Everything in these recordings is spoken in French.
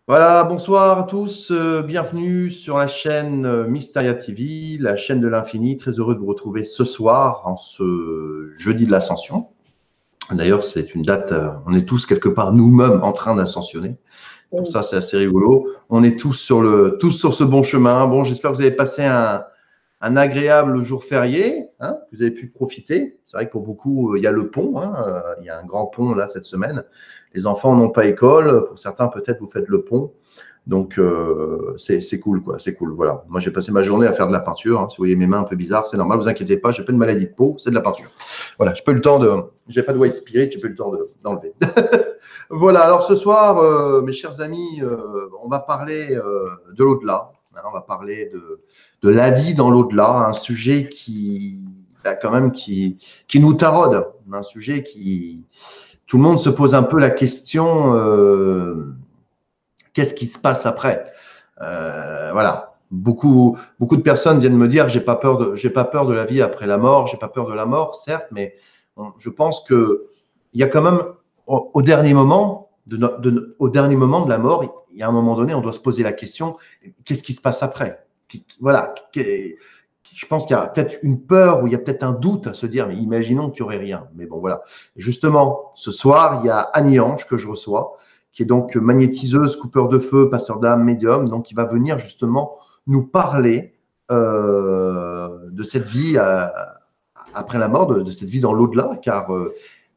Voilà, bonsoir à tous, bienvenue sur la chaîne Mysteria TV, la chaîne de l'infini. Très heureux de vous retrouver ce soir, en ce jeudi de l'Ascension. D'ailleurs, c'est une date, on est tous quelque part nous-mêmes en train d'ascensionner. Pour ça, c'est assez rigolo. On est tous sur ce bon chemin. Bon, j'espère que vous avez passé un agréable jour férié, hein, que vous avez pu profiter. C'est vrai que pour beaucoup, il y a le pont, hein, il y a un grand pont là cette semaine. Les enfants n'ont pas école. Pour certains, peut-être, vous faites le pont. Donc, c'est cool, quoi. C'est cool. Voilà. Moi, j'ai passé ma journée à faire de la peinture, hein. Si vous voyez mes mains un peu bizarres, c'est normal. Vous inquiétez pas, j'ai pas de maladie de peau, c'est de la peinture. Voilà. J'ai pas eu le temps de. J'ai pas de white spirit, j'ai pas eu le temps d'enlever. Voilà. Alors, ce soir, mes chers amis, on va parler de l'au-delà. Hein. On va parler de la vie dans l'au-delà, un sujet quand même, qui nous taraude, un sujet qui. Tout le monde se pose un peu la question. Qu'est-ce qui se passe après? Voilà. Beaucoup de personnes viennent me dire j'ai pas peur de la vie après la mort, j'ai pas peur de la mort, certes, mais je pense que il y a quand même au dernier moment au dernier moment de la mort, il y a un moment donné, on doit se poser la question qu'est-ce qui se passe après? Voilà. Je pense qu'il y a peut-être une peur ou il y a peut-être un doute à se dire mais imaginons qu'il n'y aurait rien. Mais bon, voilà. Et justement, ce soir, il y a Annie Ange que je reçois qui est donc magnétiseuse, coupeur de feu, passeur d'âme, médium. Donc, il va venir justement nous parler de cette vie après la mort, de cette vie dans l'au-delà, car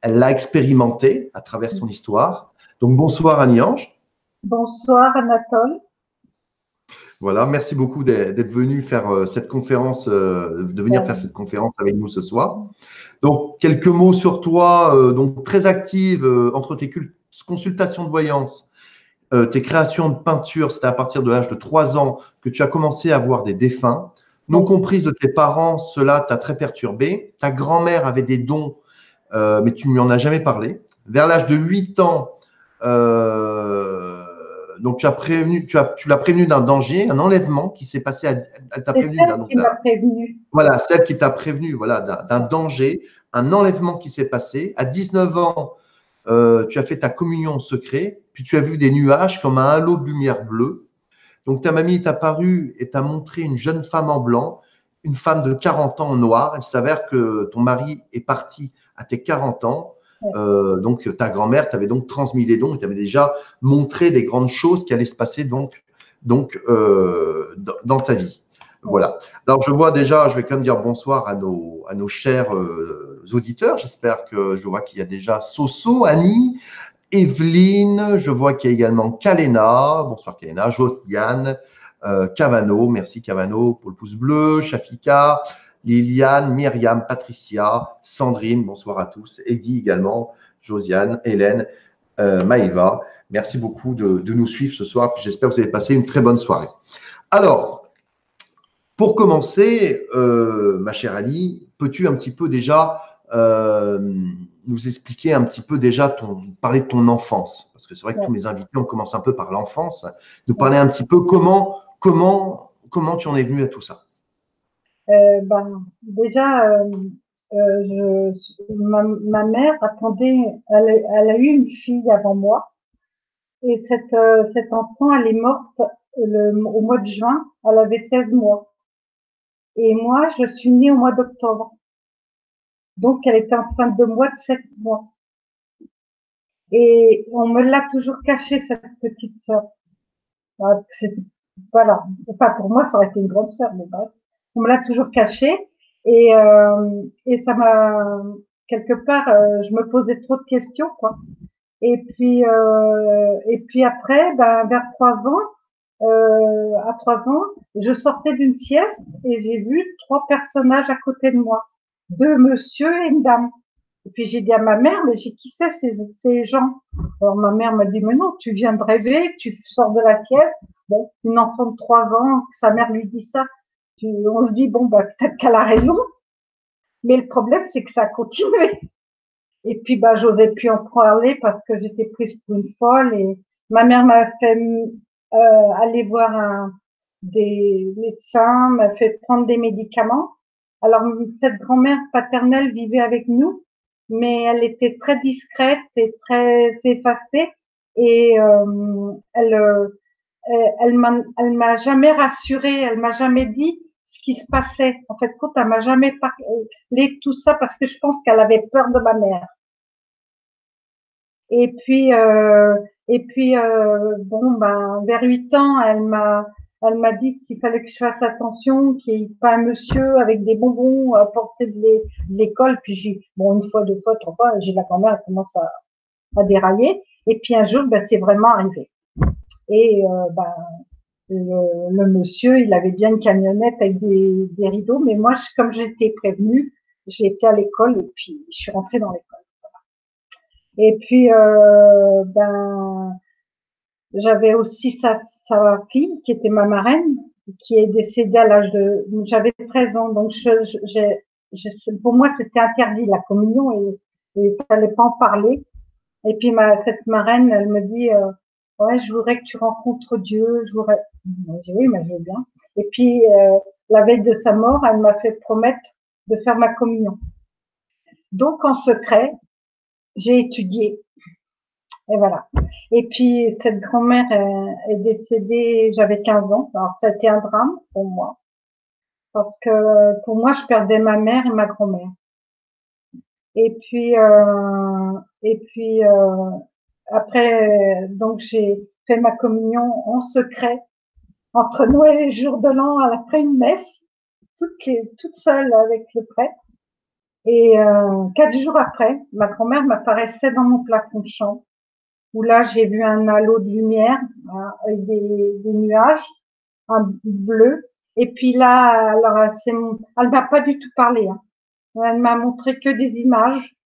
elle l'a expérimenté à travers son histoire. Donc, bonsoir Annie-Ange. Bonsoir Anatole. Voilà, merci beaucoup d'être venu faire cette conférence, de venir faire cette conférence avec nous ce soir. Donc, quelques mots sur toi, donc très active entre tes consultations de voyance, tes créations de peinture, c'était à partir de l'âge de 3 ans que tu as commencé à voir des défunts. Non comprise de tes parents, cela t'a très perturbé. Ta grand-mère avait des dons, mais tu ne lui en as jamais parlé. Vers l'âge de 8 ans, donc tu l'as prévenu d'un danger, un enlèvement qui s'est passé. Elle t'a C'est prévenu celle qui m'a prévenue. voilà, celle qui t'a prévenu voilà, d'un danger, un enlèvement qui s'est passé. À 19 ans, tu as fait ta communion en secret, puis tu as vu des nuages comme un halo de lumière bleue. Donc ta mamie est apparue et t'a montré une jeune femme en blanc, une femme de 40 ans en noir. Il s'avère que ton mari est parti à tes 40 ans. Donc ta grand-mère t'avait donc transmis des dons et t'avait déjà montré des grandes choses qui allaient se passer dans ta vie. Voilà. Alors je vois déjà, je vais quand même dire bonsoir à nos chers auditeurs. J'espère que je vois qu'il y a déjà Soso, Annie, Evelyne, je vois qu'il y a également Kalena, bonsoir Kalena, Josiane, Cavano, merci Cavano pour le pouce bleu, Shafika, Liliane, Myriam, Patricia, Sandrine, bonsoir à tous, Eddie également, Josiane, Hélène, Maëva, merci beaucoup de nous suivre ce soir, j'espère que vous avez passé une très bonne soirée. Alors, pour commencer, ma chère Annie, peux-tu un petit peu déjà nous expliquer un petit peu déjà parler de ton enfance? Parce que c'est vrai que tous mes invités, on commence un peu par l'enfance. Nous parler un petit peu comment tu en es venu à tout ça? Déjà, ma mère attendait, elle a eu une fille avant moi et cet enfant, elle est morte au mois de juin, elle avait 16 mois. Et moi, je suis née au mois d'octobre. Donc, elle était enceinte de moi de 7 mois. Et on me l'a toujours caché, cette petite sœur. Voilà. Enfin, pour moi, ça aurait été une grande sœur, mais bref. On me l'a toujours caché. Et ça m'a, quelque part, je me posais trop de questions, quoi. Et puis après, vers 3 ans, à 3 ans, je sortais d'une sieste et j'ai vu 3 personnages à côté de moi. 2 monsieur et une dame. Et puis j'ai dit à ma mère, mais qui c'est ces gens? Alors ma mère m'a dit, mais non, tu viens de rêver, tu sors de la sieste. Bon, une enfant de 3 ans, sa mère lui dit ça. On se dit, bon, peut-être qu'elle a raison. Mais le problème, c'est que ça a continué. Et puis, j'osais plus en parler parce que j'étais prise pour une folle. Et ma mère m'a fait aller voir des médecins, m'a fait prendre des médicaments. Alors, cette grand-mère paternelle vivait avec nous, mais elle était très discrète et très effacée. Et elle elle m'a jamais rassurée, elle m'a jamais dit ce qui se passait. En fait, quand elle m'a jamais parlé de tout ça parce que je pense qu'elle avait peur de ma mère. Et puis, bon, ben, vers 8 ans, elle m'a dit qu'il fallait que je fasse attention, qu'il n'y ait pas un monsieur avec des bonbons à portée de l'école. Puis bon, une fois, deux fois, trois fois, j'ai la grand-mère, elle commence à dérailler. Et puis un jour, ben, c'est vraiment arrivé. Et ben, le monsieur, il avait bien une camionnette avec des rideaux, mais moi, comme j'étais prévenue, j'ai été à l'école et puis je suis rentrée dans l'école. Et puis, ben, j'avais aussi sa fille qui était ma marraine, qui est décédée à l'âge de, j'avais 13 ans, donc pour moi c'était interdit la communion et il fallait pas en parler. Et puis cette marraine, elle me dit, ouais, je voudrais que tu rencontres Dieu, je voudrais. J'ai dit, oui, mais je veux bien. Et puis la veille de sa mort, elle m'a fait promettre de faire ma communion. Donc en secret, j'ai étudié. Et voilà. Et puis, cette grand-mère est décédée, j'avais 15 ans. Alors, ça a été un drame pour moi. Parce que pour moi, je perdais ma mère et ma grand-mère. Et puis, après, donc, j'ai fait ma communion en secret entre Noël et jour de l'an après une messe, toute seule avec le prêtre. Et 4 jours après, ma grand-mère m'apparaissait dans mon plafond de chambre, où là j'ai vu un halo de lumière avec des nuages, un bleu. Et puis là, alors elle m'a pas du tout parlé. Hein. Elle m'a montré que des images.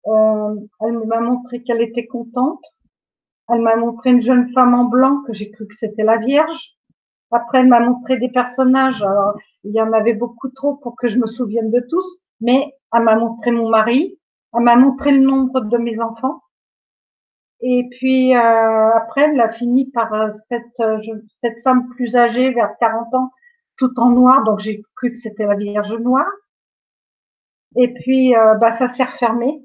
Elle m'a montré qu'elle était contente. Elle m'a montré une jeune femme en blanc que j'ai cru que c'était la Vierge. Après, elle m'a montré des personnages. Alors, il y en avait beaucoup trop pour que je me souvienne de tous. Mais elle m'a montré mon mari. Elle m'a montré le nombre de mes enfants. Et puis après, elle a fini par cette femme plus âgée, vers 40 ans, tout en noir. Donc j'ai cru que c'était la Vierge noire. Et puis bah ça s'est refermé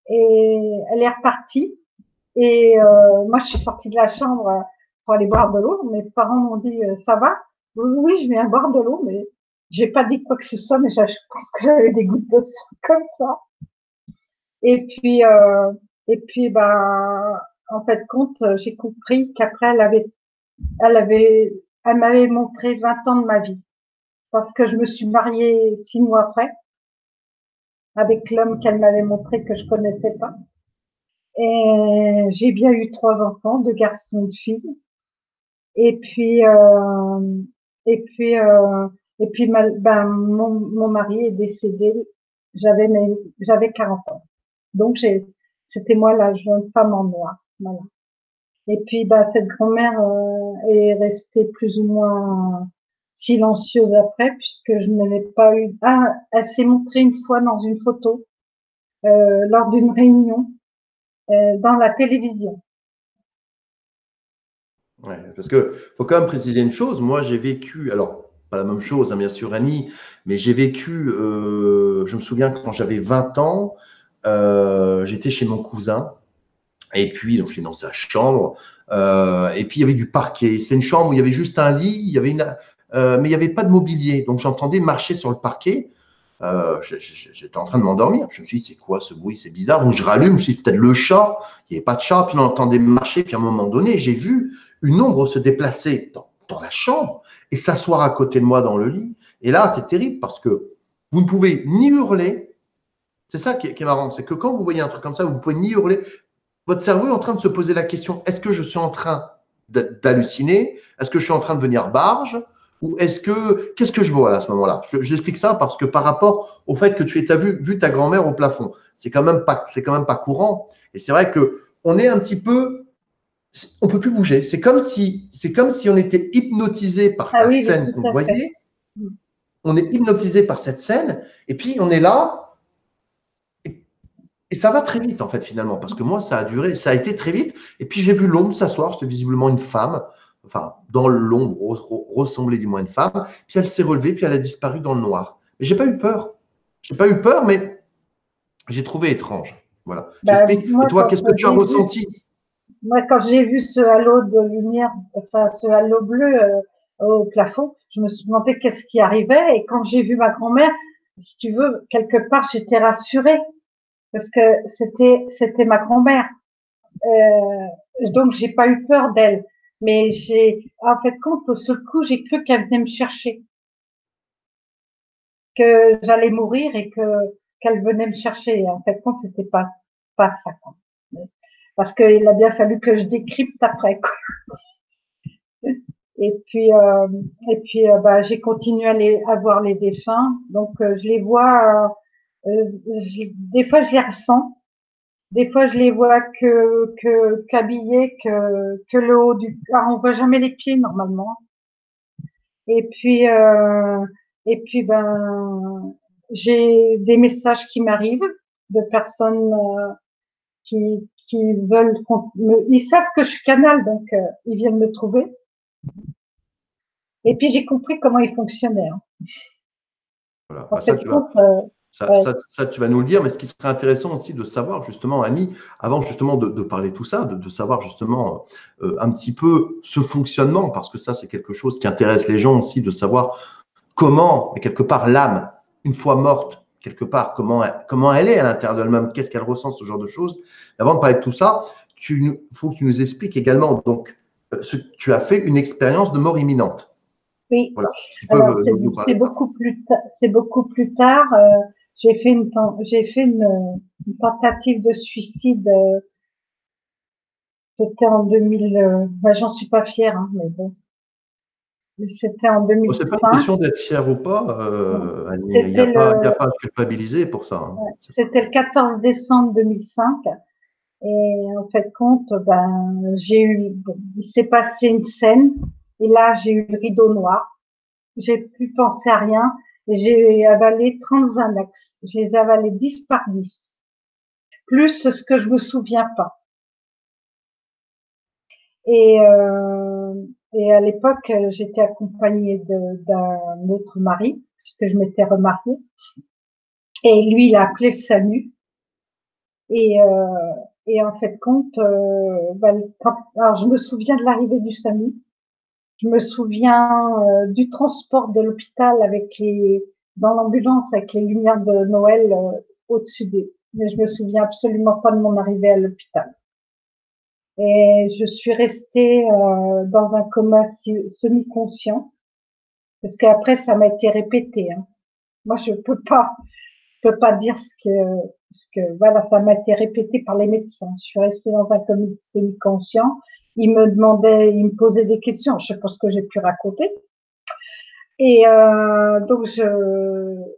et elle est repartie. Et moi, je suis sortie de la chambre pour aller boire de l'eau. Mes parents m'ont dit ça va? Oui, oui, je viens boire de l'eau, mais j'ai pas dit quoi que ce soit. Mais je pense que j'avais des gouttes de sang comme ça. Et puis, ben, en fait, compte, j'ai compris qu'après, elle m'avait montré 20 ans de ma vie. Parce que je me suis mariée 6 mois après, avec l'homme qu'elle m'avait montré que je connaissais pas. Et j'ai bien eu 3 enfants, 2 garçons, une fille. Et puis, et puis, ben, mon mari est décédé. J'avais 40 ans. Donc c'était moi la jeune femme en noir. Voilà. Et puis bah cette grand-mère est restée plus ou moins silencieuse après puisque je n'avais pas eu. Ah, elle s'est montrée une fois dans une photo lors d'une réunion dans la télévision. Ouais, parce que faut quand même préciser une chose. Moi, j'ai vécu, alors pas la même chose, hein, bien sûr, Annie, mais j'ai vécu. Je me souviens que quand j'avais 20 ans, j'étais chez mon cousin. Et puis, donc, j'étais dans sa chambre. Et puis, il y avait du parquet. C'était une chambre où il y avait juste un lit, mais il n'y avait pas de mobilier. Donc, j'entendais marcher sur le parquet. J'étais en train de m'endormir. Je me suis dit, c'est quoi ce bruit? C'est bizarre. Donc, je rallume. Je me suis dit, peut-être le chat. Il n'y avait pas de chat. Puis, on entendait marcher. Puis, à un moment donné, j'ai vu une ombre se déplacer dans la chambre et s'asseoir à côté de moi dans le lit. Et là, c'est terrible parce que vous ne pouvez ni hurler. C'est ça qui est marrant. C'est que quand vous voyez un truc comme ça, vous ne pouvez ni hurler. Votre cerveau est en train de se poser la question, est-ce que je suis en train d'halluciner? Est-ce que je suis en train de devenir barge? Ou qu'est-ce que je vois là, à ce moment-là? J'explique ça parce que par rapport au fait que tu aies vu ta grand-mère au plafond, c'est quand même pas courant. Et c'est vrai que on est un petit peu, on peut plus bouger. C'est comme si on était hypnotisé par la scène qu'on voyait. On est hypnotisé par cette scène et puis on est là. Et ça va très vite, en fait, finalement, parce que moi, ça a été très vite. Et puis, j'ai vu l'ombre s'asseoir. C'était visiblement une femme. Enfin, dans l'ombre, ressemblait du moins à une femme. Puis, elle s'est relevée, puis elle a disparu dans le noir. Mais j'ai pas eu peur. J'ai pas eu peur, mais j'ai trouvé étrange. Voilà. Bah, J'explique. moi, Et toi, qu'est-ce que tu as ressenti? Moi, quand j'ai vu ce halo de lumière, enfin ce halo bleu au plafond, je me suis demandé qu'est-ce qui arrivait. Et quand j'ai vu ma grand-mère, si tu veux, quelque part, j'étais rassurée parce que c'était ma grand-mère. Donc j'ai pas eu peur d'elle, mais en fait, compte, au seul coup, j'ai cru qu'elle venait me chercher, que j'allais mourir et qu'elle venait me chercher. Et en fait, compte, c'était pas ça, quoi. Parce qu'il a bien fallu que je décrypte après, quoi. Et puis, bah, j'ai continué à voir les défunts. Donc, je les vois, des fois, je les ressens. Des fois, je les vois qu'habillés, que le haut ah, on voit jamais les pieds, normalement. Et puis, ben, j'ai des messages qui m'arrivent de personnes qui veulent ils savent que je suis canal, donc ils viennent me trouver. Et puis j'ai compris comment ils fonctionnaient, hein. Voilà. En Bah, ça, fait, tu vas, compte, ouais, ça, tu vas nous le dire, mais ce qui serait intéressant aussi de savoir, justement, Annie, avant justement de parler de tout ça, de savoir justement un petit peu ce fonctionnement, parce que ça, c'est quelque chose qui intéresse les gens aussi, de savoir comment, et quelque part, l'âme, une fois morte, quelque part, comment elle est à l'intérieur d'elle-même, qu'est-ce qu'elle ressent, ce genre de choses. Et avant de parler de tout ça, il faut que tu nous expliques également, donc, tu as fait une expérience de mort imminente. oui. Voilà, si tu peux Alors nous parler de ça. c'est beaucoup plus tard. J'ai fait une tentative de suicide. C'était en 2000. Bah, j'en suis pas fière, hein, mais bon. C'était en Bon, c'est pas une 2005. question d'être fier ou pas, Annie. Il n'y C'était a pas, il y le a pas à se culpabiliser pour ça, hein. C'était le 14 décembre 2005. Et en fait, compte, ben, bon, il s'est passé une scène. Et là, j'ai eu le rideau noir. J'ai plus pensé à rien. Et j'ai avalé 30 Xanax. Je les ai avalés 10 par 10. Plus ce que je me souviens pas. Et, euh, et à l'époque, j'étais accompagnée d'un autre mari, puisque je m'étais remariée. Et lui, il a appelé le SAMU. Et, euh, et en fait, compte, ben, alors je me souviens de l'arrivée du SAMU. Je me souviens du transport de l'hôpital dans l'ambulance avec les lumières de Noël au-dessus d'eux. Mais je me souviens absolument pas de mon arrivée à l'hôpital. Et je suis restée dans un coma semi-conscient parce qu'après ça m'a été répété, hein. Moi je peux pas dire voilà, ça m'a été répété par les médecins. Je suis restée dans un coma semi-conscient. Ils me posaient des questions. Je sais pas ce que j'ai pu raconter. Et donc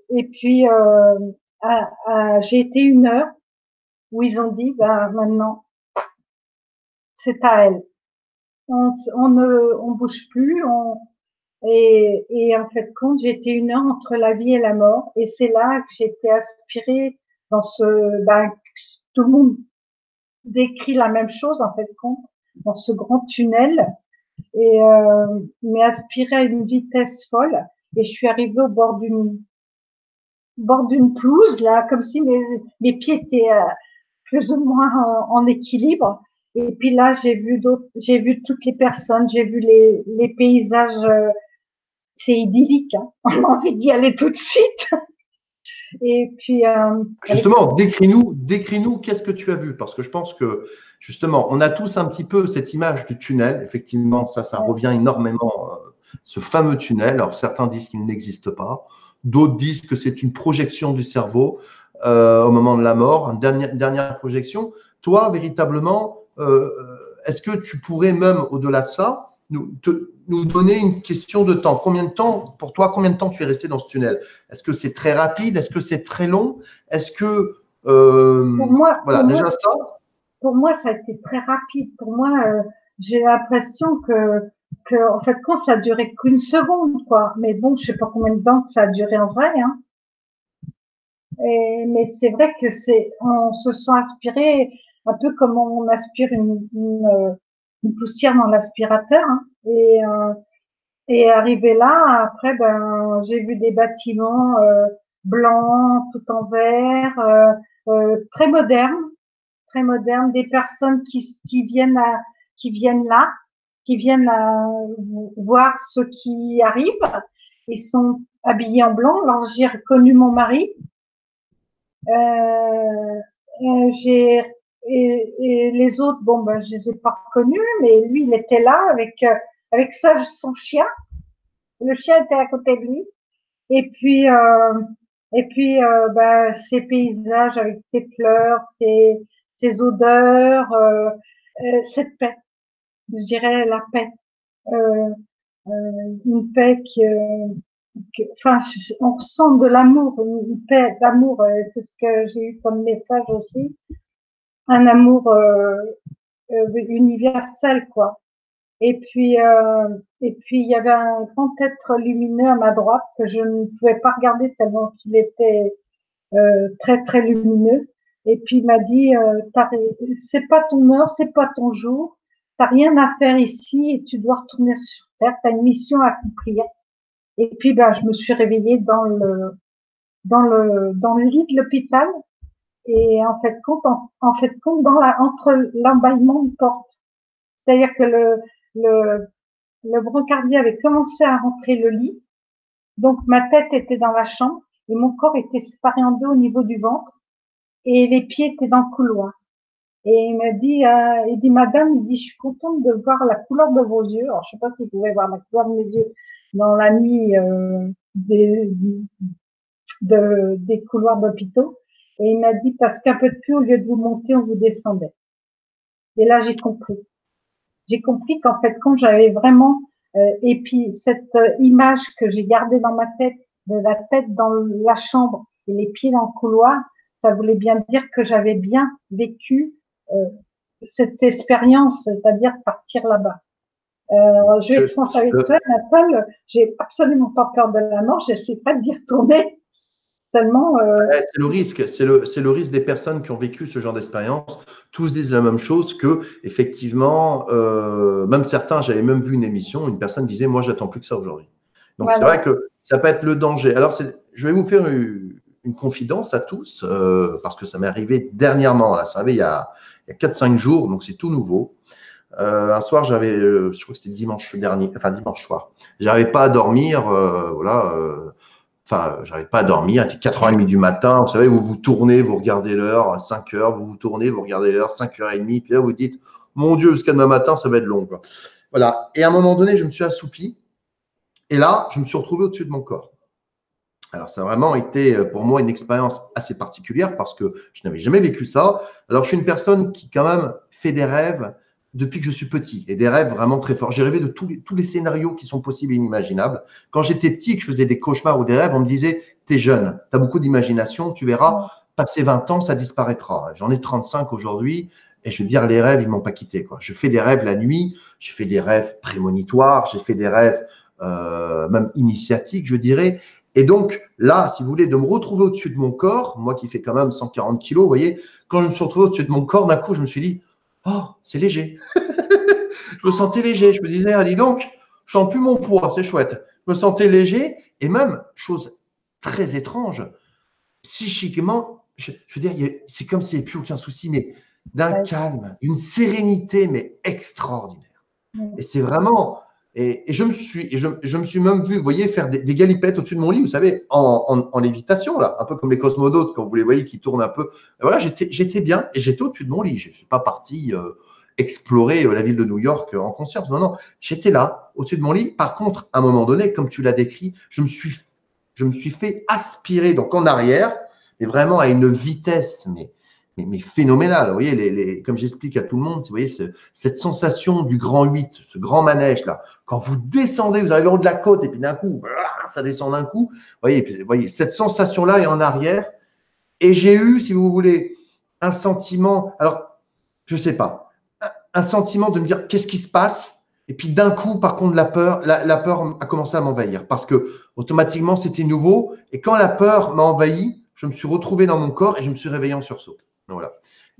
et puis j'ai été 1 heure où ils ont dit, bah maintenant c'est à elle. On bouge plus. Et en fait, compte, j'ai été 1 heure entre la vie et la mort. Et c'est là que j'ai été aspirée dans tout le monde décrit la même chose en fait, compte, dans ce grand tunnel. Et mais aspirée à une vitesse folle. Et je suis arrivée au bord d'une pelouse là, comme si mes pieds étaient plus ou moins en équilibre. Et puis là, j'ai vu toutes les personnes, j'ai vu les paysages. C'est idyllique, hein. On a envie d'y aller tout de suite. Et puis avec Justement, décris-nous qu'est-ce que tu as vu, parce que je pense que justement, on a tous un petit peu cette image du tunnel. Effectivement, ça revient énormément, ce fameux tunnel. Alors certains disent qu'il n'existe pas, d'autres disent que c'est une projection du cerveau au moment de la mort, une dernière projection. Toi, véritablement, est-ce que tu pourrais même au-delà de ça nous donner une question de temps? Combien de temps, pour toi, combien de temps tu es resté dans ce tunnel? Est-ce que c'est très rapide? Est-ce que c'est très long? Est-ce que, pour moi, voilà, déjà ça, pour moi, ça a été très rapide. Pour moi, j'ai l'impression en fait, quand ça a duré qu'une seconde, quoi. Mais bon, je sais pas combien de temps que ça a duré en vrai, hein. Mais c'est vrai que on se sent aspiré un peu comme on aspire une poussière dans l'aspirateur, hein. Et arrivé là, après, ben, j'ai vu des bâtiments blancs, tout en vert, très modernes. très moderne, des personnes qui viennent là, qui viennent voir ce qui arrive. Ils sont habillés en blanc. Alors j'ai reconnu mon mari. J'ai et les autres, bon ben je les ai pas reconnus, mais lui il était là avec son chien. Le chien était à côté de lui. Et puis ben, ces paysages avec ces fleurs, ces odeurs, cette paix, je dirais la paix, euh, une paix enfin, on ressent de l'amour, une paix d'amour, c'est ce que j'ai eu comme message aussi, un amour universel, quoi. Et puis il y avait un grand être lumineux à ma droite que je ne pouvais pas regarder tellement qu'il était très très lumineux. Et puis il m'a dit c'est pas ton heure, c'est pas ton jour, t'as rien à faire ici et tu dois retourner sur terre, t'as une mission à accomplir. Et puis ben je me suis réveillée dans le lit de l'hôpital et en fait compte entre l'emballement de porte, c'est-à-dire que le le brancardier avait commencé à rentrer le lit, donc ma tête était dans la chambre et mon corps était séparé en deux au niveau du ventre et les pieds étaient dans le couloir. Et il dit madame, il dit je suis contente de voir la couleur de vos yeux. Alors je sais pas si vous pouvez voir la couleur de mes yeux dans la nuit des couloirs d'hôpitaux. Et il m'a dit parce qu'un peu de plus au lieu de vous monter, on vous descendait. Et là j'ai compris. J'ai compris qu'en fait, quand j'avais vraiment, et puis cette image que j'ai gardée dans ma tête, de la tête dans la chambre et les pieds dans le couloir, ça voulait bien dire que j'avais bien vécu cette expérience, c'est-à-dire partir là-bas. Je vais être franche avec toi, Nathalie, j'ai absolument pas peur de la mort, je ne suis pas d'y retourner. Seulement, c'est le risque, c'est le risque des personnes qui ont vécu ce genre d'expérience. Tous disent la même chose que, effectivement, même certains, j'avais même vu une émission, une personne disait, moi, j'attends plus que ça aujourd'hui. Donc, c'est vrai que ça peut être le danger. Alors, je vais vous faire une confidence à tous, parce que ça m'est arrivé dernièrement, là, ça arrivé il y a 4-5 jours, donc c'est tout nouveau. Un soir, je crois que c'était dimanche dernier, enfin dimanche soir, j'arrivais pas à dormir, voilà. Enfin, j'arrive pas à dormir, il était 4h30 du matin, vous savez, vous vous tournez, vous regardez l'heure, à 5h, vous vous tournez, vous regardez l'heure, 5h30, puis là, vous dites, mon Dieu, jusqu'à demain matin, ça va être long, quoi. Voilà. Et à un moment donné, je me suis assoupi, et là, je me suis retrouvé au-dessus de mon corps. Alors, ça a vraiment été pour moi une expérience assez particulière parce que je n'avais jamais vécu ça. Alors, je suis une personne qui, quand même, fait des rêves depuis que je suis petit et des rêves vraiment très forts. J'ai rêvé de tous les scénarios qui sont possibles et inimaginables. Quand j'étais petit et que je faisais des cauchemars ou des rêves, on me disait, t'es jeune, t'as beaucoup d'imagination, tu verras, passer 20 ans, ça disparaîtra. J'en ai 35 aujourd'hui et je veux dire, les rêves, ils m'ont pas quitté, quoi. Je fais des rêves la nuit, j'ai fait des rêves prémonitoires, j'ai fait des rêves même initiatiques, je dirais. Et donc, là, si vous voulez, de me retrouver au-dessus de mon corps, moi qui fais quand même 140 kilos, vous voyez, quand je me suis retrouvé au-dessus de mon corps, d'un coup, je me suis dit, oh, c'est léger. Je me sentais léger. Je me disais, ah, dis donc, je sens plus mon poids, c'est chouette. Je me sentais léger et même, chose très étrange, psychiquement, je veux dire, c'est comme s'il n'y avait plus aucun souci, mais d'un calme, d'une sérénité, mais extraordinaire. Et c'est vraiment, et je me suis même vu, vous voyez, faire des galipettes au-dessus de mon lit, vous savez, en lévitation, là, un peu comme les cosmonautes, quand vous les voyez qui tournent un peu. Et voilà, j'étais bien et j'étais au-dessus de mon lit. Je ne suis pas parti explorer la ville de New York en conscience. Non, non, j'étais là, au-dessus de mon lit. Par contre, à un moment donné, comme tu l'as décrit, je me suis fait aspirer, donc en arrière, mais vraiment à une vitesse, mais phénoménale. Vous voyez, comme j'explique à tout le monde, vous voyez, cette sensation du grand 8, ce grand manège-là, quand vous descendez, vous arrivez en haut de la côte et puis d'un coup, ça descend d'un coup. Vous voyez cette sensation-là est en arrière. Et j'ai eu, si vous voulez, un sentiment, alors, je ne sais pas, un sentiment de me dire qu'est-ce qui se passe. Et puis d'un coup, par contre, la peur a commencé à m'envahir parce que automatiquement, c'était nouveau. Et quand la peur m'a envahi, je me suis retrouvé dans mon corps et je me suis réveillé en sursaut. Voilà.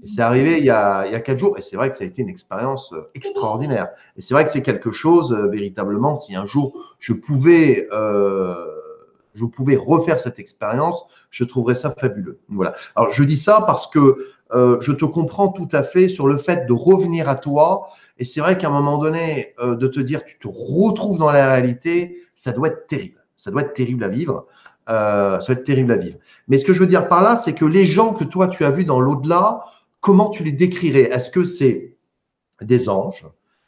Et c'est arrivé il y a 4 jours et c'est vrai que ça a été une expérience extraordinaire. Et c'est vrai que c'est quelque chose, véritablement, si un jour je pouvais refaire cette expérience, je trouverais ça fabuleux. Voilà. Alors, je dis ça parce que je te comprends tout à fait sur le fait de revenir à toi. Et c'est vrai qu'à un moment donné, de te dire tu te retrouves dans la réalité, ça doit être terrible. Ça doit être terrible à vivre. Ça doit être terrible à vivre. Mais ce que je veux dire par là, c'est que les gens que toi tu as vus dans l'au-delà, comment tu les décrirais? Est-ce que c'est des anges?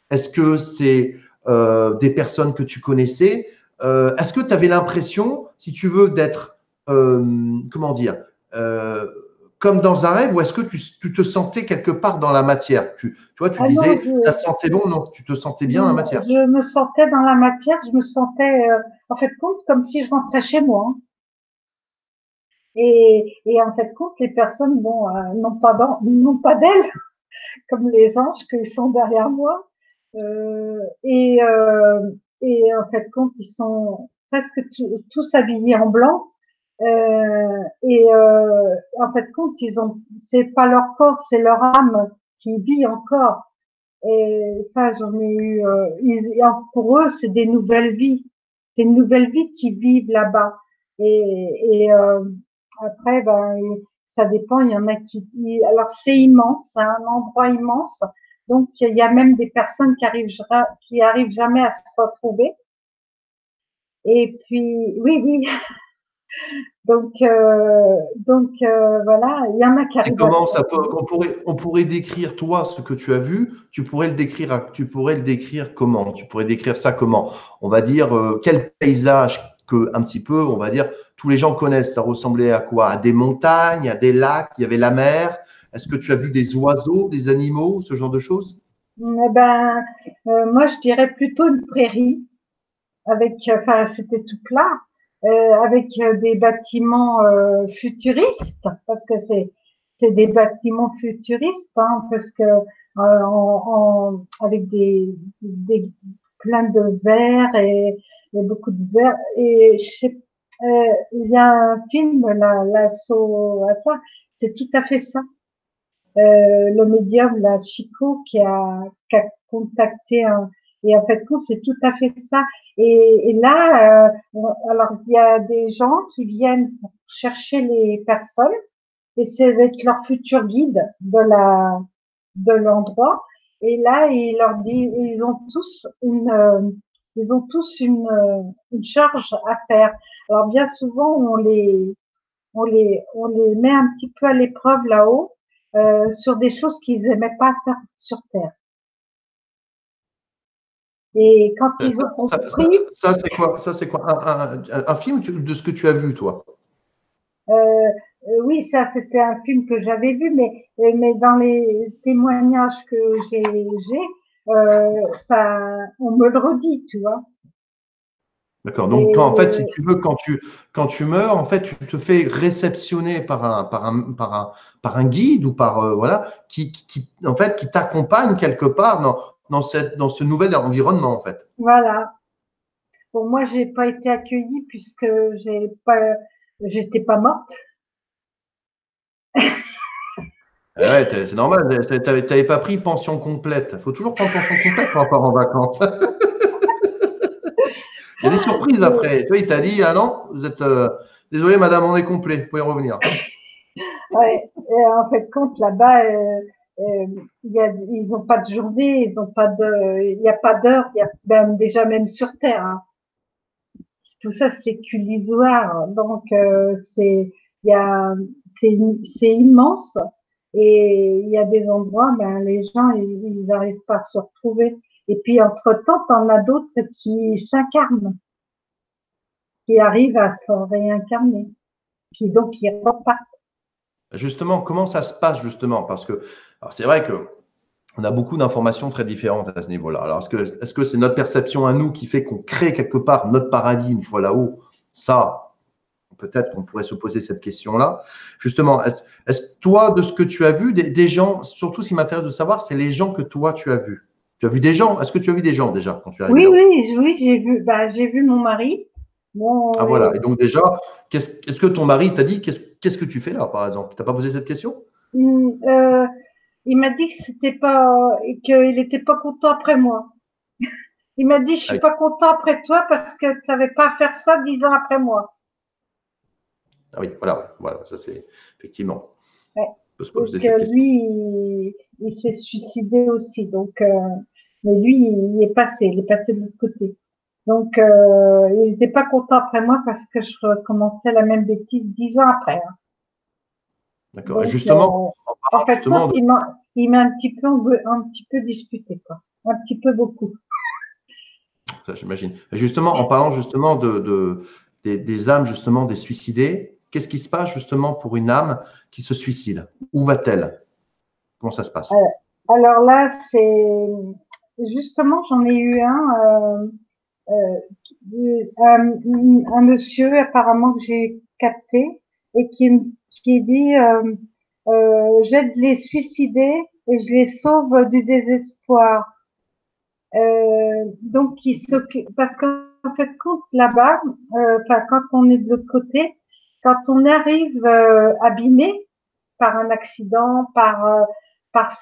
Est-ce que c'est des personnes que tu connaissais? Est-ce que tu avais l'impression, si tu veux, d'être, comment dire, euh, comme dans un rêve, ou est-ce que tu te sentais quelque part dans la matière? Tu vois, tu Ah non, disais, ça sentait bon, non, tu te sentais bien dans la matière. je me sentais dans la matière, je me sentais, en fait, compte comme si je rentrais chez moi, hein. Et en fait, compte, les personnes, bon, n'ont pas d'ailes, comme les anges qui sont derrière moi. Euh, et, euh, et en fait, compte, ils sont presque tous habillés en blanc. En fait, compte, c'est pas leur corps, c'est leur âme qui vit encore. Et ça, j'en ai eu. Pour eux, c'est des nouvelles vies. C'est une nouvelle vie qui vivent là-bas. Après, ben, ça dépend. Il y en a alors, c'est immense, c'est un endroit immense. Donc, il y a même des personnes qui arrivent jamais à se retrouver. Et puis, oui, oui. Voilà, il y en a qui C'est arrivent à se comment ça peut, retrouver. on pourrait décrire toi ce que tu as vu, tu pourrais le décrire comment? Tu pourrais décrire ça comment? On va dire quel paysage que un petit peu, on va dire, tous les gens connaissent. Ça ressemblait à quoi? À des montagnes, à des lacs, il y avait la mer. Est-ce que tu as vu des oiseaux, des animaux, ce genre de choses? Eh ben, moi, je dirais plutôt une prairie avec, enfin, c'était tout plat, avec des bâtiments futuristes, parce que c'est des bâtiments futuristes, hein, parce que avec des plein de verre et beaucoup de verre. Et il y a un film, l'assaut à ça, c'est tout à fait ça. Le médium, là, Chico, qui a contacté et en fait, c'est tout à fait ça. Et là, alors il y a des gens qui viennent pour chercher les personnes et c'est avec leur futur guide de l'endroit. Et là, ils leur disent, ils ont tous une charge à faire. Alors bien souvent, on les met un petit peu à l'épreuve là-haut sur des choses qu'ils aimaient pas faire sur Terre. Et quand Ça, ils ont ça, compris, c'est quoi? Ça, c'est quoi? Un film de ce que tu as vu, toi? oui, ça c'était un film que j'avais vu, mais dans les témoignages que ça, on me le redit, tu vois. D'accord. Donc, toi, en fait, si Et tu veux, quand tu meurs, en fait, tu te fais réceptionner par un guide ou par, voilà, en fait, qui t'accompagne quelque part dans ce nouvel environnement, en fait. voilà. Bon, moi, j'ai pas été accueillie puisque j'étais pas morte. Eh ouais, c'est normal. T'avais pas pris pension complète. Il faut toujours prendre pension complète quand on part en vacances. Il y a des surprises après. Tu vois, il t'a dit, ah non, vous êtes, désolé, madame, on est complet. Vous pouvez revenir. Ouais, et en fait, compte là-bas, ils ont pas de journée, ils ont pas il y a pas d'heure, il y a même déjà même sur Terre, hein. Tout ça c'est qu'illusoire. Donc il y a, c'est immense et il y a des endroits, ben les gens ils n'arrivent pas à se retrouver. Et puis entre temps, t'en as d'autres qui s'incarnent, qui arrivent à se réincarner, qui donc qui repartent. Justement, comment ça se passe, justement? Parce que, alors c'est vrai que on a beaucoup d'informations très différentes à ce niveau-là. Alors, est-ce que c'est notre perception à nous qui fait qu'on crée quelque part notre paradis une fois là-haut? Ça, peut-être qu'on pourrait se poser cette question-là. Justement, est-ce que toi, de ce que tu as vu, des gens, surtout ce qui m'intéresse de savoir, c'est les gens que toi, tu as vus. Tu as vu des gens? Est-ce que tu as vu des gens déjà quand tu es arrivé Oui, là-haut? oui, oui, j'ai vu, bah, j'ai vu mon mari. Ah Bon, voilà. Et donc déjà, est-ce que ton mari t'a dit qu'est-ce que tu fais là, par exemple? Tu n'as pas posé cette question? hum, euh, il m'a dit que c'était pas, qu'il était pas content après moi. Il m'a dit, je Ah suis oui, pas content après toi parce que tu n'avais pas à faire ça 10 ans après moi. ah oui, voilà, voilà, ça c'est effectivement. Ouais. peut se Donc poser cette question. lui, il s'est suicidé aussi. Donc, mais lui, il est passé de l'autre côté. Donc, il n'était pas content après moi parce que je recommençais la même bêtise 10 ans après, hein. D'accord. Et Donc, justement, en en parlant fait, justement de, il m'a un petit peu disputé, quoi. Un petit peu beaucoup. ça, j'imagine. Et justement, en parlant justement des âmes, justement, des suicidés, qu'est-ce qui se passe justement pour une âme qui se suicide? Où va-t-elle? Comment ça se Euh, passe? alors là, c'est justement, j'en ai eu un monsieur apparemment que j'ai capté et qui dit j'aide les suicidés et je les sauve du désespoir. Donc il s'occupe parce qu'en fait compte là-bas, enfin quand on est de l'autre côté, quand on arrive abîmé par un accident, par par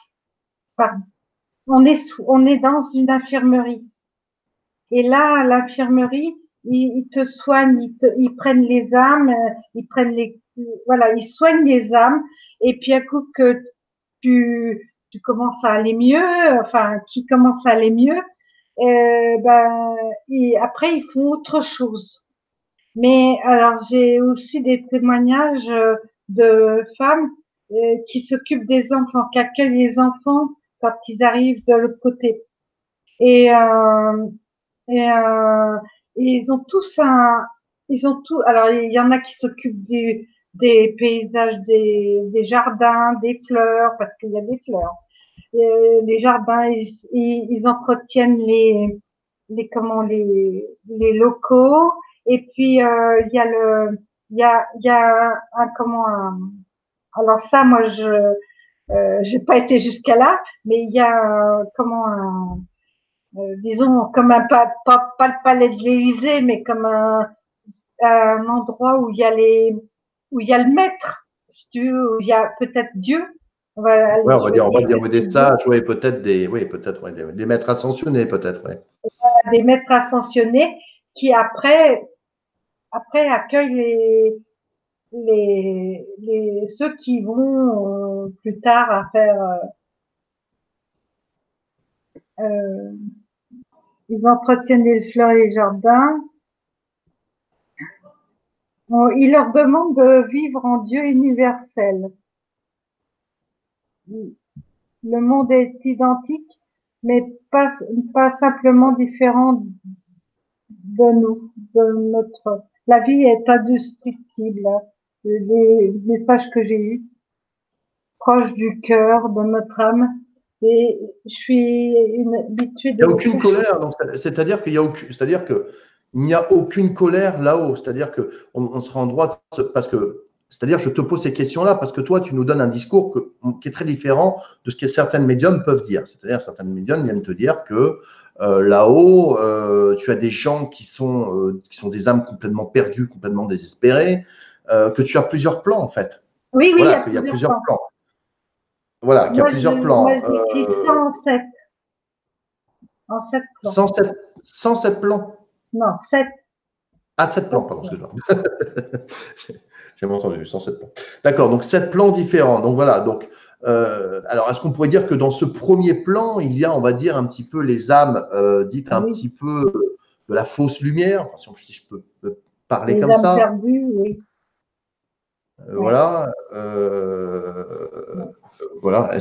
on est dans une infirmerie. Et là, à l'infirmerie, ils te soignent, ils prennent les âmes, ils prennent voilà, ils soignent les âmes. Et puis, à coup que tu commences à aller mieux, enfin, qui commence à aller mieux, ben, et après, ils font autre chose. Mais alors, j'ai aussi des témoignages de femmes qui s'occupent des enfants, qui accueillent les enfants quand ils arrivent de l'autre côté. Et, euh, et, euh, et ils ont tout. Alors il y en a qui s'occupent des paysages, des jardins, des fleurs, parce qu'il y a des fleurs. Les jardins, ils entretiennent les locaux. Et puis il y a comment alors ça, moi j'ai pas été jusqu'à là, mais il y a comment disons comme pas le palais de l'Élysée, mais comme un endroit où il y a le maître, si tu veux, où il y a peut-être Dieu. On va Ouais, aller, je vais on va dire dire que ouais, des c'est Dieu, sages, ouais, peut-être oui, peut-être ouais, des maîtres ascensionnés, peut-être, ouais. des maîtres ascensionnés qui après accueillent ceux qui vont plus tard à faire, ils entretiennent les fleurs et les jardins. Ils leur demandent de vivre en Dieu universel. Le monde est identique, mais pas simplement différent de nous, de notre. La vie est indestructible. Les messages que j'ai eus, proche du cœur, de notre âme. Et je suis une habituée Il n'y a de aucune ces choses. colère, donc c'est-à-dire qu'il y a aucune, c'est-à-dire que il n'y a aucune colère là-haut, c'est-à-dire que on sera en droit parce que, c'est-à-dire je te pose ces questions-là parce que toi tu nous donnes un discours qui est très différent de ce que certaines médiums peuvent dire, c'est-à-dire certaines médiums viennent te dire que là-haut tu as des gens qui sont des âmes complètement perdues, complètement désespérées, que tu as plusieurs plans en fait, Oui, oui, il y voilà, a qu'il y a plusieurs plusieurs plans. plans, voilà, qu'il y a plusieurs Moi, plans, j'écris ça en 7 plans. 107, 107 plans. Non, 7, Ah, 7 plans, 7 pardon, plans. excuse-moi. J'ai mal entendu, 107 plans. D'accord, donc 7 plans différents. Donc voilà, donc, alors est-ce qu'on pourrait dire que dans ce premier plan, il y a, on va dire, un petit peu les âmes dites un Oui, petit peu de la fausse lumière, enfin, si je peux parler les comme âmes ça. perdues, oui. Ouais, Voilà. Voilà.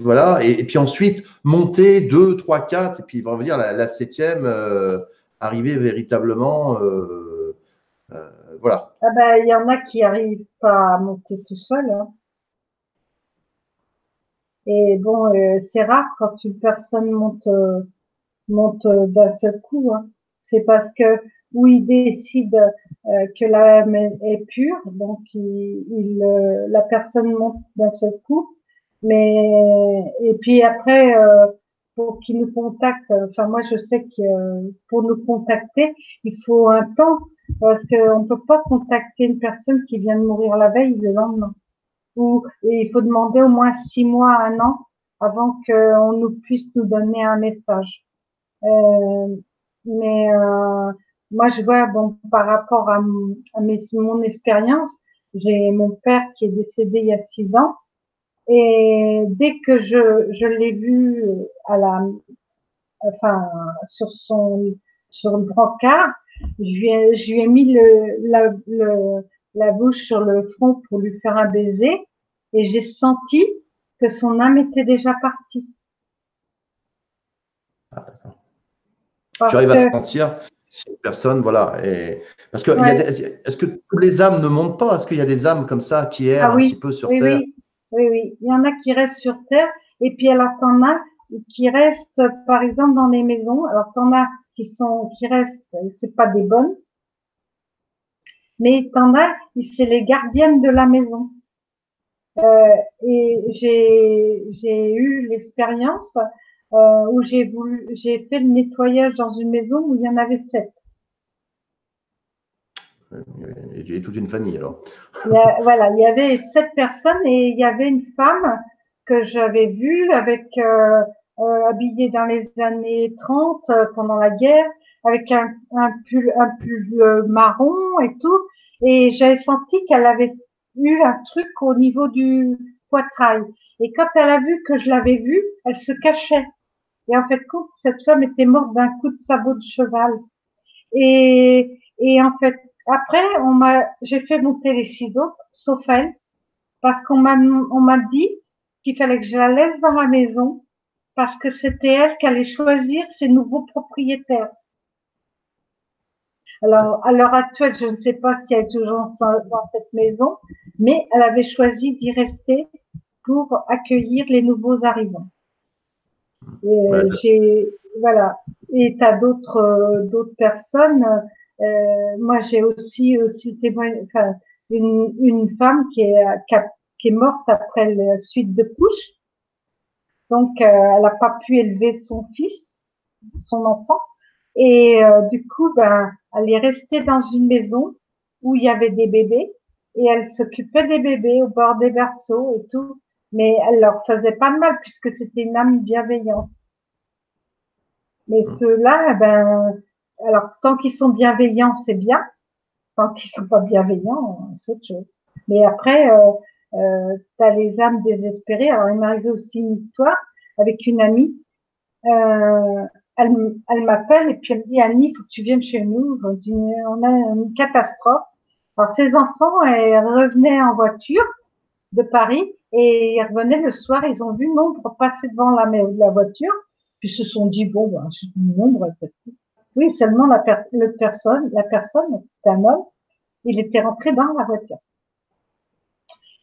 Voilà. Et puis ensuite, monter 2, 3, 4, et puis on va dire la septième, arriver véritablement. Voilà. ah ben, il y en a qui arrivent pas à monter tout seul, hein. Et bon, c'est rare quand une personne monte d'un seul coup, hein. C'est parce que ou il décide que l'âme est pure, donc la personne monte d'un seul coup. Mais et puis après, pour qu'il nous contacte, enfin moi je sais que pour nous contacter, il faut un temps parce qu'on peut pas contacter une personne qui vient de mourir la veille le lendemain. Et il faut demander au moins 6 mois, un an avant qu'on nous puisse nous donner un message. Euh, mais moi, je vois, bon, par rapport à mon expérience, J'ai mon père qui est décédé il y a 6 ans. Et dès que je l'ai vu à la, enfin, sur le brancard, je lui ai mis la bouche sur le front pour lui faire un baiser et j'ai senti que son âme était déjà partie. Ah, d'accord. Tu Parce arrives à que, sentir si une personne, voilà. Parce que ouais, est-ce que toutes les âmes ne montent pas? Est-ce qu'il y a des âmes comme ça qui errent ah un petit oui, peu sur oui, Terre? oui, oui, oui. Il y en a qui restent sur Terre et puis alors t'en as qui restent, par exemple, dans les maisons. Alors t'en as qui restent, c'est pas des bonnes, mais t'en as, c'est les gardiennes de la maison. Et j'ai eu l'expérience où j'ai fait le nettoyage dans une maison où il y en avait 7. Et toute une famille alors. Voilà, il y avait 7 personnes et il y avait une femme que j'avais vue avec habillée dans les années 30 pendant la guerre, avec un pull marron et tout, et j'avais senti qu'elle avait eu un truc au niveau du poitrail. Et quand elle a vu que je l'avais vue, elle se cachait. Et en fait, cette femme était morte d'un coup de sabot de cheval. Et en fait, après, j'ai fait monter les 6 autres, sauf elle, parce on m'a dit qu'il fallait que je la laisse dans la maison, parce que c'était elle qui allait choisir ses nouveaux propriétaires. Alors, à l'heure actuelle, je ne sais pas si elle est toujours dans cette maison, mais elle avait choisi d'y rester pour accueillir les nouveaux arrivants. Ouais, J'ai, voilà. Et t'as d'autres personnes. Moi, j'ai aussi témoigné, enfin, une femme qui est morte après la suite de couches. Donc, elle n'a pas pu élever son fils, son enfant. Et du coup, ben, elle est restée dans une maison où il y avait des bébés et elle s'occupait des bébés au bord des berceaux et tout. Mais elle leur faisait pas de mal puisque c'était une âme bienveillante. Mais ceux-là, eh ben, alors tant qu'ils sont bienveillants, c'est bien. Tant qu'ils sont pas bienveillants, c'est autre chose. Mais après, t'as les âmes désespérées. Alors il m'est arrivé aussi une histoire avec une amie. Euh, elle m'appelle et puis elle me dit Annie, il faut que tu viennes chez nous. On a une catastrophe. Alors ses enfants, elles revenaient en voiture de Paris et ils revenaient le soir. Ils ont vu Nombre passer devant la voiture. Puis ils se sont dit bon, ben, c'est une Nombre. Oui, seulement la personne, c'était un homme, il était rentré dans la voiture.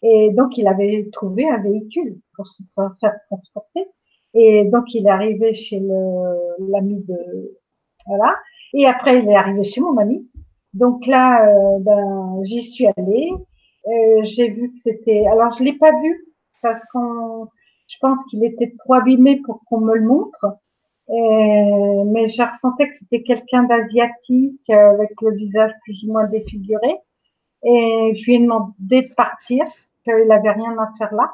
Et donc, il avait trouvé un véhicule pour se faire transporter. Et donc, il est arrivé chez l'ami voilà. Et après, il est arrivé chez mon ami. Donc là, ben, j'y suis allée. J'ai vu que alors je l'ai pas vu parce je pense qu'il était trop abîmé pour qu'on me le montre. Mais je ressentais que c'était quelqu'un d'asiatique avec le visage plus ou moins défiguré. Et je lui ai demandé de partir, qu'il n'avait rien à faire là.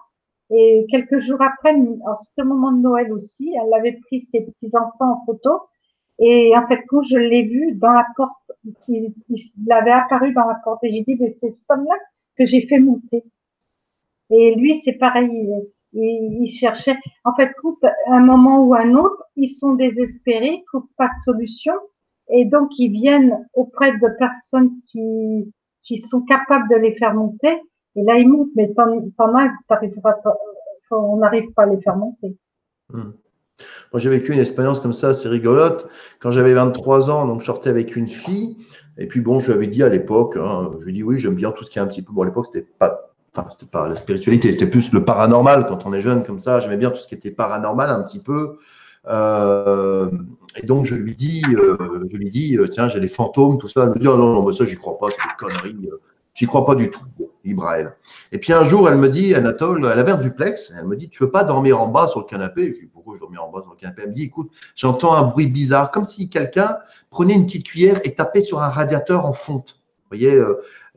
Et quelques jours après, alors c'était au moment de Noël aussi, elle avait pris ses petits-enfants en photo. Et en fait, quand je l'ai vu dans la porte, il avait apparu dans la porte. Et j'ai dit, mais c'est cet homme-là que j'ai fait monter. Et lui, c'est pareil, il cherchait. En fait, à un moment ou à un autre, ils sont désespérés, ils trouvent pas de solution, et donc ils viennent auprès de personnes qui sont capables de les faire monter. Et là, ils montent, mais t'en as, t'arriveras pas, on n'arrive pas à les faire monter. Moi, j'ai vécu une expérience comme ça, assez rigolote. Quand j'avais 23 ans, donc je sortais avec une fille. Et puis bon, je lui avais dit à l'époque, hein, je lui ai dit oui, j'aime bien tout ce qui est un petit peu. Bon, à l'époque, c'était pas la spiritualité, c'était plus le paranormal quand on est jeune comme ça. J'aimais bien tout ce qui était paranormal un petit peu. Et donc je lui dis, tiens, j'ai des fantômes, tout ça. Elle me dit, oh, non, non, mais ça, j'y crois pas, c'est des conneries. J'y crois pas du tout. Bon, libre à elle. Et puis un jour, elle me dit, Anatole, elle avait un duplex. Elle me dit, tu veux pas dormir en bas sur le canapé? Je lui dis, pourquoi je dormir en bas sur le canapé? Elle me dit, écoute, j'entends un bruit bizarre, comme si quelqu'un prenait une petite cuillère et tapait sur un radiateur en fonte. voyez,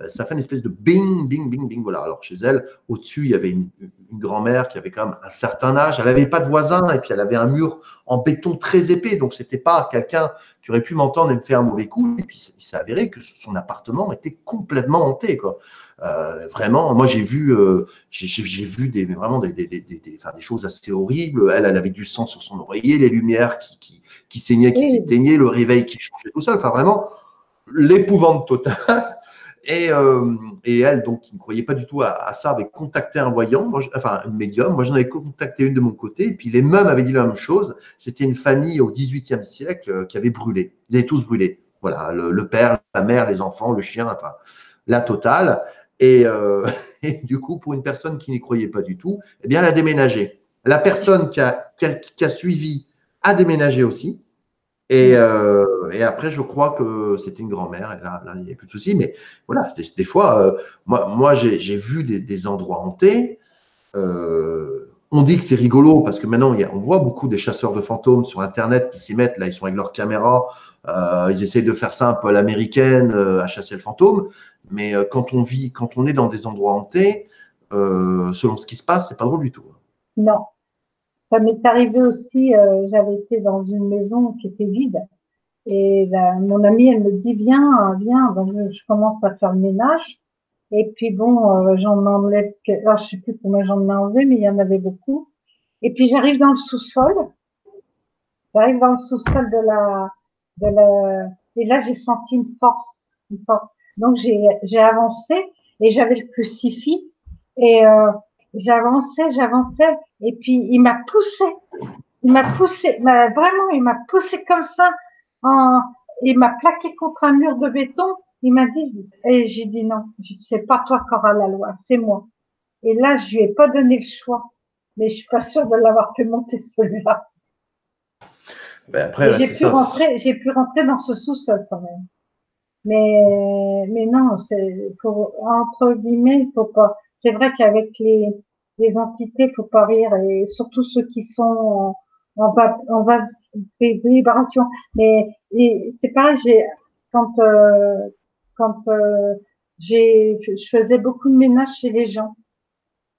ça fait une espèce de bing, bing, bing, bing. Voilà. Alors, chez elle, au-dessus, il y avait une grand-mère qui avait quand même un certain âge. Elle n'avait pas de voisin et puis elle avait un mur en béton très épais. Donc, c'était pas quelqu'un qui aurait pu m'entendre et me faire un mauvais coup. Et puis, il s'est avéré que son appartement était complètement hanté, quoi. Vraiment, moi j'ai vu vraiment enfin, des choses assez horribles. Elle avait du sang sur son oreiller, les lumières qui saignaient, qui Oui, s'éteignaient, le réveil qui changeait tout seul. Enfin, vraiment, l'épouvante totale. Et elle, donc, qui ne croyait pas du tout à ça, avait contacté un voyant, enfin, un médium. Moi, j'en avais contacté une de mon côté. Et puis, les mêmes avaient dit la même chose. C'était une famille au XVIIIe siècle qui avait brûlé. Ils avaient tous brûlé. Voilà, le père, la mère, les enfants, le chien, enfin, la totale. Et, et du coup, pour une personne qui n'y croyait pas du tout, eh bien, elle a déménagé. La personne qui a suivi a déménagé aussi. Et après, je crois que c'était une grand-mère, et là, il n'y a plus de souci. Mais voilà, des fois, moi j'ai vu des endroits hantés. On dit que c'est rigolo parce que maintenant, on voit beaucoup des chasseurs de fantômes sur Internet qui s'y mettent. Là, ils sont avec leur caméra. Ils essayent de faire ça un peu à l'américaine, à chasser le fantôme. Mais quand on est dans des endroits hantés, selon ce qui se passe, c'est pas drôle du tout. non. Ça m'est arrivé aussi, j'avais été dans une maison qui était vide. Et mon amie, elle me dit, viens, viens. Donc, je commence à faire le ménage. Et puis bon, j'en enlève, alors, je sais plus combien j'en ai enlevé, mais il y en avait beaucoup. Et puis j'arrive dans le sous-sol. J'arrive dans le sous-sol et là j'ai senti une force, une force. Donc j'ai avancé et j'avais le crucifix et j'avançais et puis vraiment il m'a poussé comme ça, en, il m'a plaqué contre un mur de béton. Il m'a dit et j'ai dit non, c'est pas toi qui auras la loi, c'est moi. Et là je lui ai pas donné le choix, mais je suis pas sûre de l'avoir fait monter celui-là. Ben après, Mais ouais, c'est ça. j'ai pu rentrer dans ce sous-sol quand même. Mais non, entre guillemets, faut pas. C'est vrai qu'avec les entités, faut pas rire et surtout ceux qui sont en vase vibration. Mais c'est pareil, quand quand je faisais beaucoup de ménage chez les gens.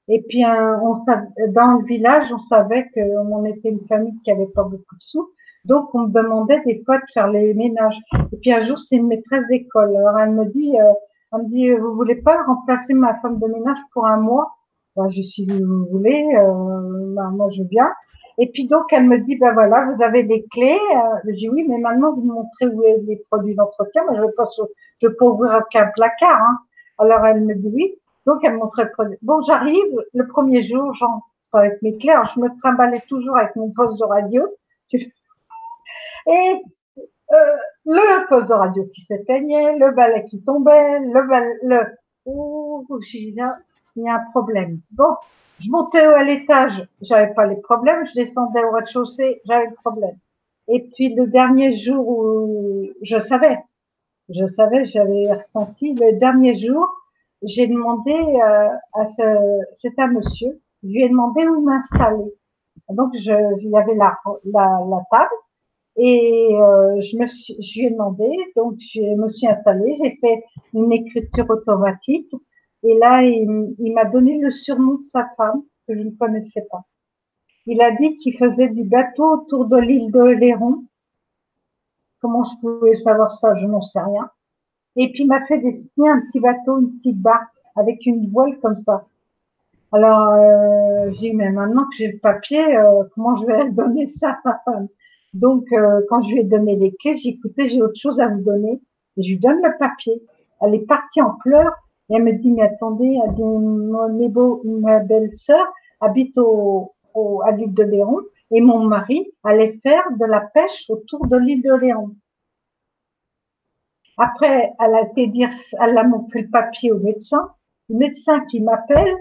Et puis dans le village, on savait qu'on était une famille qui avait pas beaucoup de sous. Donc, on me demandait des fois de faire les ménages. Et puis un jour, c'est une maîtresse d'école. Alors, elle me dit, vous voulez pas remplacer ma femme de ménage pour un mois? Ben, je suis, si vous voulez, ben, moi je veux bien. Et puis donc, elle me dit, ben voilà, vous avez des clés. Je dis oui, mais maintenant vous me montrez où est les produits d'entretien. Moi, je veux pas ouvrir qu'un placard. Hein. Alors elle me dit oui. Donc elle me montrait le produit. Bon, j'arrive le premier jour, j'entre avec mes clés. Alors, je me trimballais toujours avec mon poste de radio. Et le poste de radio qui s'éteignait, le balai qui tombait, j'ai dit, il y a un problème. Bon, je montais à l'étage, j'avais pas les problèmes, je descendais au rez-de-chaussée, j'avais le problème. Et puis le dernier jour où j'avais ressenti, le dernier jour, j'ai demandé c'est un monsieur, je lui ai demandé où m'installer. Donc il y avait la table. Et je lui ai demandé, donc je me suis installée, j'ai fait une écriture automatique. Et là, il m'a donné le surnom de sa femme, que je ne connaissais pas. Il a dit qu'il faisait du bateau autour de l'île de Léron. Comment je pouvais savoir ça? Je n'en sais rien. Et puis, il m'a fait dessiner un petit bateau, une petite barque, avec une voile comme ça. Alors, j'ai dit, mais maintenant que j'ai le papier, comment je vais donner ça à sa femme? Donc, quand je lui ai donné les clés, j'ai écouté, j'ai autre chose à vous donner. Et je lui donne le papier. Elle est partie en pleurs et elle me dit, mais attendez, elle dit, ma belle-sœur habite à l'île de Léron et mon mari allait faire de la pêche autour de l'île de Léron. Après, elle a montré le papier au médecin. Le médecin qui m'appelle,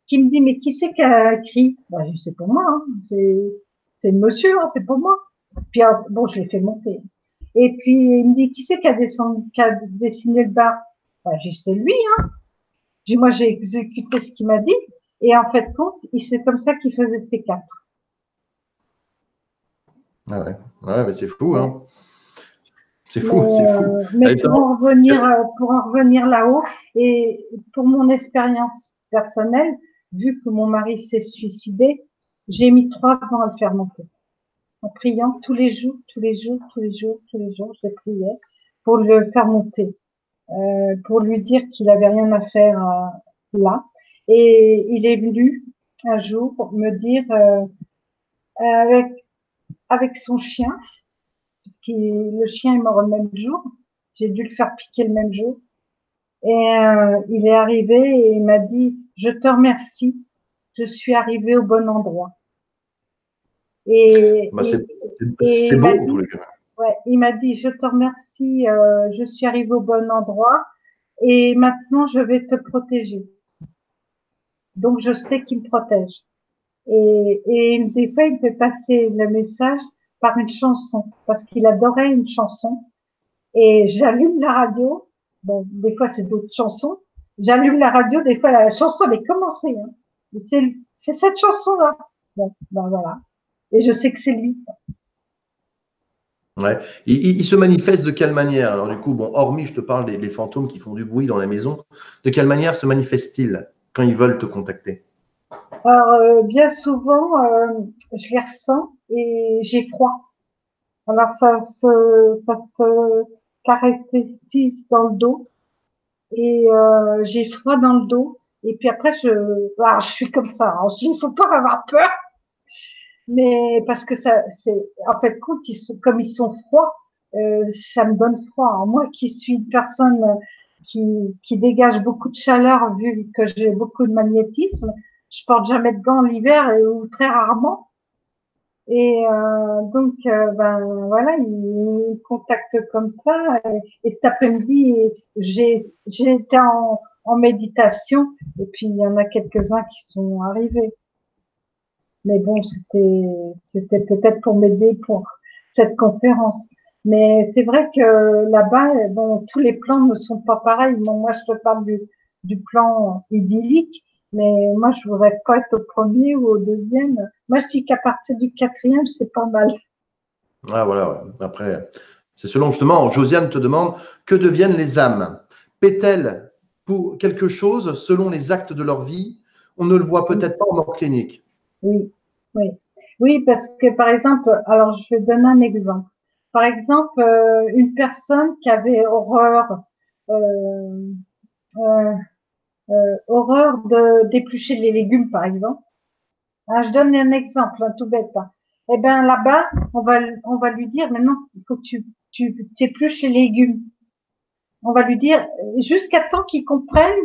qui me dit, mais qui c'est qui a écrit? Ben, je sais pas moi, hein. C'est le monsieur, hein, c'est pas moi. Puis, bon, je l'ai fait monter. Et puis, il me dit, qui c'est qui a dessiné le bar? Ben, j'ai c'est lui, hein. Moi, j'ai exécuté ce qu'il m'a dit. Et en fait, compte, c'est comme ça qu'il faisait ses quatre. Ah ouais, ouais, mais c'est fou, Ouais. hein. C'est fou, c'est fou. Mais pour en revenir là-haut, et pour mon expérience personnelle, vu que mon mari s'est suicidé, j'ai mis 3 ans à le faire monter. En priant tous les jours, tous les jours, tous les jours, tous les jours, je priais pour le faire monter, pour lui dire qu'il avait rien à faire là. Et il est venu un jour me dire avec son chien, parce que le chien est mort le même jour, j'ai dû le faire piquer le même jour. Et il est arrivé et il m'a dit, je te remercie, je suis arrivé au bon endroit. Et, Bah, et c'est il beau, m'a en tous dit, les cas. ouais, il m'a dit, je te remercie, je suis arrivé au bon endroit et maintenant je vais te protéger. Donc je sais qu'il me protège. Et des fois, il me fait passer le message par une chanson, parce qu'il adorait une chanson. Et j'allume la radio. Bon, des fois, c'est d'autres chansons. J'allume la radio, des fois, la chanson, elle est commencée. Hein. C'est cette chanson-là. Bon, ben voilà. Et je sais que c'est lui. Ouais. Il se manifeste de quelle manière? Alors, du coup, bon, hormis, je te parle des fantômes qui font du bruit dans la maison, de quelle manière se manifestent-ils quand ils veulent te contacter? Alors, bien souvent, je les ressens et j'ai froid. Alors, ça se caractérise dans le dos. Et j'ai froid dans le dos. Et puis après, je suis comme ça. Hein. Il faut pas avoir peur, mais parce que ça, c'est, en fait, comme ils sont froids, ça me donne froid. Alors, moi, qui suis une personne qui dégage beaucoup de chaleur, vu que j'ai beaucoup de magnétisme, je porte jamais de gants l'hiver ou très rarement. Et donc, ben voilà, il me contacte comme ça. Et cet après-midi, j'ai été en méditation. Et puis, il y en a quelques-uns qui sont arrivés. Mais bon, c'était peut-être pour m'aider pour cette conférence. Mais c'est vrai que là-bas, bon, tous les plans ne sont pas pareils. Bon, moi, je te parle du plan idyllique. Mais moi, je voudrais pas être au premier ou au deuxième. Moi, je dis qu'à partir du quatrième, c'est pas mal. Ah, voilà, ouais. Après, c'est selon justement, Josiane te demande, que deviennent les âmes? Paient-elles pour quelque chose selon les actes de leur vie? On ne le voit Oui, peut-être pas en mort clinique. oui, oui. Oui, parce que par exemple, alors je vais donner un exemple. Par exemple, une personne qui avait euh, euh, horreur de d'éplucher les légumes, par exemple. Hein, je donne un exemple, tout bête. Hein. Eh ben là-bas, on va lui dire, maintenant, il faut que tu épluches les légumes. On va lui dire jusqu'à temps qu'il comprenne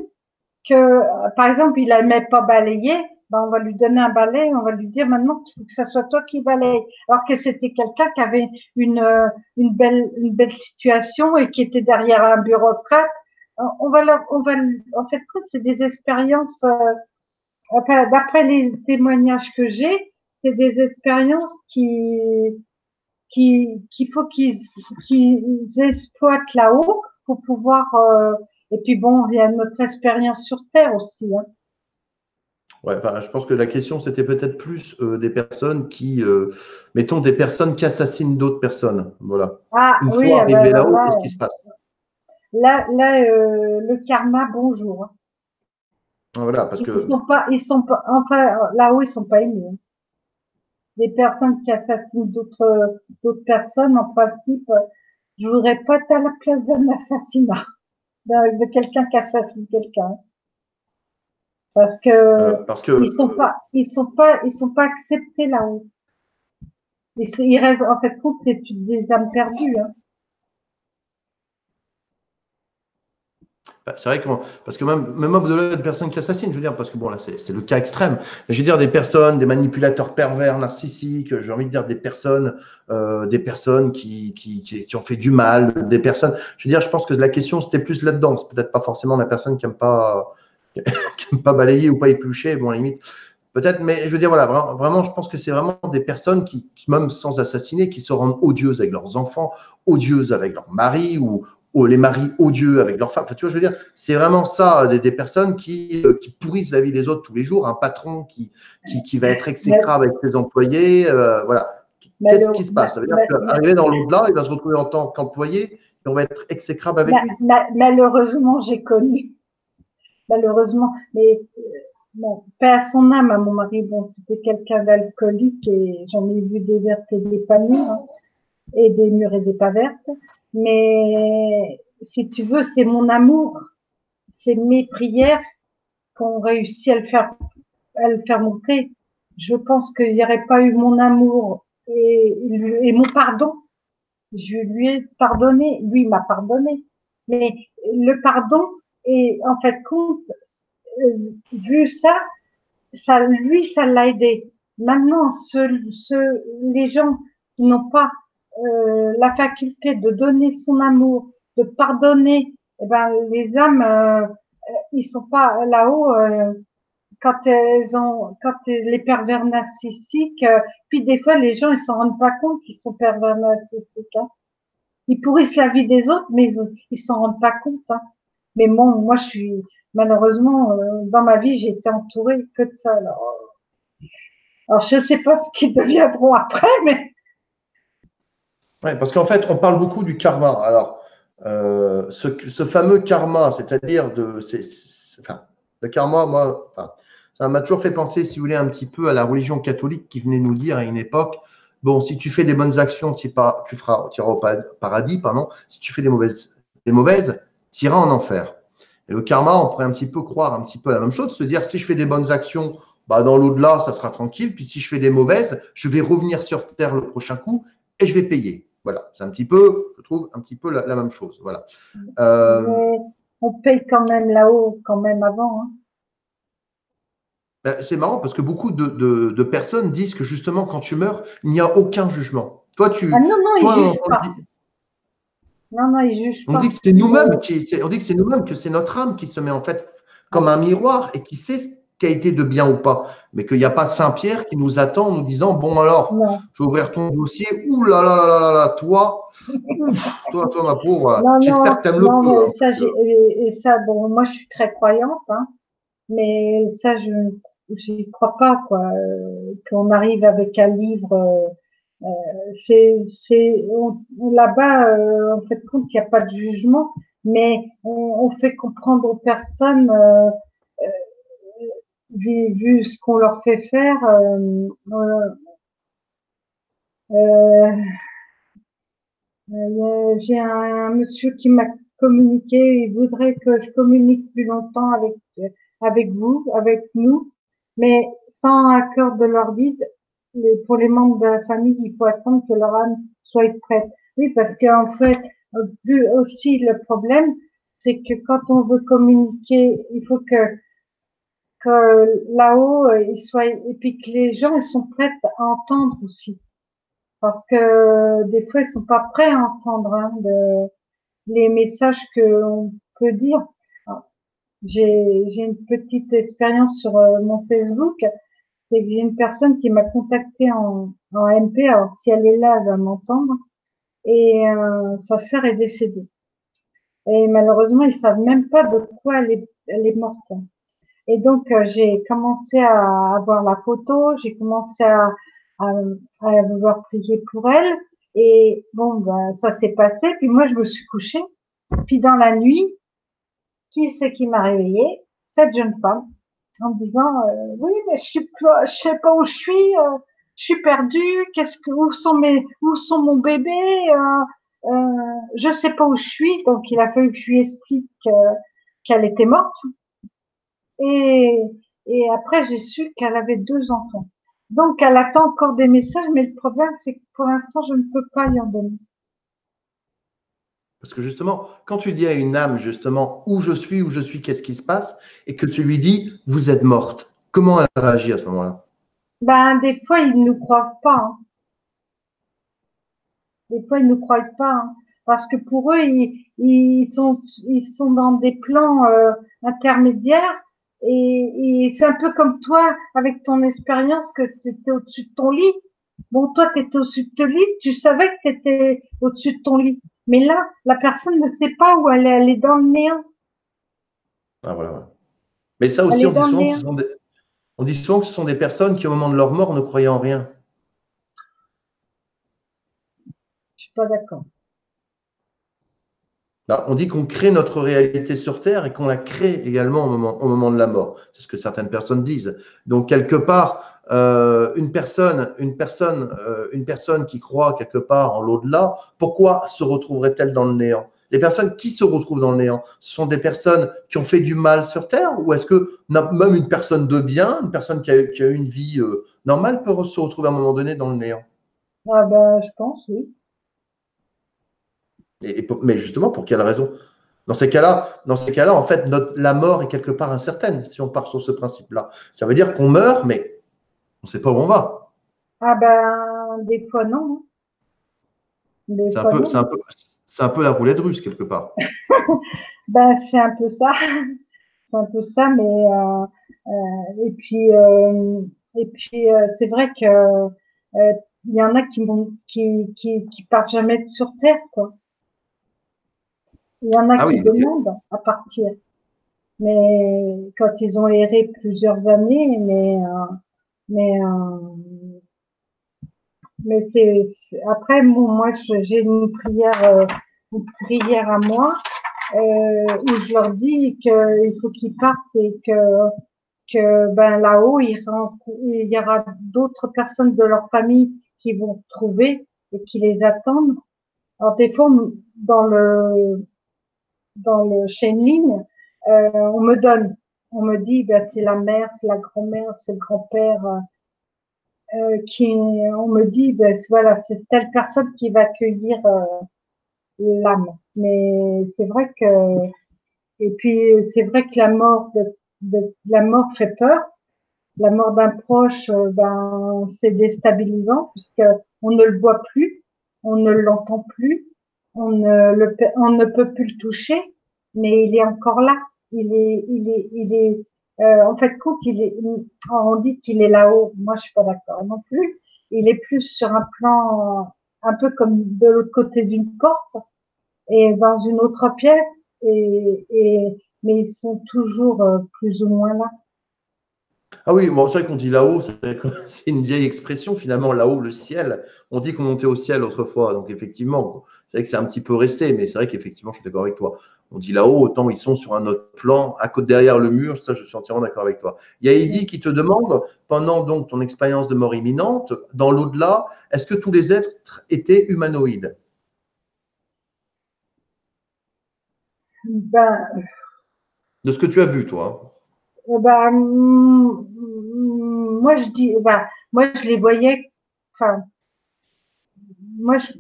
que, par exemple, il n'aimait pas balayer, ben on va lui donner un balai, on va lui dire maintenant il faut que ça soit toi qui balaye. Alors que c'était quelqu'un qui avait une belle situation et qui était derrière un bureaucrate. En fait, c'est des expériences. Enfin, d'après les témoignages que j'ai, c'est des expériences qu'il faut qu'ils exploitent là-haut pour pouvoir. Et puis bon, il y a notre expérience sur Terre aussi. Hein. Ouais, enfin, je pense que la question, c'était peut-être plus des personnes mettons, des personnes qui assassinent d'autres personnes. Voilà. Ah Une oui, fois ah ben arrivé alors là-haut, là, qu'est-ce qui se passe? le karma, bonjour. Hein. Voilà, parce que Ils sont pas, enfin là-haut ils sont pas aimés. Hein. Les personnes qui assassinent d'autres personnes, en principe, je voudrais pas être à la place d'un assassinat, de quelqu'un qui assassine quelqu'un, parce que parce que ils sont pas acceptés là-haut. Ils restent, en fait, compte, c'est des âmes perdues. Hein. bah, c'est vrai que parce que même au-delà de personnes qui assassinent, je veux dire, parce que bon là c'est le cas extrême, mais je veux dire des personnes, des manipulateurs pervers, narcissiques, j'ai envie de dire des personnes qui ont fait du mal, des personnes. Je veux dire, je pense que la question c'était plus là-dedans, c'est peut-être pas forcément la personne qui aime pas qui aime pas balayer ou pas éplucher, bon à la limite. Peut-être, mais je veux dire, voilà, vraiment, je pense que c'est vraiment des personnes même sans assassiner, qui se rendent odieuses avec leurs enfants, odieuses avec leur mari ou les maris odieux avec leurs femmes. Enfin, tu vois, je veux dire, c'est vraiment ça, des personnes qui pourrissent la vie des autres tous les jours, un patron qui va être Mais, exécrable avec ses employés, voilà. qu'est-ce qui se passe? Ça veut dire qu'arrivé dans l'au-delà, il va se retrouver en tant qu'employé et on va être exécrable avec lui. Malheureusement, j'ai connu. Malheureusement, mais bon, paix à son âme à mon mari. Bon, c'était quelqu'un d'alcoolique et j'en ai vu des vertes et des pas mûres, hein, et des mûres et des pas vertes. Mais si tu veux, c'est mon amour, c'est mes prières qui ont réussi à le faire monter. Je pense qu'il n'y aurait pas eu mon amour et mon pardon. Je lui ai pardonné, lui m'a pardonné. Mais le pardon, et en fait, compte, vu ça, lui, ça l'a aidé. Maintenant, les gens qui n'ont pas la faculté de donner son amour, de pardonner, eh ben, les âmes, ils sont pas là-haut. Quand les pervers narcissiques, puis des fois les gens ils s'en rendent pas compte qu'ils sont pervers narcissiques. Hein. Ils pourrissent la vie des autres, mais ils s'en rendent pas compte. Hein. Mais bon, moi je suis malheureusement dans ma vie j'ai été entourée que de ça. Alors je sais pas ce qu'ils deviendront après, mais Ouais, parce qu'en fait, on parle beaucoup du karma. Alors, ce fameux karma, c'est-à-dire enfin, le karma, moi, enfin, ça m'a toujours fait penser, si vous voulez, un petit peu à la religion catholique qui venait nous dire à une époque, bon, si tu fais des bonnes actions, tu iras au paradis, pardon. Si tu fais des mauvaises, tu iras en enfer. Et le karma, on pourrait un petit peu croire un petit peu la même chose, se dire, si je fais des bonnes actions, bah, dans l'au-delà, ça sera tranquille. Puis si je fais des mauvaises, je vais revenir sur Terre le prochain coup et je vais payer. Voilà, c'est un petit peu, je trouve, un petit peu la même chose. Voilà. on paye quand même là-haut, quand même avant. Hein. C'est marrant parce que beaucoup de personnes disent que justement, quand tu meurs, il n'y a aucun jugement. Toi, Ah non, non, ils jugent pas. Non, non, ils jugent on pas. dit que c'est nous-mêmes on dit que c'est nous-mêmes, que c'est notre âme qui se met en fait comme un miroir et qui sait ce qui a été de bien ou pas. Mais qu'il n'y a pas Saint-Pierre qui nous attend en nous disant, bon alors, non. je vais ouvrir ton dossier. Ouh là là là là là là, toi, ma pauvre, Non, j'espère que tu aimes le non, feu. mais ça, et ça, bon, moi, je suis très croyante, hein, mais ça, j'y crois pas, quoi. Qu'on arrive avec un livre, là-bas, en fait, compte, il n'y a pas de jugement, mais on fait comprendre aux personnes, vu ce qu'on leur fait faire, euh, j'ai un monsieur qui m'a communiqué, il voudrait que je communique plus longtemps avec vous, avec nous, mais sans accord de leur guide. Pour les membres de la famille, il faut attendre que leur âme soit prête. Oui, parce qu'en fait, aussi le problème, c'est que quand on veut communiquer, il faut que là-haut, ils soient, et puis que les gens, ils sont prêts à entendre aussi. Parce que des fois, ils sont pas prêts à entendre hein, les messages qu'on peut dire. J'ai une petite expérience sur mon Facebook. C'est que j'ai une personne qui m'a contacté en MP. Alors si elle est là, elle va m'entendre. Et sa sœur est décédée. Et malheureusement, ils savent même pas de quoi elle est morte. Et donc j'ai commencé à avoir la photo. J'ai commencé à, à vouloir prier pour elle. Et bon, ben, ça s'est passé. Puis moi, je me suis couchée. Puis dans la nuit, qui c'est qui m'a réveillée? Cette jeune femme, en me disant oui, mais je sais pas où je suis perdue. Où sont mon bébé? Je sais pas où je suis. Donc il a fallu que je lui explique qu'elle était morte. Et, et après j'ai su qu'elle avait 2 enfants. Donc elle attend encore des messages, mais le problème c'est que pour l'instant je ne peux pas y en donner. Parce que justement, quand tu dis à une âme, justement, où je suis, qu'est-ce qui se passe, et que tu lui dis, vous êtes morte, comment elle réagit à ce moment-là? Ben des fois ils ne nous croient pas. Hein. Des fois, ils ne croient pas, hein, parce que pour eux, ils sont dans des plans intermédiaires et c'est un peu comme toi avec ton expérience que tu étais au-dessus de ton lit. Bon, toi, tu étais au-dessus de ton lit, tu savais que tu étais au-dessus de ton lit. Mais là, la personne ne sait pas où elle est dans le néant. Ah, voilà, ouais. Mais ça Elle aussi, est dans le néant. on dit souvent que ce sont des personnes qui, au moment de leur mort, ne croyaient en rien. suis pas d'accord. Là, on dit qu'on crée notre réalité sur Terre et qu'on la crée également au moment de la mort. C'est ce que certaines personnes disent. Donc, quelque part, une personne qui croit quelque part en l'au-delà, pourquoi se retrouverait-elle dans le néant? Les personnes qui se retrouvent dans le néant, ce sont des personnes qui ont fait du mal sur Terre, ou est-ce que même une personne de bien, une personne qui a eu une vie normale, peut se retrouver à un moment donné dans le néant? Ah ben, je pense, oui. Mais justement, pour quelle raison? Dans ces cas-là, en fait, la mort est quelque part incertaine, si on part sur ce principe-là. Ça veut dire qu'on meurt, mais on ne sait pas où on va. Ah ben, des fois non, hein. Des C'est un fois peu, non. c'est un peu, c'est un peu la roulette russe, quelque part. Ben, c'est un peu ça. C'est un peu ça, mais et puis c'est vrai que il y en a qui partent jamais sur Terre, quoi. Il y en a Ah qui oui, demandent à partir, mais quand ils ont erré plusieurs années, mais après moi j'ai une prière à moi où je leur dis qu'il faut qu'ils partent et que ben là-haut il y aura d'autres personnes de leur famille qui vont trouver et qui les attendent. Alors des fois dans le chaîne-ligne, on me dit ben c'est la mère, c'est la grand-mère, c'est le grand-père on me dit ben voilà c'est telle personne qui va accueillir l'âme. Mais c'est vrai que et puis c'est vrai que la mort fait peur. La mort d'un proche, ben, c'est déstabilisant puisque on ne le voit plus, on ne l'entend plus, on ne peut plus le toucher, mais il est encore là. En fait, compte, on dit qu'il est là-haut. Moi, je suis pas d'accord non plus. Il est plus sur un plan, un peu comme de l'autre côté d'une porte et dans une autre pièce, mais ils sont toujours plus ou moins là. Ah oui, bon, c'est vrai qu'on dit là-haut, c'est une vieille expression finalement, là-haut, le ciel. On dit qu'on montait au ciel autrefois, donc effectivement, c'est vrai que c'est un petit peu resté, mais c'est vrai qu'effectivement, je suis d'accord avec toi. On dit là-haut, autant ils sont sur un autre plan, à côté derrière le mur, ça, je suis entièrement d'accord avec toi. Il y a Eddy qui te demande, pendant donc ton expérience de mort imminente, dans l'au-delà, est-ce que tous les êtres étaient humanoïdes? Ben, De ce que tu as vu, toi, ben, moi je dis, ben, moi je les voyais, enfin, moi je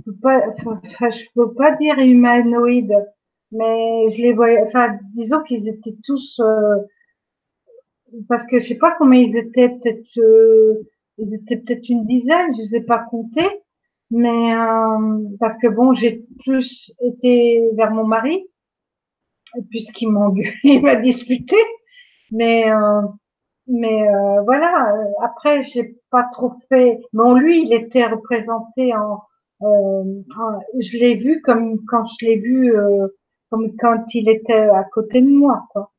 peux pas dire humanoïdes, mais je les voyais, enfin, disons qu'ils étaient tous, parce que je sais pas combien ils étaient peut-être une dizaine, je sais pas compter, mais parce que bon, j'ai plus été vers mon mari puisqu'il il m'a disputé, mais voilà. Après, j'ai pas trop fait. Bon, lui, il était représenté je l'ai vu comme quand je l'ai vu, comme quand il était à côté de moi, quoi.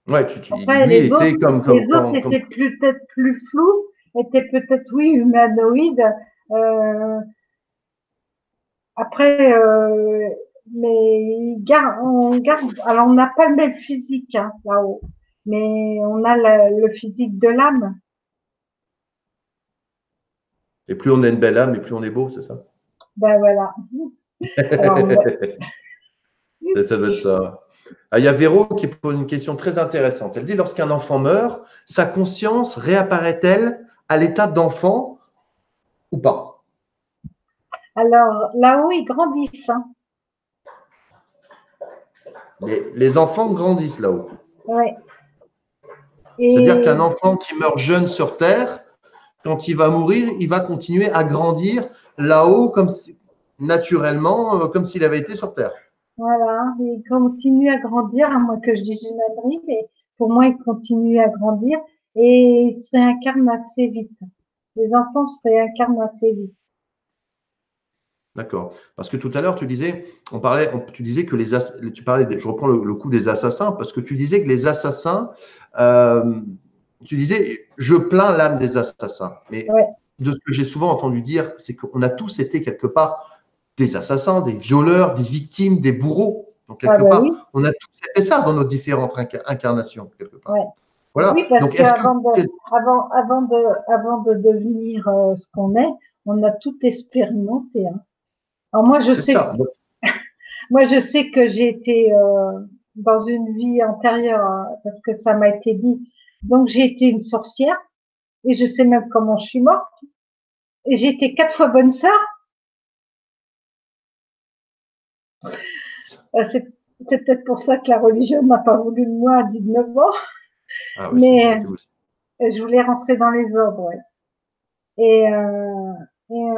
hein? Ouais, Après, lui était les autres étaient peut-être plus flous, étaient peut-être oui humanoïdes. Euh, après, mais on garde. Alors, on n'a pas le même physique hein, là-haut, mais on a le physique de l'âme. et plus on a une belle âme, et plus on est beau, c'est ça? Ben voilà. Alors, Ça doit être ça. Ah, il y a Véro qui pose une question très intéressante. Elle dit, lorsqu'un enfant meurt, sa conscience réapparaît-elle à l'état d'enfant ou pas? alors là-haut, ils grandissent. Hein. Les enfants grandissent là-haut. Ouais. C'est-à-dire Et qu'un enfant qui meurt jeune sur Terre, quand il va mourir, il va continuer à grandir là-haut naturellement, comme s'il avait été sur Terre. voilà, ils continuent à grandir, à moins que je dise une ânerie, mais pour moi, ils continuent à grandir et ils se réincarnent assez vite. Les enfants se réincarnent assez vite. D'accord. Parce que tout à l'heure, tu disais, tu disais que je reprends le coup des assassins, parce que tu disais que les assassins, euh, tu disais, je plains l'âme des assassins. Mais Ouais. de ce que j'ai souvent entendu dire, c'est qu'on a tous été quelque part des assassins, des violeurs, des victimes, des bourreaux. Donc, Ah quelque ben oui, part, on a tous été ça dans nos différentes incarnations, quelque part. ouais. Oui, Voilà. parce Donc, est-ce que avant de devenir ce qu'on est, on a tout expérimenté, hein. Alors c'est ça? Donc, moi je sais que j'ai été dans une vie antérieure, hein, parce que ça m'a été dit. Donc j'ai été une sorcière et je sais même comment je suis morte. Et j'ai été 4 fois bonne sœur. Euh, c'est c'est peut-être pour ça que la religion n'a pas voulu de moi à 19 ans, ah oui, c'est mais possible aussi. je voulais rentrer dans les ordres. Ouais. Et, euh, et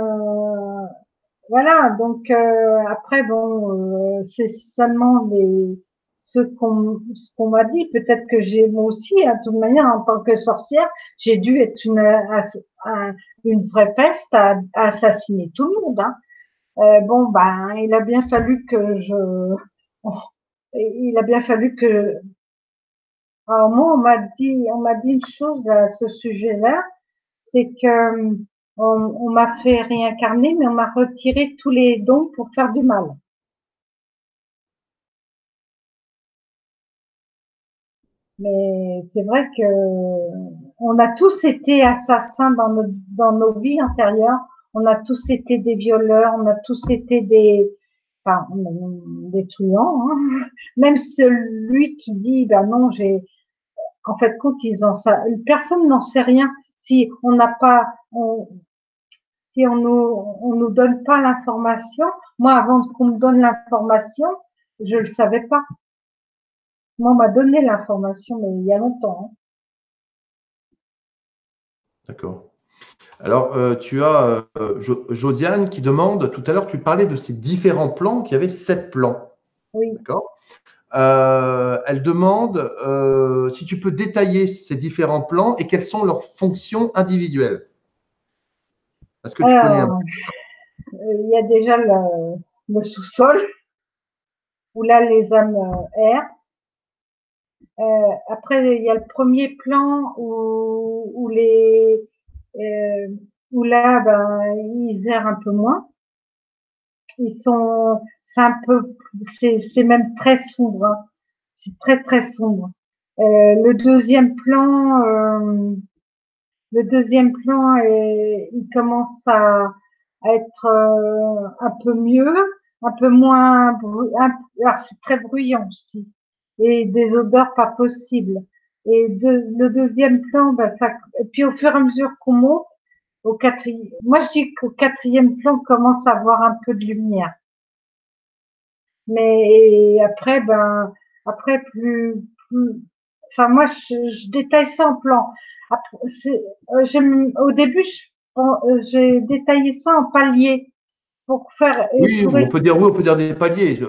voilà, donc après, bon, c'est seulement ce qu'on m'a dit. Peut-être que j'ai, moi aussi, hein, de toute manière, en tant que sorcière, j'ai dû être une vraie peste à assassiner tout le monde. Hein. Bon, ben, il a bien fallu que il a bien fallu que, alors moi, on m'a dit une chose à ce sujet-là, c'est que on m'a fait réincarner, mais on m'a retiré tous les dons pour faire du mal. Mais c'est vrai que on a tous été assassins dans nos vies antérieures. On a tous été des violeurs, on a tous été enfin, des truands. Hein. Même celui qui dit, ben non, en fait, quand ils en ça, personne n'en sait rien. Si on n'a pas, si on nous donne pas l'information, moi, avant qu'on me donne l'information, je le savais pas. Moi, on m'a donné l'information, mais il y a longtemps. Hein. D'accord. Alors, tu as Josiane qui demande, tout à l'heure, tu parlais de ces différents plans, qu'il y avait 7 plans. Oui. D'accord. Elle demande si tu peux détailler ces différents plans et quelles sont leurs fonctions individuelles. Est-ce que tu connais un Alors, il y a déjà le sous-sol où là les âmes errent. Après, il y a le premier plan euh, où là, ben, ils errent un peu moins. C'est un peu, c'est même très sombre. Hein. C'est très très sombre. Le deuxième plan, il commence à être un peu mieux, un peu moins alors c'est très bruyant aussi et des odeurs pas possibles. Le deuxième plan, ben ça, et puis au fur et à mesure qu'on monte au quatrième, moi je dis qu'au quatrième plan on commence à avoir un peu de lumière. Mais après, ben après enfin moi je détaille ça en plan. Après, au début j'ai détaillé ça en paliers pour faire Oui, pour oui, on peut dire des paliers.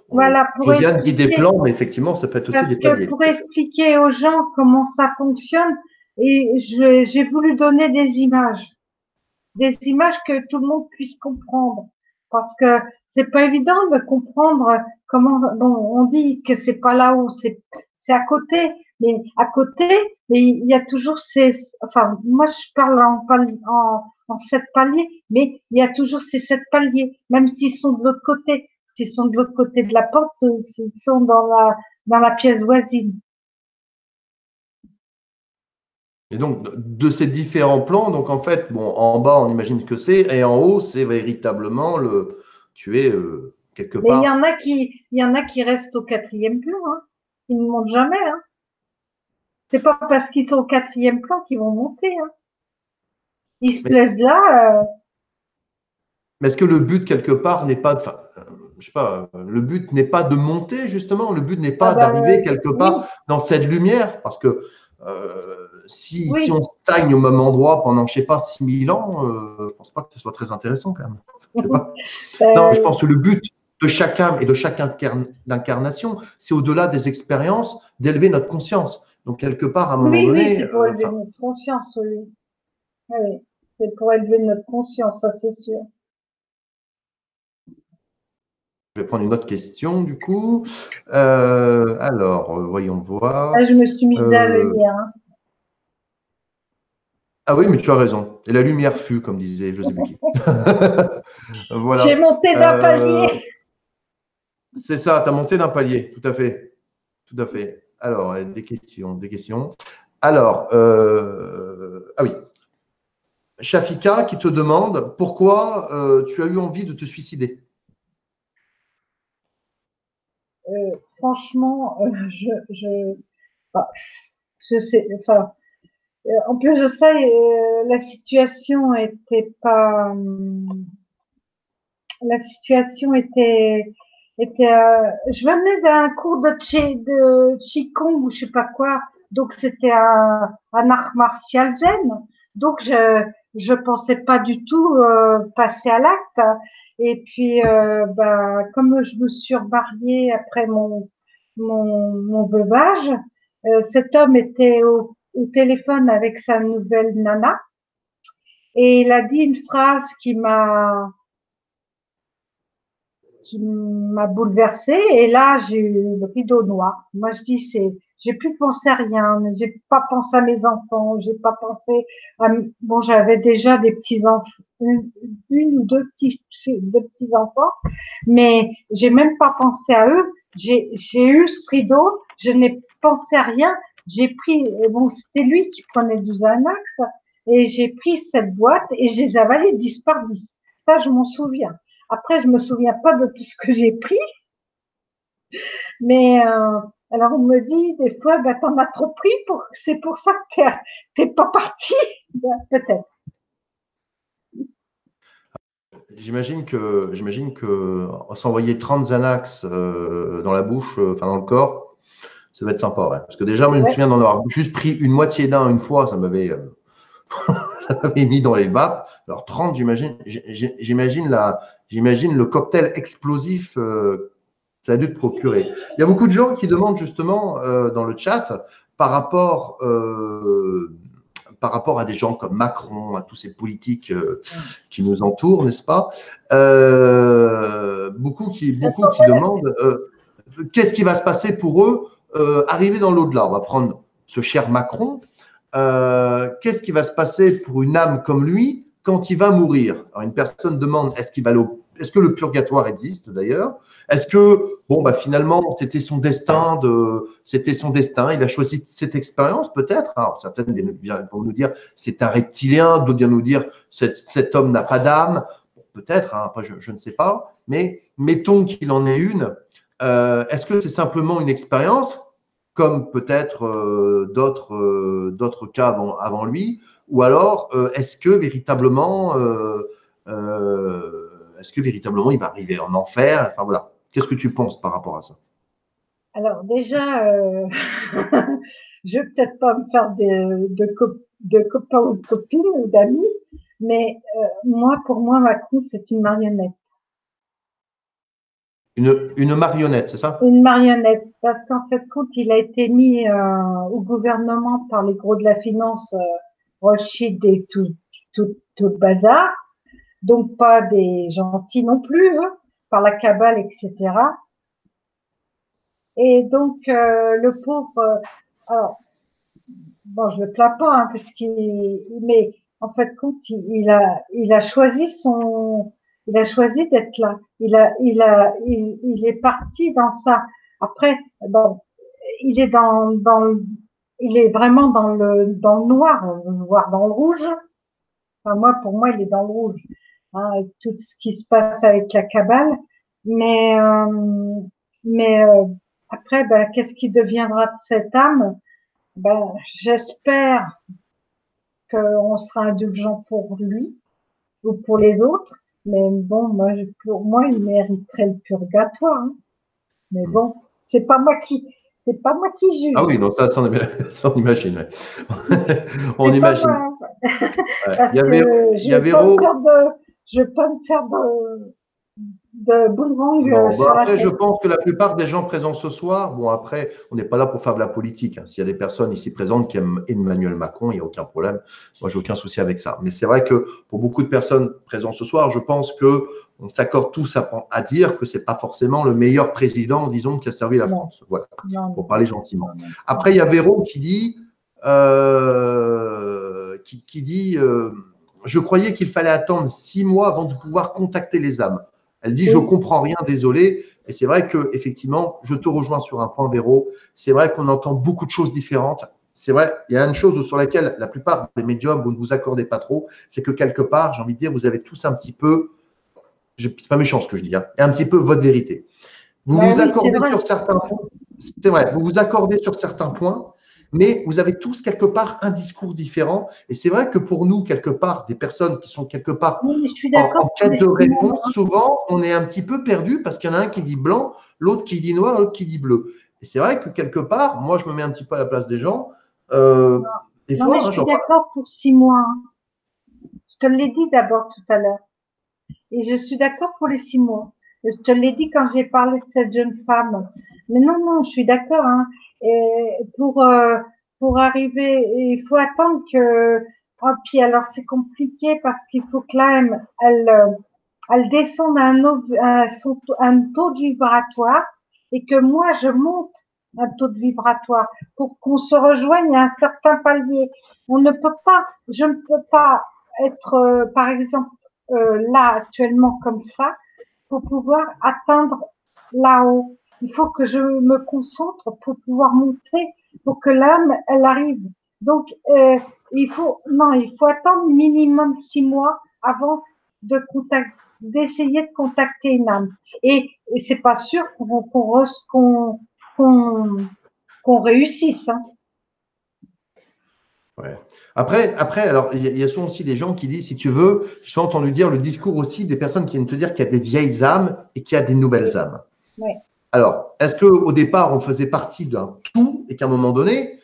voilà pour Josiane dit des expliquer plans, mais effectivement, ça peut être aussi parce des que paliers. pour Tout à fait. expliquer aux gens comment ça fonctionne et j'ai voulu donner des images que tout le monde puisse comprendre parce que c'est pas évident de comprendre comment bon on dit que c'est pas là-haut, c'est à côté, mais à côté mais il y a toujours ces enfin moi je parle en 7 paliers, mais il y a toujours ces 7 paliers même s'ils sont de l'autre côté, s'ils sont de l'autre côté de la porte, s'ils sont dans la pièce voisine. Et donc, de ces différents plans, donc en fait, bon, en bas, on imagine que c'est, et en haut, c'est véritablement tu es quelque Mais part. il y en a qui restent au quatrième plan, hein. Ils ne montent jamais, hein. C'est pas parce qu'ils sont au quatrième plan qu'ils vont monter. Hein. Ils se Mais, plaisent là. mais est-ce que le but, quelque part, n'est pas, enfin, je sais pas, le but n'est pas de monter, justement, le but n'est Ah pas d'arriver ben quelque part oui, dans cette lumière, parce que si on oui. stagne au même endroit pendant, je sais pas, 6000 ans, je pense pas que ce soit très intéressant quand même. Je sais pas. Non, mais je Ben, pense que le but de chaque âme et de chaque incarnation, c'est au-delà des expériences, d'élever notre conscience. Donc, quelque part, à un moment oui, oui, donné, c'est pour élever enfin, notre conscience, oui. Oui, c'est pour élever notre conscience, ça c'est sûr. je vais prendre une autre question du coup. Alors, voyons Là, voir. je me suis mise à le Euh, lire. Hein. Ah oui, mais tu as raison. Et la lumière fut, comme disait José Bucchi. Voilà. J'ai monté d'un palier. C'est ça, tu as monté d'un palier, tout à fait. Tout à fait. Alors, des questions, des questions. Alors, ah oui. Shafika qui te demande pourquoi tu as eu envie de te suicider. Franchement, enfin, je sais, enfin, en plus de ça, la situation était pas, la situation était, je venais d'un cours de Qigong ou je sais pas quoi, donc c'était un art martial zen, donc je pensais pas du tout passer à l'acte. Et puis, bah, comme je me suis remariée après mon veuvage, cet homme était au téléphone avec sa nouvelle nana et il a dit une phrase qui m'a bouleversée. Et là, j'ai eu le rideau noir. Moi, je dis, j'ai plus pensé à rien. J'ai pas pensé à mes enfants. J'ai pas pensé à, bon, j'avais déjà des petits enfants, une ou deux petits enfants, mais j'ai même pas pensé à eux. J'ai eu ce rideau. Je n'ai pensé à rien. J'ai pris, bon, c'était lui qui prenait du Xanax, et j'ai pris cette boîte et je les ai avalés 10 par 10. Ça, je m'en souviens. Après, je me souviens pas de tout ce que j'ai pris, mais alors on me dit des fois, bah, t'en as trop pris, c'est pour ça que t'es pas parti. Ben, peut-être. J'imagine que s'envoyer 30 Xanax dans la bouche, enfin dans le corps, ça va être sympa. Ouais. Parce que déjà, moi, je me Ouais. souviens d'en avoir juste pris une moitié d'un une fois, ça m'avait mis dans les vapes. Alors 30, j'imagine le cocktail explosif ça a dû te procurer. Il y a beaucoup de gens qui demandent justement dans le chat par rapport à des gens comme Macron, à tous ces politiques qui nous entourent, n'est-ce pas beaucoup qui demandent qu'est-ce qui va se passer pour eux arriver dans l'au-delà. On va prendre ce cher Macron. Qu'est-ce qui va se passer pour une âme comme lui quand il va mourir? Alors, une personne demande est-ce que le purgatoire existe d'ailleurs? Est-ce que bon bah finalement c'était son destin il a choisi cette expérience peut-être. Alors certaines vont nous dire c'est un reptilien, d'autres viennent nous dire cet homme n'a pas d'âme, peut-être. Hein, après je ne sais pas, mais mettons qu'il en ait une. Est-ce que c'est simplement une expérience? Comme peut-être d'autres cas avant lui, ou alors est-ce que véritablement il va arriver en enfer? Enfin voilà, qu'est-ce que tu penses par rapport à ça? Alors déjà, je vais peut-être pas me faire de copains ou de copines ou d'amis, mais pour moi, Macron, c'est une marionnette. Une marionnette, c'est ça? Une marionnette, parce qu'en fait, quand il a été mis au gouvernement par les gros de la finance, Rothschild et tout le bazar, donc pas des gentils non plus, hein, par la cabale, etc. Et donc le pauvre, alors bon, je le plains pas, hein, parce mais en fait, quand il a choisi il a choisi d'être là. Il est parti dans ça. Après, bon, il est il est vraiment dans le noir, voire dans le rouge. Enfin, pour moi, il est dans le rouge, hein, avec tout ce qui se passe avec la cabale. Mais, mais après, ben, qu'est-ce qui deviendra de cette âme? Ben, j'espère qu'on sera indulgent pour lui ou pour les autres. Mais bon, pour moi, il mériterait le purgatoire, hein. Mais bon, c'est pas moi qui Ah juge. oui, non, ça on imagine. Ouais. On C'est pas imagine. moi. Ouais. Parce que Il y a Véro. je vais pas me faire de boomerang Non, bon, sur la après, je tête. pense que la plupart des gens présents ce soir, bon, après, on n'est pas là pour faire de la politique. Hein. S'il y a des personnes ici présentes qui aiment Emmanuel Macron, il n'y a aucun problème. Moi, j'ai aucun souci avec ça. Mais c'est vrai que pour beaucoup de personnes présentes ce soir, je pense que on s'accorde tous à dire que c'est pas forcément le meilleur président, disons, qui a servi la Non, France. Voilà, non, pour non, parler gentiment. non, non, Après, il y a Véro qui dit qui dit je croyais qu'il fallait attendre 6 mois avant de pouvoir contacter les âmes. Elle dit, je Oui. comprends rien, désolé. Et c'est vrai que effectivement, je te rejoins sur un point, Véro. C'est vrai qu'on entend beaucoup de choses différentes. C'est vrai, il y a une chose sur laquelle la plupart des médiums, vous ne vous accordez pas trop, c'est que quelque part, j'ai envie de dire, vous avez tous un petit peu, c'est pas méchant ce que je dis, hein, un petit peu votre vérité. Vous Ben vous oui, c'est accordez vrai. sur certains points, c'est vrai, vous vous accordez sur certains points, mais vous avez tous quelque part un discours différent. Et c'est vrai que pour nous, quelque part, des personnes qui sont quelque part Oui, je suis en d'accord pour quête les de Simons, réponse, hein. souvent, on est un petit peu perdu parce qu'il y en a un qui dit blanc, l'autre qui dit noir, l'autre qui dit bleu. Et c'est vrai que quelque part, moi, je me mets un petit peu à la place des gens. Euh, des Non, mais fois, je hein, suis j'en parle. d'accord pour 6 mois, hein. Je te l'ai dit d'abord tout à l'heure. Et je suis d'accord pour les 6 mois. Je te l'ai dit quand j'ai parlé de cette jeune femme. Mais non, non, je suis d'accord, hein. Et pour arriver, il faut attendre que, oh, puis alors c'est compliqué parce qu'il faut que l'âme, elle descende à un taux vibratoire et que moi je monte un taux de vibratoire pour qu'on se rejoigne à un certain palier. On ne peut pas, je ne peux pas être, par exemple, là actuellement comme ça pour pouvoir atteindre là-haut. Il faut que je me concentre pour pouvoir monter, pour que l'âme, elle arrive. Donc, il faut attendre minimum 6 mois avant de d'essayer de contacter une âme. Et c'est pas sûr qu'on réussisse, hein. Ouais. Après, alors, il y a souvent aussi des gens qui disent, si tu veux, je suis entendu dire le discours aussi des personnes qui viennent te dire qu'il y a des vieilles âmes et qu'il y a des nouvelles âmes. Ouais. Alors, est-ce qu'au départ, on faisait partie d'un tout et qu'à un moment donné,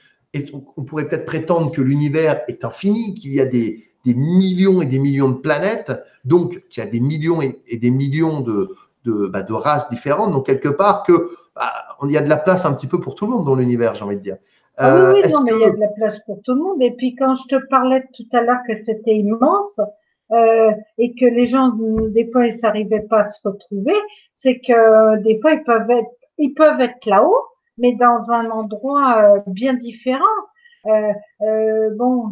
on pourrait peut-être prétendre que l'univers est infini, qu'il y a des millions et des millions de planètes, donc qu'il y a des millions et des millions de races différentes, donc quelque part que il y a de la place un petit peu pour tout le monde dans l'univers, j'ai envie de dire. Ah oui, oui, Est-ce non, mais il y a que de la place pour tout le monde. Et puis quand je te parlais tout à l'heure que c'était immense et que les gens, des fois, ils s'arrivaient pas à se retrouver, c'est que des fois, ils peuvent être là-haut, mais dans un endroit bien différent. Bon,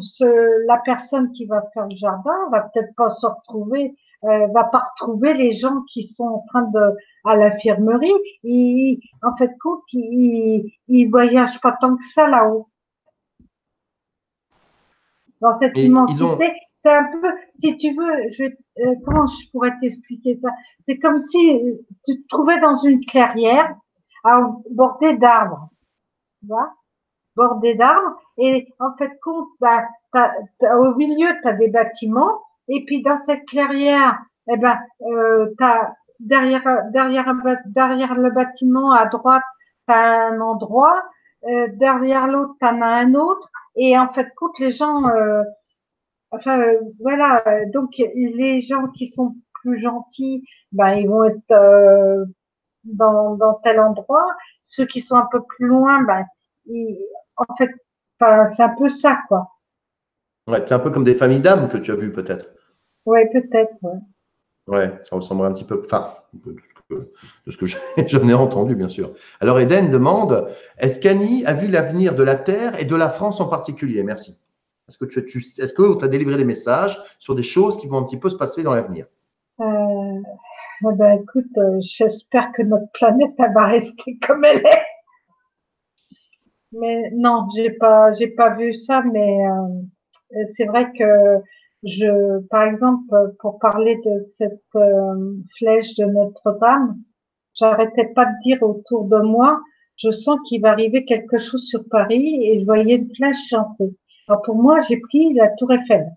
la personne qui va faire le jardin va peut-être pas se retrouver, va pas retrouver les gens qui sont en train de à l'infirmerie. En fait, compte, ils voyagent pas tant que ça là-haut. Dans cette ils ont, immensité, c'est un peu, si tu veux, comment je pourrais t'expliquer ça? C'est comme si tu te trouvais dans une clairière, bordée d'arbres, tu vois, bordée d'arbres, et en fait, compte, bah, au milieu, tu as des bâtiments, et puis dans cette clairière, eh ben, t'as derrière le bâtiment à droite, t'as un endroit, derrière l'autre, t'en as un autre, et en fait, compte, les gens, enfin, voilà, donc les gens qui sont plus gentils, ben ils vont être dans tel endroit. Ceux qui sont un peu plus loin, ben en fait, enfin, c'est un peu ça, quoi. ouais, c'est un peu comme des familles d'âmes que tu as vues peut-être. Ouais, peut-être. Ouais. Ouais, ça ressemble un petit peu, enfin, de ce que j'en ai entendu, bien sûr. Alors, Eden demande, est-ce qu'Annie a vu l'avenir de la Terre et de la France en particulier? Merci. Est-ce qu'on t'a délivré des messages sur des choses qui vont un petit peu se passer dans l'avenir? Ben, écoute, j'espère que notre planète elle va rester comme elle est. Mais non, j'ai pas vu ça, mais c'est vrai que par exemple, pour parler de cette flèche de Notre-Dame, j'arrêtais pas de dire autour de moi, je sens qu'il va arriver quelque chose sur Paris et je voyais une flèche chanter. Alors pour moi, j'ai pris la Tour Eiffel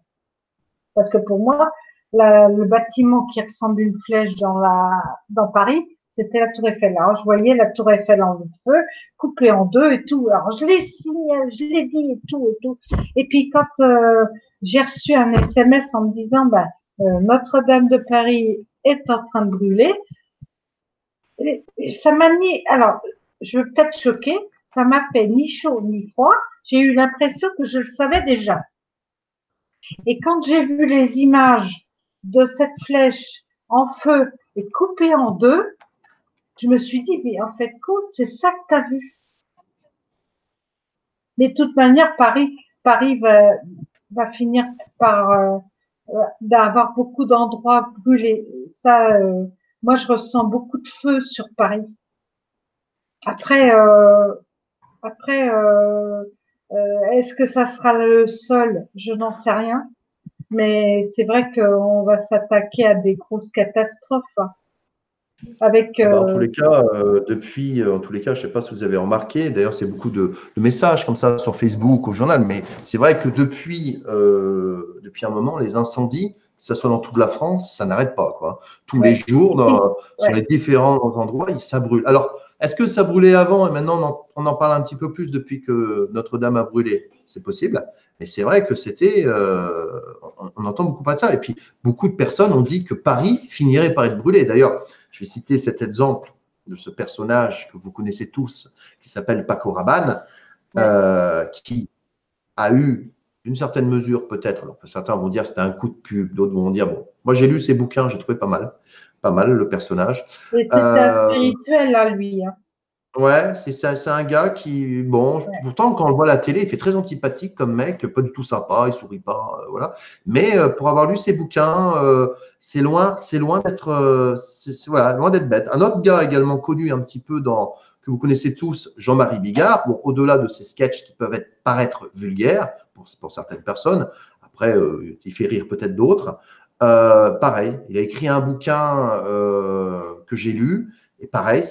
parce que pour moi, le bâtiment qui ressemble à une flèche dans Paris, c'était la Tour Eiffel. Alors je voyais la Tour Eiffel en feu, coupée en deux et tout. Alors je l'ai signé, je l'ai dit et tout et tout. Et puis quand j'ai reçu un SMS en me disant, Notre-Dame de Paris est en train de brûler, ça m'a mis, alors, je veux peut-être choquer, ça m'a fait ni chaud ni froid. J'ai eu l'impression que je le savais déjà. Et quand j'ai vu les images de cette flèche en feu et coupée en deux, je me suis dit, mais en fait, compte, c'est ça que tu as vu. Mais de toute manière, Paris, Paris va finir par d'avoir beaucoup d'endroits brûlés. Ça, moi, je ressens beaucoup de feu sur Paris. Après, après, est-ce que ça sera le seul? Je n'en sais rien. Mais c'est vrai qu'on va s'attaquer à des grosses catastrophes, hein. Avec Ah bah, en tous les cas, en tous les cas, je ne sais pas si vous avez remarqué, d'ailleurs, c'est beaucoup de messages comme ça sur Facebook, au journal, mais c'est vrai que depuis un moment, les incendies, que ce soit dans toute la France, ça n'arrête pas, quoi. Tous les ouais, jours, sur ouais, les différents endroits, ça brûle. Alors, est-ce que ça brûlait avant et maintenant on en parle un petit peu plus depuis que Notre-Dame a brûlé? C'est possible, mais c'est vrai que on entend beaucoup parler de ça. Et puis, beaucoup de personnes ont dit que Paris finirait par être brûlé. D'ailleurs, je vais citer cet exemple de ce personnage que vous connaissez tous, qui s'appelle Paco Rabanne, ouais. qui a eu, d'une certaine mesure peut-être, alors certains vont dire que c'était un coup de pub, d'autres vont dire, bon, moi j'ai lu ses bouquins, j'ai trouvé pas mal le personnage. Et c'était un Euh, spirituel, là, lui, hein. Ouais, c'est ça, c'est un gars qui, bon, Ouais, pourtant quand on le voit à la télé, il fait très antipathique comme mec, pas du tout sympa, il sourit pas, voilà. Mais pour avoir lu ses bouquins, c'est loin d'être, voilà, loin d'être bête. Un autre gars également connu un petit peu que vous connaissez tous, Jean-Marie Bigard. Bon, au-delà de ses sketchs qui peuvent paraître vulgaires pour certaines personnes, après, il fait rire peut-être d'autres. Pareil, il a écrit un bouquin que j'ai lu. Et pareil,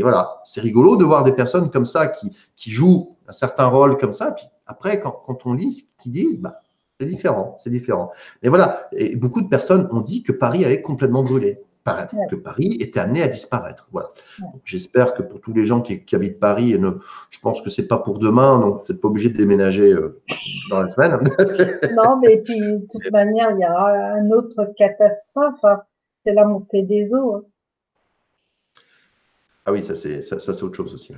voilà, c'est rigolo de voir des personnes comme ça qui jouent un certain rôle comme ça. Puis après, quand on lit ce qu'ils disent, bah, c'est différent, c'est différent. Mais voilà, et beaucoup de personnes ont dit que Paris allait complètement brûler, ouais, que Paris était amené à disparaître. Voilà. ouais. J'espère que pour tous les gens qui habitent Paris, je pense que c'est pas pour demain, donc vous n'êtes pas obligé de déménager dans la semaine. Non, mais puis, de toute manière, il y a une autre catastrophe, hein. C'est la montée des eaux, hein. Ah oui, ça, c'est autre chose aussi.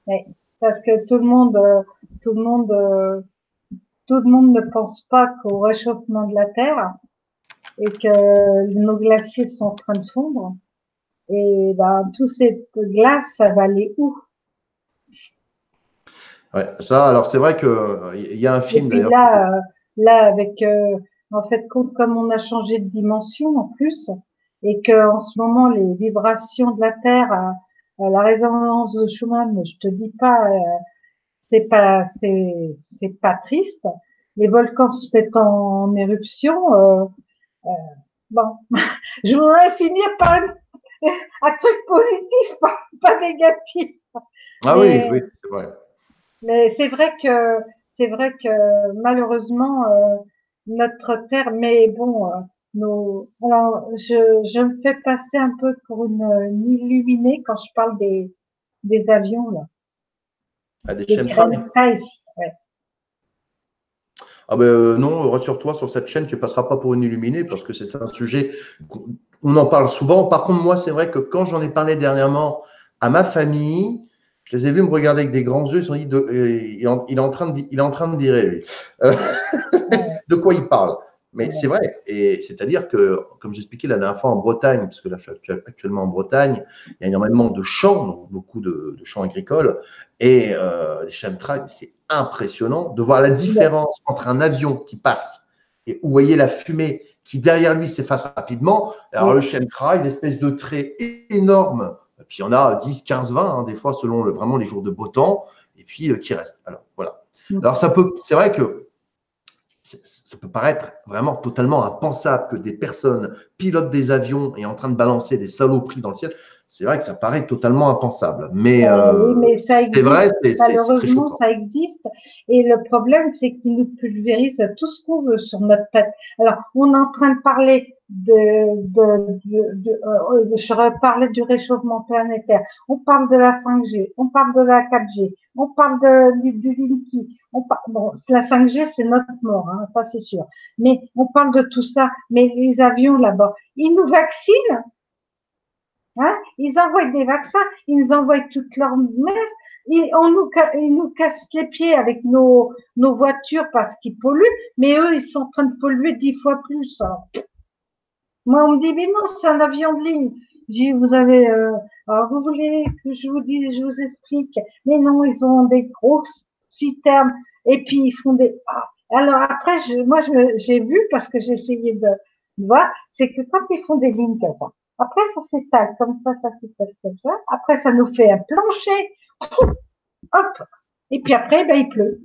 Ouais. Parce que tout le monde, tout le monde ne pense pas qu'au réchauffement de la Terre et que nos glaciers sont en train de fondre. Et ben, toute cette glace, ça va aller où? Ouais, ça, alors c'est vrai que il y a un Et film puis d'ailleurs. là, avec, en fait, compte comme on a changé de dimension en plus, et que en ce moment les vibrations de la Terre, la résonance de Schumann, je te dis pas, c'est pas triste. Les volcans se mettent en éruption. Euh, bon, je voudrais finir par un truc positif, pas négatif. Ah oui, Mais oui, c'est vrai. Mais c'est vrai que malheureusement notre terre. Mais bon, alors je me fais passer un peu pour une illuminée quand je parle des avions là, À des des chemtrails. chemtrails. Ouais. Ah ben non, rassure-toi, sur cette chaîne, tu passeras pas pour une illuminée parce que c'est un sujet, on en parle souvent. Par contre, moi, c'est vrai que quand j'en ai parlé dernièrement à ma famille, je les ai vus me regarder avec des grands yeux, ils se sont dit, il est en train il est en train de dire, lui. Euh, Ouais, ouais, de quoi il parle. Mais c'est ouais, vrai, et c'est-à-dire que, comme j'expliquais la dernière fois en Bretagne, parce que là je suis actuellement en Bretagne, il y a énormément de champs, donc beaucoup de champs agricoles, et les chemtrails, c'est impressionnant de voir la ouais, différence entre un avion qui passe et où vous voyez la fumée qui derrière lui s'efface rapidement. Alors le oui, chemtrail, une espèce de trait énorme, et puis il y en a 10, 15, 20, hein, des fois selon vraiment les jours de beau temps, et puis qui reste. Alors voilà. Alors c'est vrai que ça peut paraître vraiment totalement impensable que des personnes pilotent des avions et en train de balancer des saloperies dans le ciel. C'est vrai que ça paraît totalement impensable. Mais oui, mais ça c'est existe. vrai, c'est très Malheureusement, choquant. ça existe. Et le problème, c'est qu'il nous pulvérise tout ce qu'on veut sur notre tête. Alors, on est en train de parler je reparlais du réchauffement planétaire. On parle de la 5G, on parle de la 4G, on parle du Linky. Bon, la 5G, c'est notre mort, hein, ça c'est sûr. Mais on parle de tout ça. Mais les avions là-bas, ils nous vaccinent. Hein, ils envoient des vaccins, ils nous envoient toute leur messe, ils nous cassent les pieds avec nos voitures parce qu'ils polluent, mais eux, ils sont en train de polluer 10 fois plus, hein. Moi, on me dit, mais non, c'est un avion de ligne. Je dis, vous avez, alors vous voulez que je vous dise, je vous explique. Mais non, ils ont des grosses citernes, et puis ils font des… Ah. Alors après, j'ai vu, parce que j'ai essayé de voir, c'est que quand ils font des lignes comme ça, après ça s'étale comme ça s'étale comme ça, après ça nous fait un plancher, hop, et puis après, ben, il pleut.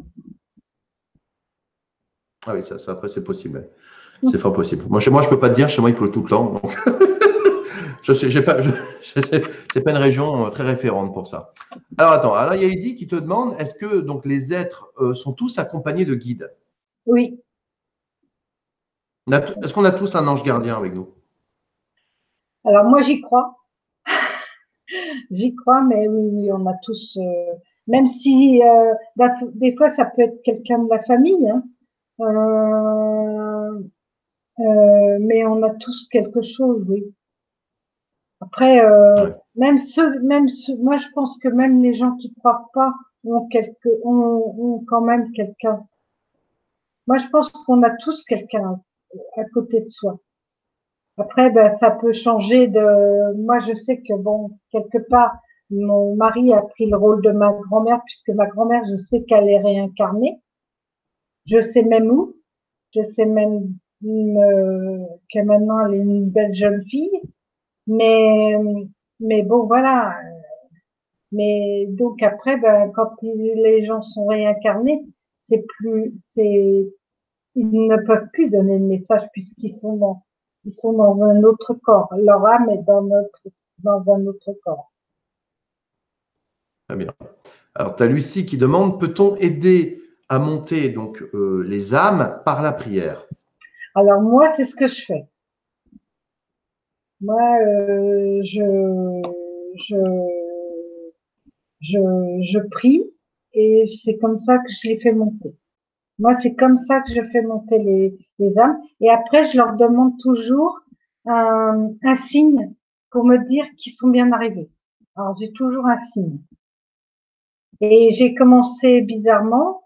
Ah oui, ça après, c'est possible. C'est fort possible. Moi, chez moi, je peux pas te dire, chez moi, il pleut tout le temps. Donc, je sais, c'est pas une région très référente pour ça. Alors, attends, alors, il y a Eddy qui te demande, est-ce que donc les êtres sont tous accompagnés de guides? Oui. Est-ce qu'on a tous un ange gardien avec nous? Alors moi, j'y crois. J'y crois, mais oui, on a tous, même si des fois ça peut être quelqu'un de la famille, hein, mais on a tous quelque chose, oui. Après, Ouais. moi je pense que même les gens qui croient pas ont quand même quelqu'un. Moi je pense qu'on a tous quelqu'un à côté de soi. Après, ben, ça peut changer de… Moi, je sais que, bon, quelque part, mon mari a pris le rôle de ma grand-mère, puisque ma grand-mère, je sais qu'elle est réincarnée. Je sais même où. Je sais même que maintenant, elle est une belle jeune fille. Mais, mais bon, voilà. Mais donc après, ben, quand les gens sont réincarnés, ils ne peuvent plus donner le message puisqu'ils sont dans un autre corps. Leur âme est dans un autre corps. Très bien. Alors, tu as Lucie qui demande, peut-on aider à monter donc les âmes par la prière? Alors moi, c'est ce que je fais. Moi, je, je prie et c'est comme ça que je les fais monter. Moi, c'est comme ça que je fais monter les âmes. Et après, je leur demande toujours un signe pour me dire qu'ils sont bien arrivés. Alors, j'ai toujours un signe. Et j'ai commencé bizarrement,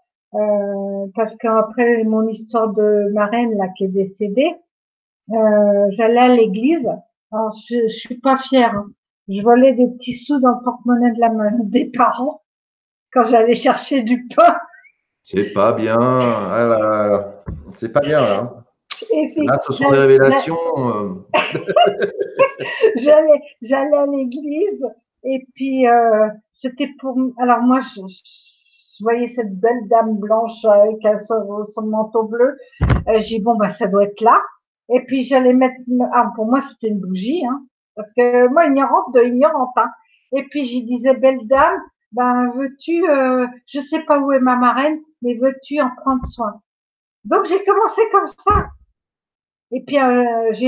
parce qu'après mon histoire de marraine là qui est décédée, j'allais à l'église. Alors je suis pas fière, hein. Je volais des petits sous dans le porte-monnaie de la main des parents quand j'allais chercher du pain. C'est pas bien. Ah là là là. C'est pas bien là. Et Là, puis ce sont des révélations. j'allais à l'église et puis c'était pour… Alors moi je voyais cette belle dame blanche avec son manteau bleu. J'ai dit bon bah ça doit être là. Et puis j'allais mettre… Ah, pour moi c'était une bougie, hein, parce que moi ignorante de ignorante, hein. Et puis j'y disais belle dame, ben veux-tu, je sais pas où est ma marraine, mais veux-tu en prendre soin? Donc j'ai commencé comme ça. Et puis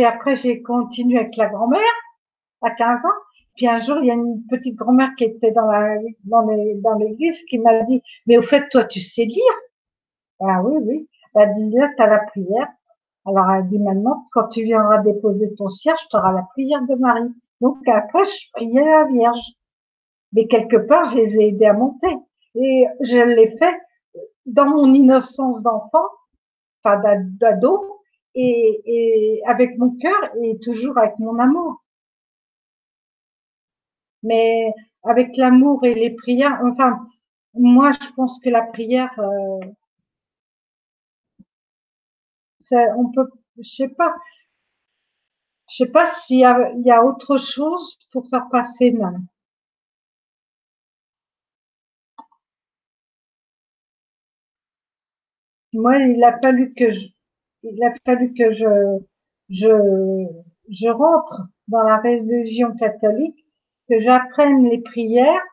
après j'ai continué avec la grand-mère à 15 ans. Puis un jour, il y a une petite grand-mère qui était dans l'église qui m'a dit, mais au fait, toi, tu sais lire? Ah oui, oui. Elle dit, là, t'as la prière. Alors, elle dit, maintenant, quand tu viendras déposer ton cierge, tu auras la prière de Marie. Donc, après, je priais la Vierge. Mais quelque part, je les ai aidés à monter. Et je l'ai fait dans mon innocence d'enfant, enfin d'ado, et avec mon cœur et toujours avec mon amour. Mais avec l'amour et les prières, enfin, moi, je pense que la prière, on peut, je sais pas il y a autre chose pour faire passer mal. Moi, il a fallu que je, je rentre dans la religion catholique, que j'apprenne les prières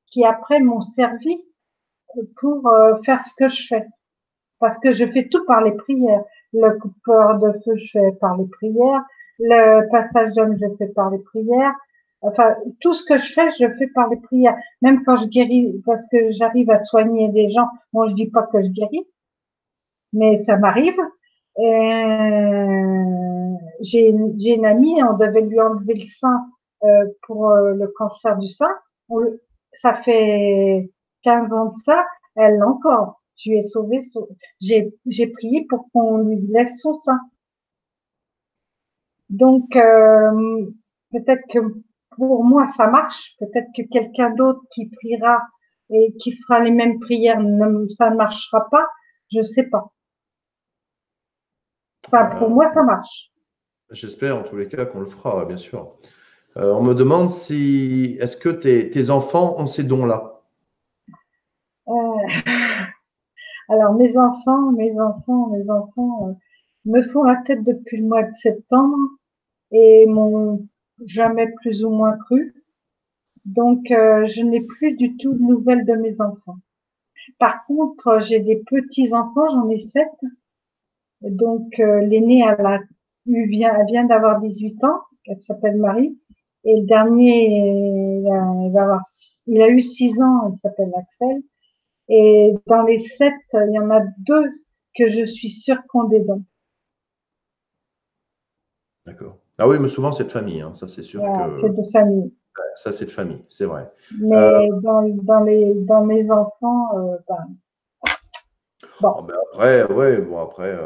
qui après m'ont servi pour faire ce que je fais. Parce que je fais tout par les prières. Le coupeur de feu, je fais par les prières. Le passage d'homme, je fais par les prières. Enfin, tout ce que je fais, je fais par les prières. Même quand je guéris, parce que j'arrive à soigner des gens. Bon, je dis pas que je guéris, mais ça m'arrive. J'ai une amie, on devait lui enlever le sein pour le cancer du sein. Ça fait 15 ans de ça, elle l'a encore. Je lui ai sauvé j'ai prié pour qu'on lui laisse son sein. Donc peut-être que pour moi ça marche, peut-être que quelqu'un d'autre qui priera et qui fera les mêmes prières, ça ne marchera pas, je sais pas. Enfin, pour moi, ça marche. J'espère en tous les cas qu'on le fera, bien sûr. On me demande si est-ce que tes enfants ont ces dons-là? Euh, alors, mes enfants me font la tête depuis le mois de septembre et m'ont jamais plus ou moins cru. Donc, je n'ai plus du tout de nouvelles de mes enfants. Par contre, j'ai des petits-enfants, j'en ai 7. Donc, l'aînée, elle vient d'avoir 18 ans, elle s'appelle Marie. Et le dernier, il a eu 6 ans, il s'appelle Axel. Et dans les 7, il y en a 2 que je suis sûre qu'on des dons. D'accord. Ah oui, mais souvent c'est de famille, hein. Ça c'est sûr Voilà, c'est que de famille. ça c'est de famille, c'est vrai. Euh, Mais dans mes enfants, bon, oh, ben après, ouais, bon après,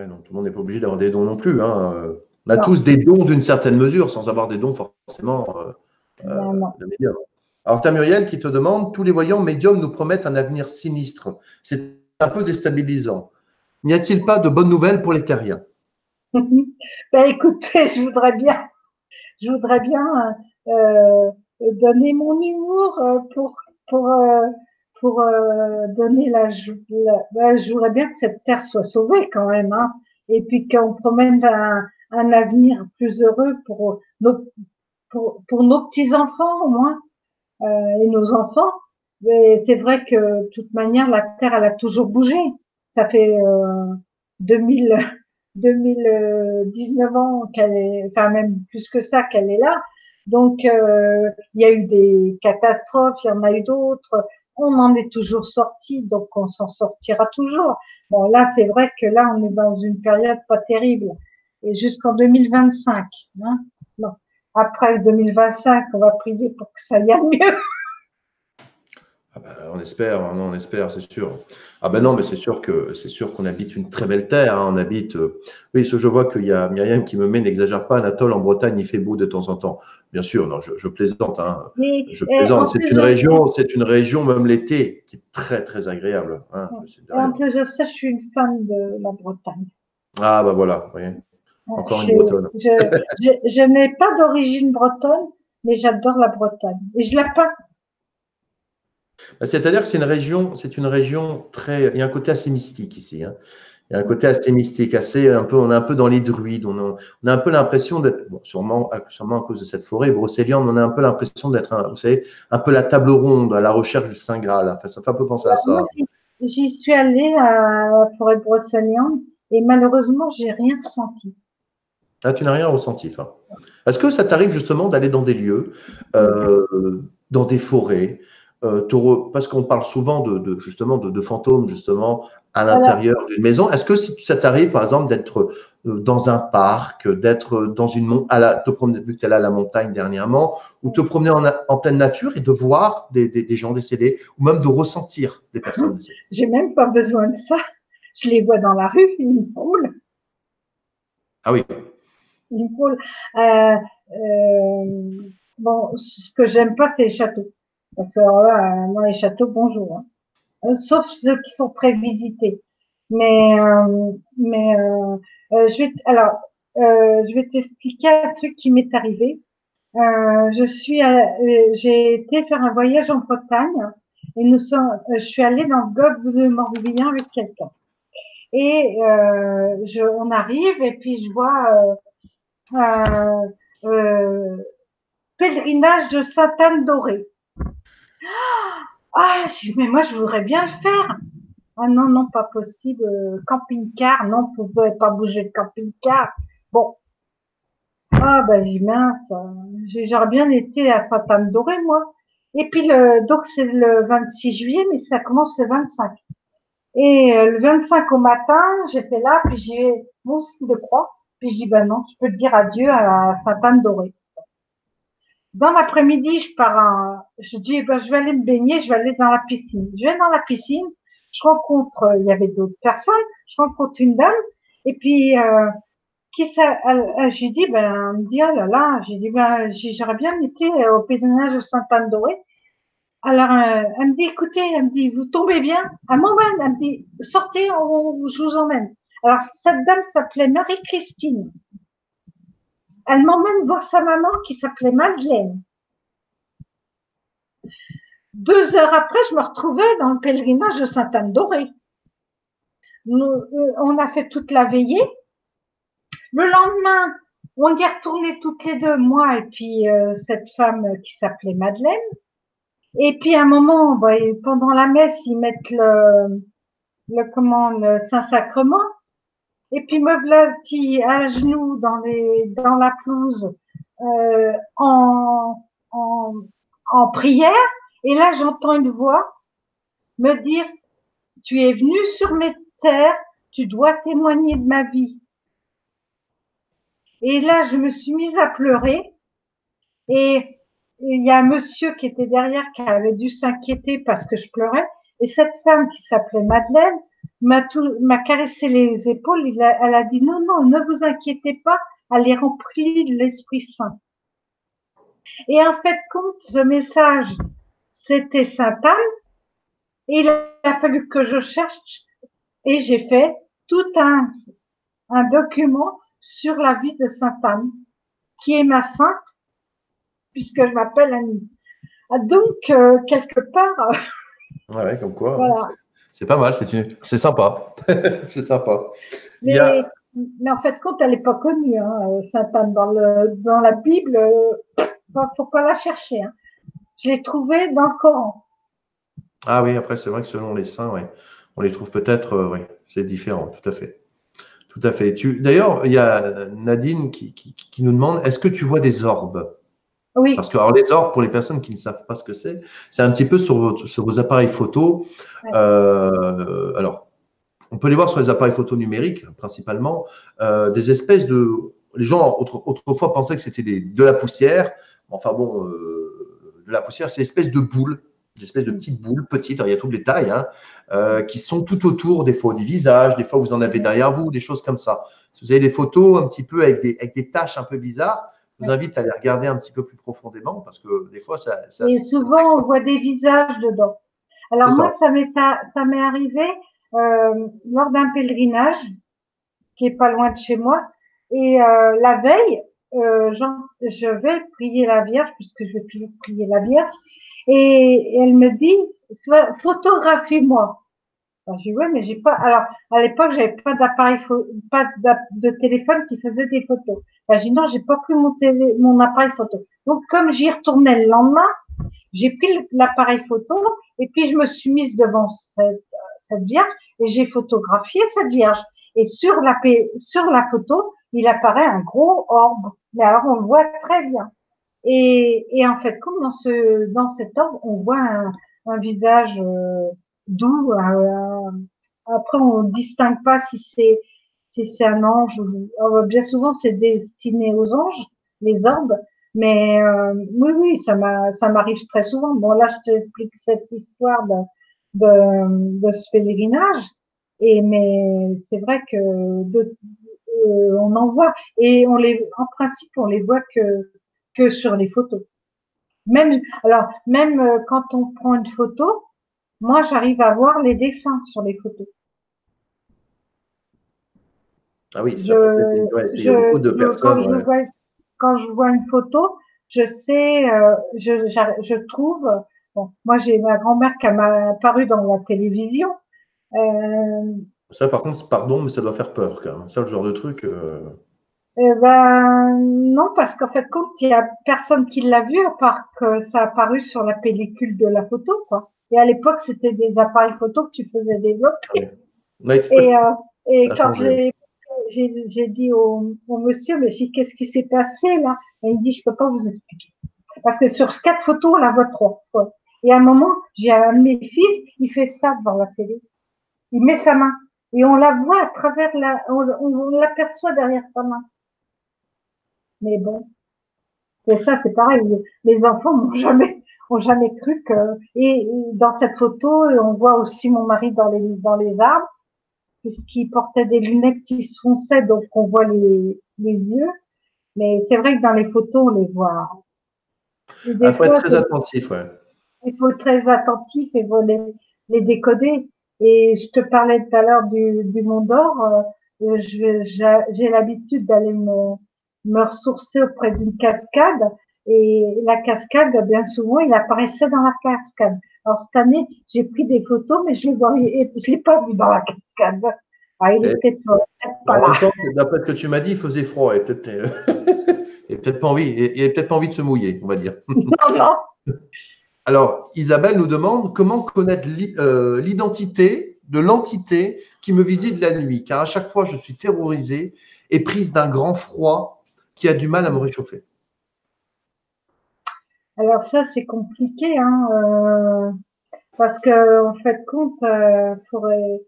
non, tout le monde n'est pas obligé d'avoir des dons non plus, hein. On a non, tous des dons d'une certaine mesure, sans avoir des dons forcément non, non. de médium. Alors, tu as Muriel qui te demande, tous les voyants médiums nous promettent un avenir sinistre. C'est un peu déstabilisant. N'y a-t-il pas de bonnes nouvelles pour les terriens? Ben, écoutez, je voudrais bien donner mon humour pour euh, donner ben, je voudrais bien que cette terre soit sauvée quand même, hein, et puis qu'on promène un avenir plus heureux pour nos petits enfants au moins et nos enfants. Mais c'est vrai que de toute manière la terre elle a toujours bougé. Ça fait 2000 2019 ans qu'elle est, enfin même plus que ça qu'elle est là. Donc il y a eu des catastrophes, il y en a eu d'autres. On en est toujours sorti, donc on s'en sortira toujours. Bon là c'est vrai que là on est dans une période pas terrible et jusqu'en 2025. Hein. Non. Après 2025, on va prier pour que ça y aille mieux. Ah ben, on espère, hein, non, on espère, c'est sûr. Ah ben non, mais c'est sûr qu'on habite une très belle terre, hein. On habite. Oui, ce je vois qu'il y a Myriam qui me met, n'exagère pas, Anatole, en Bretagne, il fait beau de temps en temps. Bien sûr, non, je plaisante, hein. Mais Je plaisante. en plus de C'est une région, même l'été, qui est très très agréable, hein. C'est de en rien. plus de ça, je suis une fan de la Bretagne. Ah bah voilà, vous voyez, encore une Je, Bretonne. je n'ai pas d'origine bretonne, mais j'adore la Bretagne. Et je la peins. C'est-à-dire que c'est une région très. Il y a un côté assez mystique ici, hein. Il y a un côté assez mystique, assez un peu, on est un peu dans les druides. On a un peu l'impression d'être, bon, sûrement à cause de cette forêt brocéliande, on a un peu l'impression d'être, vous savez, un peu la table ronde à la recherche du Saint Graal. Enfin, ça fait un peu penser à Moi, ça. j'y suis allée à la forêt brocéliande et malheureusement, j'ai rien ressenti. Ah, tu n'as rien ressenti, toi. Est-ce que ça t'arrive justement d'aller dans des lieux, Oui. dans des forêts, parce qu'on parle souvent justement de fantômes justement à Alors, l'intérieur d'une maison. Est-ce que si ça t'arrive par exemple d'être dans un parc, d'être dans une te promener, vu que tu es allé à la montagne dernièrement, ou te promener en pleine nature et de voir des gens décédés, ou même de ressentir des personnes décédées? j'ai même pas besoin de ça. Je les vois dans la rue, ils me coulent. Ah oui. Ils me coulent. Euh, bon, ce que j'aime pas, c'est les châteaux. Parce que alors là, moi, les châteaux, bonjour. Hein. Sauf ceux qui sont très visités. Mais je vais t'expliquer un truc qui m'est arrivé. J'ai été faire un voyage en Bretagne et je suis allée dans le golfe de Morbihan avec quelqu'un. Et on arrive et puis je vois un pèlerinage de Sainte-Anne-d'Auray. Ah, je dis, mais moi je voudrais bien le faire. Ah non, non, pas possible. Camping-car, non, vous ne pouvez pas bouger le camping-car. Bon, ah ben j'ai mince, j'aurais bien été à Sainte-Anne-d'Auray, moi. Et puis donc c'est le 26 juillet, mais ça commence le 25. Et le 25 au matin, j'étais là, puis j'ai mon signe de croix, puis je dis ben non, je peux dire adieu à Sainte-Anne-d'Auray. Dans l'après-midi, je dis ben je vais aller me baigner, je vais aller dans la piscine. Je vais dans la piscine, je rencontre, il y avait d'autres personnes, je rencontre une dame, et puis j'ai dit, ben, elle me dit, oh là là, j'ai dit, ben, j'aurais bien été au pèlerinage de Sainte-Anne-d'Auray. Alors, elle me dit, écoutez, elle me dit, vous tombez bien? Elle m'emmène, elle me dit, sortez, je vous emmène. Alors, cette dame s'appelait Marie-Christine. Elle m'emmène voir sa maman qui s'appelait Madeleine. 2 heures après, je me retrouvais dans le pèlerinage de Sainte-Anne-d'Auray. On a fait toute la veillée. Le lendemain, on y est retourné toutes les deux, moi et puis cette femme qui s'appelait Madeleine. Et puis à un moment, bah, pendant la messe, ils mettent le Saint-Sacrement. Et puis me voilà à genoux dans la pelouse en, en prière. Et là, j'entends une voix me dire, tu es venu sur mes terres, tu dois témoigner de ma vie. Et là, je me suis mise à pleurer. Et il y a un monsieur qui était derrière qui avait dû s'inquiéter parce que je pleurais. Et cette femme qui s'appelait Madeleine m'a caressé les épaules. Elle a dit non, non, ne vous inquiétez pas, elle est remplie de l'Esprit Saint. Et en fait, compte, ce message, c'était Sainte Anne. Et il a fallu que je cherche et j'ai fait tout un document sur la vie de Sainte Anne, qui est ma sainte, puisque je m'appelle Annie. Donc, quelque part, Ouais, comme quoi, hein, voilà. c'est pas mal, c'est sympa. C'est sympa. Il y a, Mais en fait, compte, elle n'est pas connue, hein, Sainte Anne. Dans la Bible, faut pas la chercher. Hein. Je l'ai trouvée dans le Coran. ah oui, après, c'est vrai que selon les saints, ouais, on les trouve peut-être, ouais, c'est différent, tout à fait. Tout à fait. D'ailleurs, il y a Nadine qui nous demande, est-ce que tu vois des orbes? Parce Oui, que alors, les orbes, pour les personnes qui ne savent pas ce que c'est un petit peu sur vos appareils photo. ouais, Alors, on peut les voir sur les appareils photo numériques, principalement, des espèces de… Les gens, autrefois, pensaient que c'était de la poussière. Enfin bon, de la poussière, c'est une espèce de boules, des espèces de petites boules, petites, alors, il y a toutes les tailles, hein, qui sont tout autour, des fois du visage, des fois vous en avez derrière vous, des choses comme ça. Si vous avez des photos un petit peu avec des taches un peu bizarres, je vous ouais. invite à les regarder un petit peu plus profondément, parce que des fois, Et ça souvent, on s'explore. voit des visages dedans. C'est Alors moi, ça. ça m'est arrivé lors d'un pèlerinage qui est pas loin de chez moi. Et la veille, je vais prier la Vierge, puisque je vais toujours prier la Vierge. Et elle me dit, photographie-moi. Alors, j'ai dit, ouais, mais j'ai pas. Alors, à l'époque, j'avais pas de téléphone qui faisait des photos. Ben, j'ai dit, non, j'ai pas pris mon appareil photo. Donc, comme j'y retournais le lendemain, j'ai pris l'appareil photo et puis je me suis mise devant cette vierge et j'ai photographié cette vierge. Et sur la photo, il apparaît un gros orbe. Mais alors, on le voit très bien. Et en fait, comme dans cet ordre, on voit un visage doux. Après, on distingue pas si c'est un ange. Bien souvent, c'est destiné aux anges, les orbes. Mais oui, oui, ça m'arrive très souvent. Bon, là, je t'explique cette histoire de ce pèlerinage. Mais c'est vrai que on en voit et en principe, on les voit que sur les photos. Même quand on prend une photo, moi j'arrive à voir les défunts sur les photos. Ah oui, Je, ça, parce que ouais, il y a beaucoup de personnes. Ouais. quand je vois une photo, je sais, je trouve. Bon, moi j'ai ma grand-mère qui m'a apparu dans la télévision. Euh, Ça, par contre, pardon, mais ça doit faire peur quand même. Ça, le genre de truc. ben non, parce qu'en fait, compte, il y a personne qui l'a vu à part que ça a apparu sur la pellicule de la photo, quoi. Et à l'époque, c'était des appareils photo que tu faisais Ah développer. oui. Ouais, Et, ça et a quand changé. j'ai dit au monsieur, mais qu'est-ce qui s'est passé là? Et il dit, je peux pas vous expliquer. Parce que sur 4 photos, on la voit 3 fois. Et à un moment, j'ai un de mes fils, il fait ça devant la télé. Il met sa main. Et on la voit à travers on l'aperçoit derrière sa main. Mais bon. Et ça, c'est pareil. Les enfants ont jamais cru que, et dans cette photo, on voit aussi mon mari dans les arbres, puisqu'il portait des lunettes qui se fonçaient, donc on voit les yeux. Mais c'est vrai que dans les photos, on les voit. Et Il des faut être fois, très attentif, ouais. il faut être très attentif et faut les décoder. Et je te parlais tout à l'heure du Mont d'Or. J'ai l'habitude d'aller me ressourcer auprès d'une cascade. Et la cascade, bien souvent, il apparaissait dans la cascade. Alors cette année, j'ai pris des photos, mais je l'ai pas vu dans la cascade. Ah, il est Et peut-être pas en là. même temps, d'après ce que tu m'as dit, il faisait froid et peut-être et peut-être pas envie, et peut-être pas envie de se mouiller, on va dire. Non, non. Alors, Isabelle nous demande comment connaître l'identité de l'entité qui me visite la nuit, car à chaque fois, je suis terrorisée et prise d'un grand froid qui a du mal à me réchauffer. Alors ça, c'est compliqué, hein, parce que en fait, compte, faudrait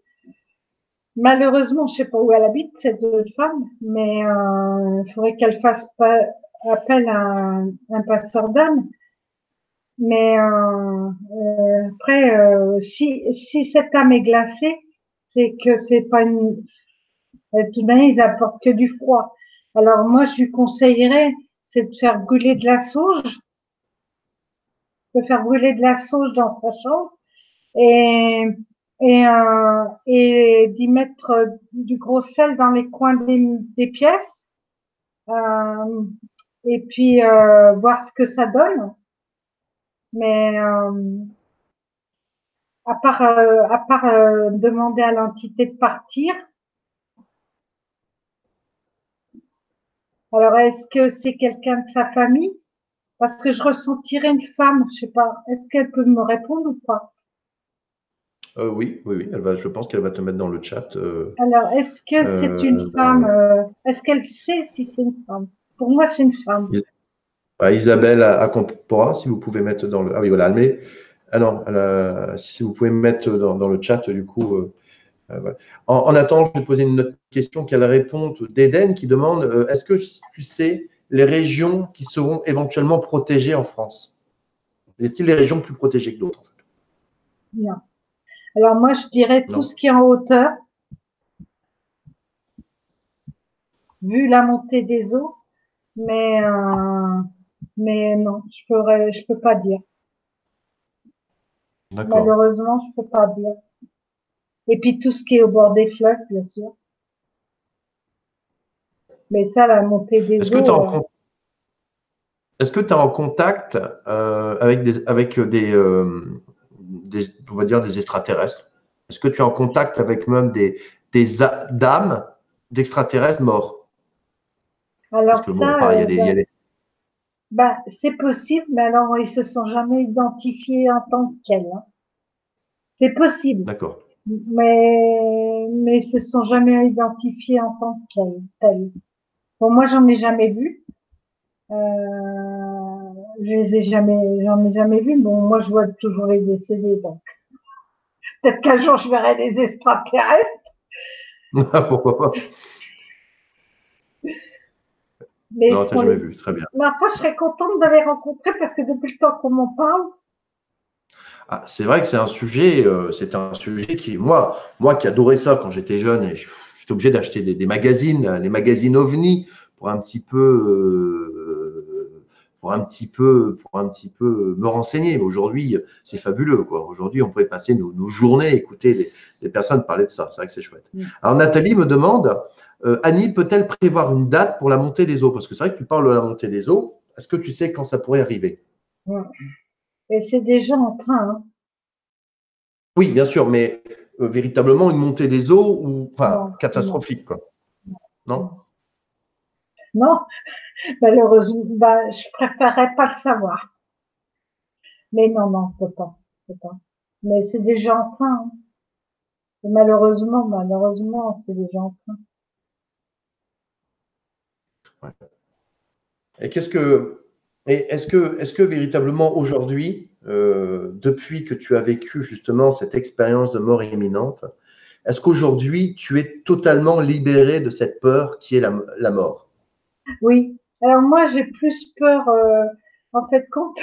malheureusement, je sais pas où elle habite cette jeune femme, mais il faudrait qu'elle fasse pas appel à un passeur d'âme. Mais après, si cette âme est glacée, c'est que c'est pas une. De toute manière, ils apportent que du froid. Alors moi, je lui conseillerais, c'est de faire brûler de la sauge, de faire brûler de la sauge dans sa chambre et et d'y mettre du gros sel dans les coins des pièces euh, et puis voir ce que ça donne. Mais à part demander à l'entité de partir, alors est-ce que c'est quelqu'un de sa famille? Parce que je ressentirais une femme, je sais pas. Est-ce qu'elle peut me répondre ou pas? Oui, oui, oui, je pense qu'elle va te mettre dans le chat. Alors, est-ce que c'est une femme? Euh, Est-ce qu'elle sait si c'est une femme? Pour moi, c'est une femme. Isabelle Acompora, si vous pouvez mettre dans le. Ah oui, voilà, elle met. Ah non, si vous pouvez mettre dans le chat, du coup. Voilà. En attendant, je vais te poser une autre question qu'elle répond d'Eden qui demande est-ce que tu sais les régions qui seront éventuellement protégées en France? Y a-t-il des régions plus protégées que d'autres en fait? Non. Alors moi, je dirais tout ce Non. qui est en hauteur, vu la montée des eaux, mais non, je peux pas dire. D'accord. Malheureusement, je peux pas dire. Et puis tout ce qui est au bord des fleuves, bien sûr. Mais ça, la montée Est-ce des que tu es eaux, en, est-ce que tu es en contact on va dire, des extraterrestres? Est-ce que tu es en contact avec même des dames d'extraterrestres morts? Parce alors que bon, ça, pareil, il y a c'est possible, mais alors ils se sont jamais identifiés en tant que tels, hein. C'est possible, D'accord. mais ils se sont jamais identifiés en tant que tels. Bon, moi, j'en ai jamais vu. J'en ai jamais vu. Bon, moi, je vois toujours les décédés, donc peut-être qu'un jour je verrai des extraterrestres. Pourquoi pas? Mais Non, ce tu n'as qu'on jamais les... vu. Très bien. Mais après, je serais contente de les rencontrer parce que depuis le temps qu'on m'en parle, Ah, c'est vrai que c'est un sujet qui, moi qui adorais ça quand j'étais jeune, et j'étais obligé d'acheter des magazines, les magazines OVNI, pour un petit peu, pour un petit peu me renseigner. Aujourd'hui, c'est fabuleux, quoi. Aujourd'hui, on pouvait passer nos journées à écouter des personnes parler de ça. C'est vrai que c'est chouette. Alors, Nathalie me demande, Annie peut-elle prévoir une date pour la montée des eaux? Parce que c'est vrai que tu parles de la montée des eaux. Est-ce que tu sais quand ça pourrait arriver? ouais. Et c'est déjà en train, hein. Oui, bien sûr, mais véritablement une montée des eaux ou enfin Non, non, catastrophique, quoi. Non? non. Non, malheureusement, je préférerais pas le savoir. Mais non, non, je peux pas. Mais c'est déjà en train, hein. Et malheureusement, c'est déjà en train. Ouais. Et qu'est-ce que et est-ce que véritablement aujourd'hui, depuis que tu as vécu justement cette expérience de mort imminente, est-ce qu'aujourd'hui tu es totalement libéré de cette peur qui est la mort? Oui. Alors moi, j'ai plus peur, en fait, quand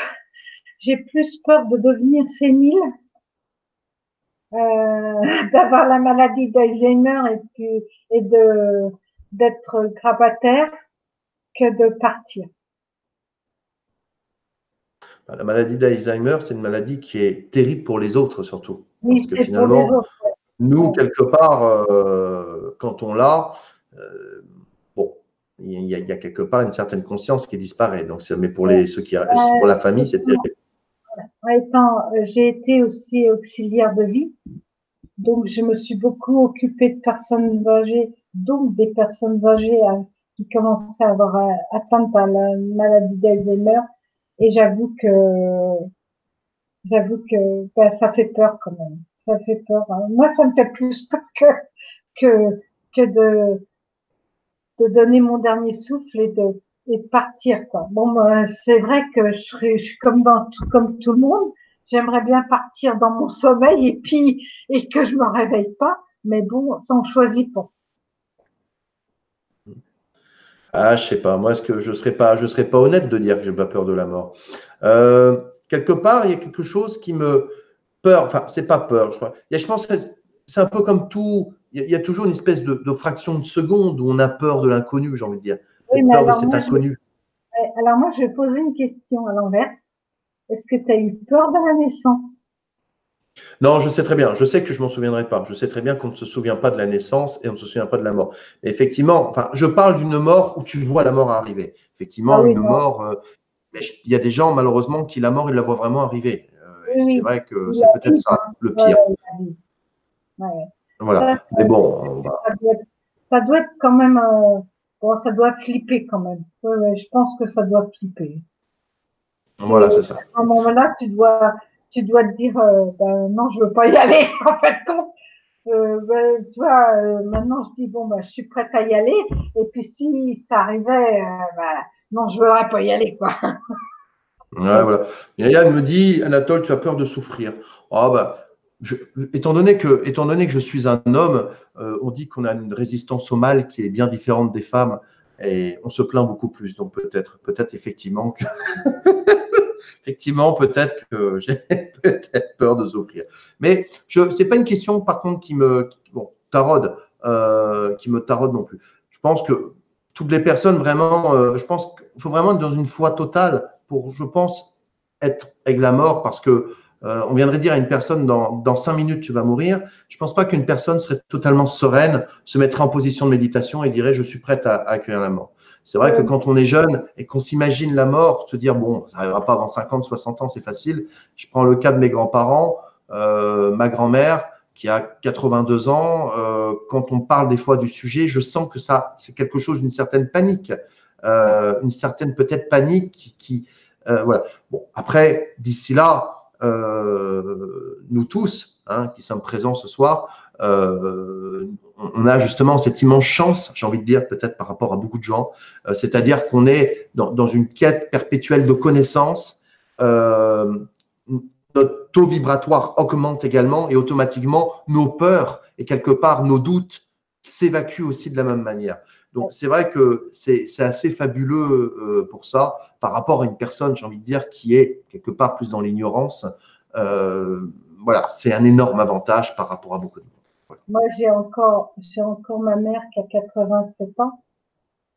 j'ai plus peur de devenir sénile, d'avoir la maladie d'Alzheimer et puis et de d'être grabataire que de partir. La maladie d'Alzheimer, c'est une maladie qui est terrible pour les autres surtout. Oui, Parce que c'est pour les finalement, autres. nous, Ouais. quelque part, quand on l'a, bon, il y a quelque part une certaine conscience qui disparaît. Donc, mais pour Ouais. pour la famille, c'est Étant, terrible. j'ai été aussi auxiliaire de vie, donc je me suis beaucoup occupée de personnes âgées, donc des personnes âgées qui commençaient à avoir atteinte par la maladie d'Alzheimer, et j'avoue que ben, ça fait peur quand même. Ça fait peur, hein. Moi, ça me fait plus peur que, que de donner mon dernier souffle et de partir, quoi. Bon, c'est vrai que je suis comme tout le monde. J'aimerais bien partir dans mon sommeil et que je me réveille pas. Mais bon, ça on choisit pas. Ah, je sais pas. Moi, est-ce que je serais pas honnête de dire que j'ai pas peur de la mort. Quelque part, il y a quelque chose qui me peur. Enfin, c'est pas peur, je crois. Je pense que c'est un peu comme tout. Il y a toujours une espèce de fraction de seconde où on a peur de l'inconnu, j'ai envie de dire. Oui, Peut-être mais peur de cet inconnu. alors moi, je vais poser une question à l'inverse. Est-ce que tu as eu peur de la naissance? Non, je sais très bien. Je sais que je m'en souviendrai pas. Je sais très bien qu'on ne se souvient pas de la naissance et on ne se souvient pas de la mort. Mais effectivement, enfin, je parle d'une mort où tu vois la mort arriver. Ah Effectivement, oui, une non. mort. Mais il y a des gens, malheureusement, qui la mort, ils la voient vraiment arriver. Et Oui, c'est oui. vrai que Il c'est la peut-être vit, ça hein. le Ouais, pire. il la vit. Ouais. Ça, Voilà. Mais bon, ça doit être quand même, bon, ça doit flipper quand même. Ouais, ouais, je pense que ça doit flipper. voilà, c'est ça. À un moment-là, tu dois te dire, ben, non, je veux pas y aller. En fait, compte, ben, tu vois, maintenant, je dis, bon, ben, je suis prête à y aller. Et puis, si ça arrivait, ben, non, je voudrais pas y aller, quoi. Ouais, voilà. Yann me dit, Anatole, tu as peur de souffrir. Ah bah, je- étant donné que je suis un homme, on dit qu'on a une résistance au mal qui est bien différente des femmes et on se plaint beaucoup plus. Donc peut-être effectivement effectivement, peut-être que j'ai peut-être peur de souffrir. Mais c'est pas une question, par contre, bon, taraude, qui me taraude non plus. Je pense que toutes les personnes, vraiment, je pense qu'il faut vraiment être dans une foi totale pour, je pense, être avec la mort, parce que on viendrait dire à une personne dans 5 minutes tu vas mourir. Je pense pas qu'une personne serait totalement sereine, se mettrait en position de méditation et dirait je suis prête à accueillir la mort. C'est vrai que Ouais, quand on est jeune et qu'on s'imagine la mort, se dire, bon, ça n'arrivera pas avant 50, 60 ans, c'est facile. Je prends le cas de mes grands-parents, ma grand-mère qui a 82 ans, quand on parle des fois du sujet, je sens que ça, c'est quelque chose d'une certaine panique, une certaine peut-être panique voilà. Bon, après, d'ici là, nous tous, hein, qui sommes présents ce soir, on a justement cette immense chance, j'ai envie de dire, peut-être par rapport à beaucoup de gens, c'est-à-dire qu'on est dans une quête perpétuelle de connaissances. Euh, Notre taux vibratoire augmente également et automatiquement nos peurs et quelque part nos doutes s'évacuent aussi de la même manière. Donc c'est vrai que c'est assez fabuleux pour ça par rapport à une personne, j'ai envie de dire, qui est quelque part plus dans l'ignorance. Euh, voilà, c'est un énorme avantage par rapport à beaucoup de monde. moi, j'ai encore ma mère qui a 87 ans.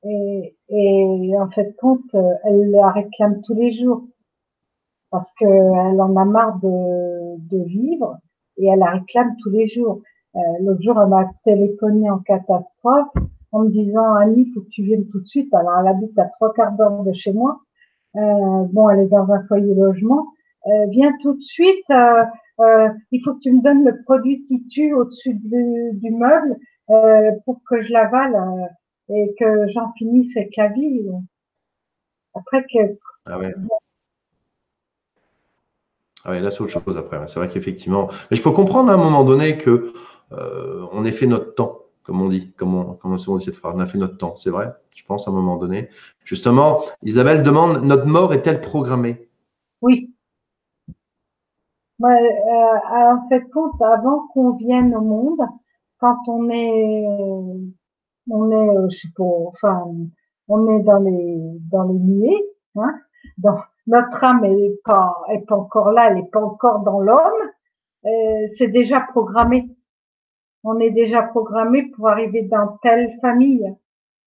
Et en fait, compte, elle la réclame tous les jours parce qu'elle en a marre de vivre et elle la réclame tous les jours. L'autre jour, elle m'a téléphoné en catastrophe en me disant Annie, il faut que tu viennes tout de suite. Alors, elle habite à 3 quarts d'heure de chez moi. Bon, elle est dans un foyer logement. Viens tout de suite. Il faut que tu me donnes le produit qui tue au-dessus du meuble pour que je l'avale et que j'en finisse avec la vie. Après que Ah ouais. Ah ouais, là, c'est autre chose après. C'est vrai qu'effectivement. Mais je peux comprendre à un moment donné que on ait fait notre temps, comme on dit, comme on souvent dit cette phrase. On a fait notre temps, c'est vrai. Je pense à un moment donné. Justement, Isabelle demande, notre mort est-elle programmée? oui, moi, en fait, compte, avant qu'on vienne au monde, quand je sais pas, enfin, on est dans les nuées, hein, notre âme est pas encore là, elle est pas encore dans l'homme, c'est déjà programmé. On est déjà programmé pour arriver dans telle famille.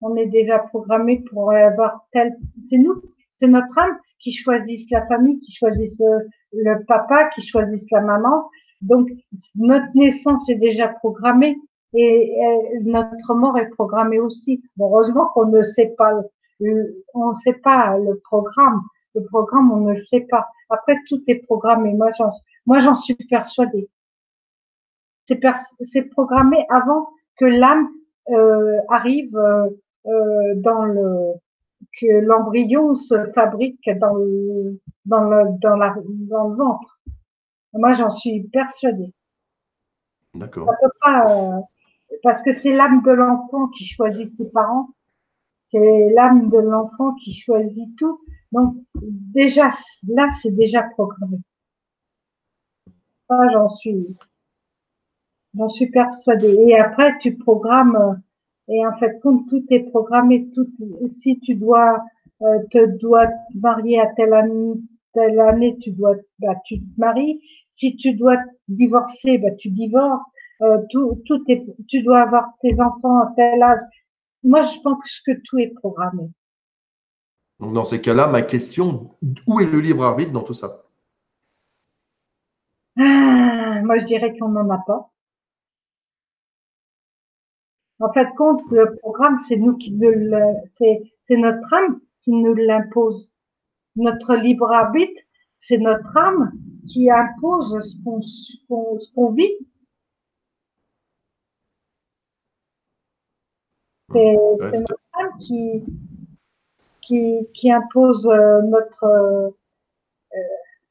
On est déjà programmé pour avoir tel, c'est nous, c'est notre âme qui choisissent la famille, qui choisissent le papa, qui choisissent la maman. Donc, notre naissance est déjà programmée et notre mort est programmée aussi. Bon, heureusement qu'on ne sait pas, on ne sait pas le programme. Le programme, on ne le sait pas. Après, tout est programmé. Moi, j'en suis persuadée. C'est programmé avant que l'âme arrive dans le que l'embryon se fabrique dans le ventre. Moi, j'en suis persuadée. D'accord. Ça peut pas parce que c'est l'âme de l'enfant qui choisit ses parents. C'est l'âme de l'enfant qui choisit tout. Donc déjà là, c'est déjà programmé. Ça, j'en suis persuadée. Et après, tu programmes, et en fait, compte, tout est programmé. Tout, si tu dois te marier à telle année, tu te maries. Si tu dois divorcer, tu divorces. Tout est, tu dois avoir tes enfants à tel âge. Moi, je pense que tout est programmé. Donc, dans ces cas-là, ma question, où est le libre arbitre dans tout ça? Moi, je dirais qu'on n'en a pas. En fait, compte, le programme, c'est nous qui c'est notre âme qui nous l'impose. Notre libre arbitre, c'est notre âme qui impose ce qu'on vit. C'est Ouais, notre âme qui impose notre.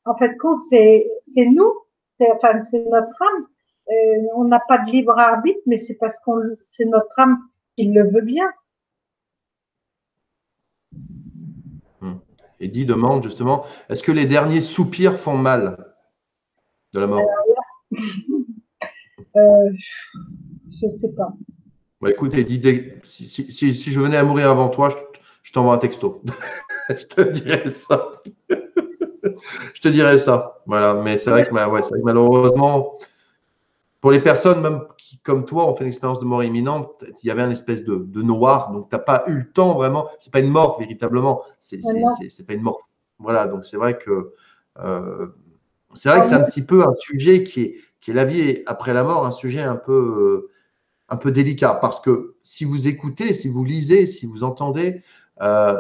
En fait, compte, c'est nous, enfin, c'est notre âme. On n'a pas de libre arbitre, mais c'est parce c'est notre âme qui le veut bien. Eddie demande justement, est-ce que les derniers soupirs font mal de la mort? Euh, je sais pas. Bah, écoute, Eddie, si je venais à mourir avant toi, je t'envoie un texto. Je te dirais ça. Je te dirais ça. Voilà. Mais c'est vrai que, ouais, c'est vrai que malheureusement, pour les personnes même qui, comme toi, ont fait une expérience de mort imminente, il y avait une espèce de noir. Donc, tu n'as pas eu le temps vraiment. C'est pas une mort véritablement. C'est pas une mort. Voilà. Donc, euh, c'est vrai que c'est un petit peu un sujet qui est la vie après la mort, un sujet un peu délicat. Parce que si vous écoutez, si vous lisez, si vous entendez,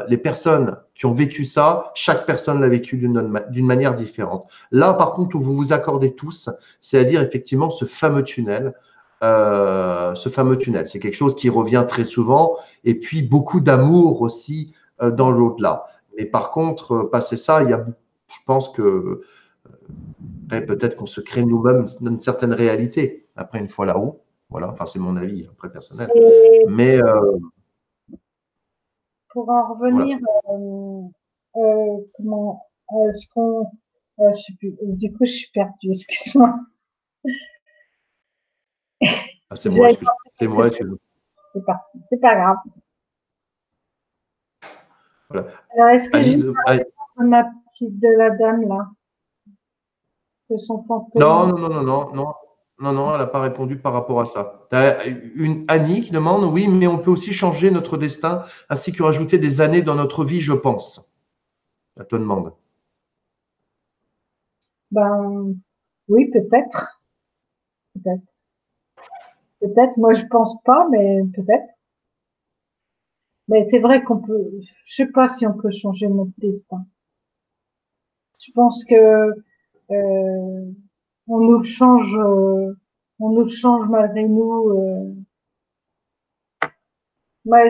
les personnes qui ont vécu ça, chaque personne l'a vécu d'une manière différente. Là, par contre, où vous vous accordez tous, c'est-à-dire effectivement ce fameux tunnel. C'est quelque chose qui revient très souvent, et puis beaucoup d'amour aussi dans l'au-delà. Mais par contre, passer ça, je pense que peut-être qu'on se crée nous-mêmes une certaine réalité après une fois là-haut. Voilà, enfin c'est mon avis après personnel. Et Mais pour en revenir, voilà. comment, ce qu'on, je sais plus, du coup, je suis perdue, excuse-moi. Ah, c'est moi, J'avais excuse. pensé C'est quelque moi, chose, excuse. c'est pas grave. Voilà. Alors, est-ce que j'ai Annie, une réponse de ma petite, de la dame là, de son non, fantôme? non, non, non, non, non, non, non, elle n'a pas répondu par rapport à ça. Tu as une Annie qui demande, oui, mais on peut aussi changer notre destin ainsi que rajouter des années dans notre vie, je pense. Elle te demande. Ben, oui, peut-être, peut-être, peut-être. Moi, je pense pas, mais peut-être. Mais c'est vrai qu'on peut, je sais pas si on peut changer notre destin. Je pense que on nous le change, on nous le change malgré nous. Ouais,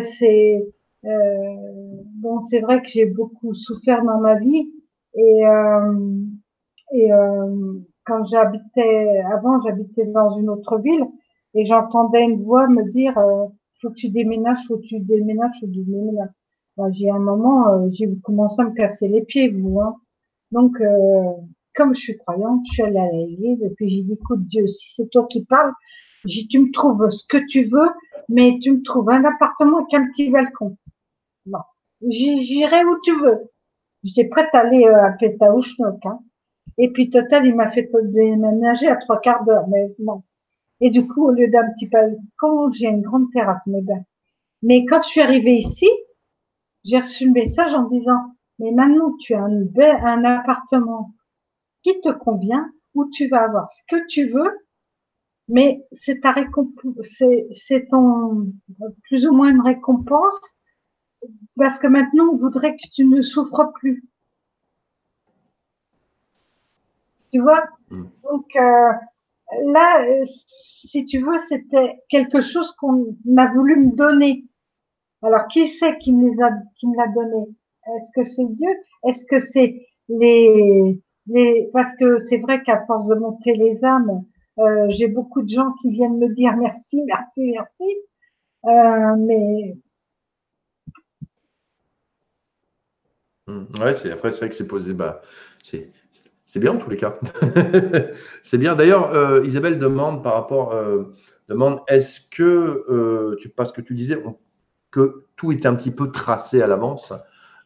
bon, c'est vrai que j'ai beaucoup souffert dans ma vie et quand j'habitais dans une autre ville et j'entendais une voix me dire faut que tu déménages, faut que tu déménages, faut que tu déménages. Ben, j'ai un moment, j'ai commencé à me casser les pieds, vous, hein. Donc, comme je suis croyante, je suis allée à l'église et puis j'ai dit, écoute Dieu, si c'est toi qui parles, tu me trouves ce que tu veux, mais tu me trouves un appartement avec un petit balcon. Bon, j'irai où tu veux. J'étais prête à aller à Pétaouchnok, hein. Et puis Total, il m'a fait déménager à 3/4 d'heure, mais non. Et du coup, au lieu d'un petit balcon, j'ai une grande terrasse, mais ben. Mais quand je suis arrivée ici, j'ai reçu le message en disant, Mais maintenant, tu as un appartement qui te convient, où tu vas avoir ce que tu veux, mais c'est ta récompense, c'est ton, plus ou moins une récompense, parce que maintenant, on voudrait que tu ne souffres plus. Tu vois? Mm. Donc, là, si tu veux, c'était quelque chose qu'on a voulu me donner. Alors, qui c'est qui me l'a donné? Est-ce que c'est Dieu? Est-ce que c'est parce que c'est vrai qu'à force de monter les âmes, j'ai beaucoup de gens qui viennent me dire merci, merci, merci. Mais Ouais, après, c'est vrai que c'est posé. Bah, c'est c'est bien en tous les cas. C'est bien. D'ailleurs, Isabelle demande par rapport, demande est-ce que, parce que tu disais que tout était un petit peu tracé à l'avance,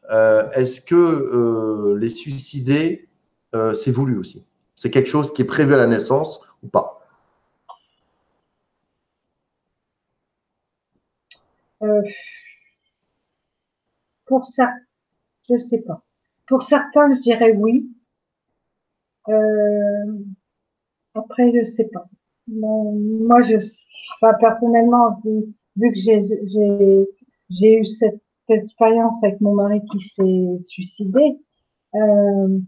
est-ce que les suicider, c'est voulu aussi? C'est quelque chose qui est prévu à la naissance ou pas? euh, pour ça, je sais pas. Pour certains, je dirais oui. Euh, Après, je sais pas. Moi, enfin, personnellement, vu que j'ai eu cette expérience avec mon mari qui s'est suicidé, euh,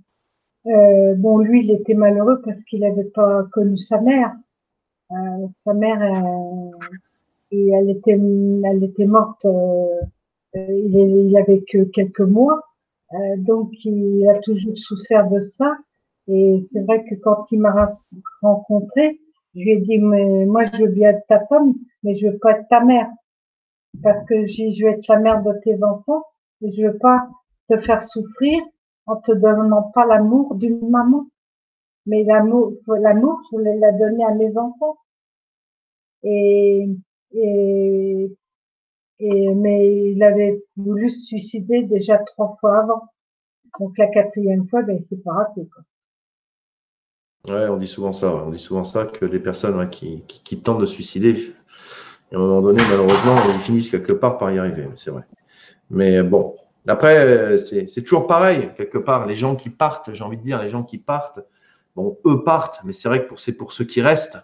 bon, lui, il était malheureux parce qu'il n'avait pas connu sa mère. Sa mère, et elle était morte. Il avait que quelques mois, donc il a toujours souffert de ça. Et c'est vrai que quand il m'a rencontré, je lui ai dit, mais moi je veux bien être ta femme, mais je veux pas être ta mère, parce que je veux être la mère de tes enfants, et je veux pas te faire souffrir en te donnant pas l'amour d'une maman. Mais l'amour, je voulais la donner à mes enfants. Et, et, mais il avait voulu se suicider déjà 3 fois avant. Donc la quatrième fois, ben, c'est pas raté, quoi. Ouais, on dit souvent ça. Ouais. On dit souvent ça que des personnes ouais, qui tentent de se suicider, à un moment donné, malheureusement, ils finissent quelque part par y arriver. C'est vrai. Mais bon, après, c'est toujours pareil, quelque part. Les gens qui partent, j'ai envie de dire, les gens qui partent, bon, eux partent, mais c'est vrai que c'est pour ceux qui restent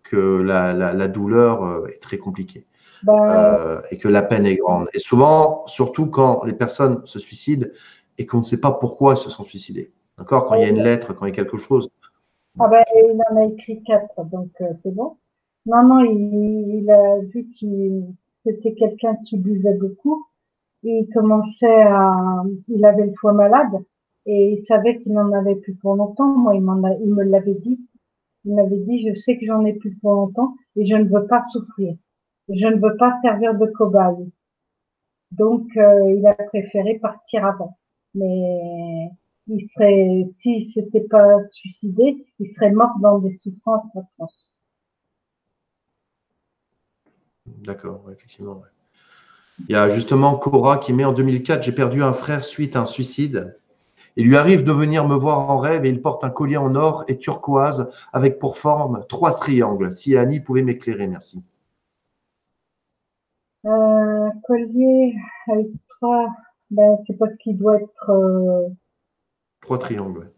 que la douleur est très compliquée Ben, et que la peine est grande. Et souvent, surtout quand les personnes se suicident et qu'on ne sait pas pourquoi elles se sont suicidées. D'accord? Quand il y a une lettre, quand il y a quelque chose. ah ben, il en a écrit 4, donc c'est bon. Non, non, il a vu qu'il c'était quelqu'un qui buvait beaucoup. Il commençait il avait le foie malade et il savait qu'il n'en avait plus pour longtemps. Moi, il me l'avait dit. Il m'avait dit, je sais que j'en ai plus pour longtemps et je ne veux pas souffrir. Je ne veux pas servir de cobaye. Donc, il a préféré partir avant. Mais s'il s'était pas suicidé, il serait mort dans des souffrances atroces. D'accord, ouais, effectivement. Ouais. Il y a justement Cora qui met en 2004, j'ai perdu un frère suite à un suicide. Il lui arrive de venir me voir en rêve et il porte un collier en or et turquoise avec pour forme 3 triangles. Si Annie pouvait m'éclairer, merci. Un collier avec ben, c'est parce qu'il doit être 3 triangles. Ouais.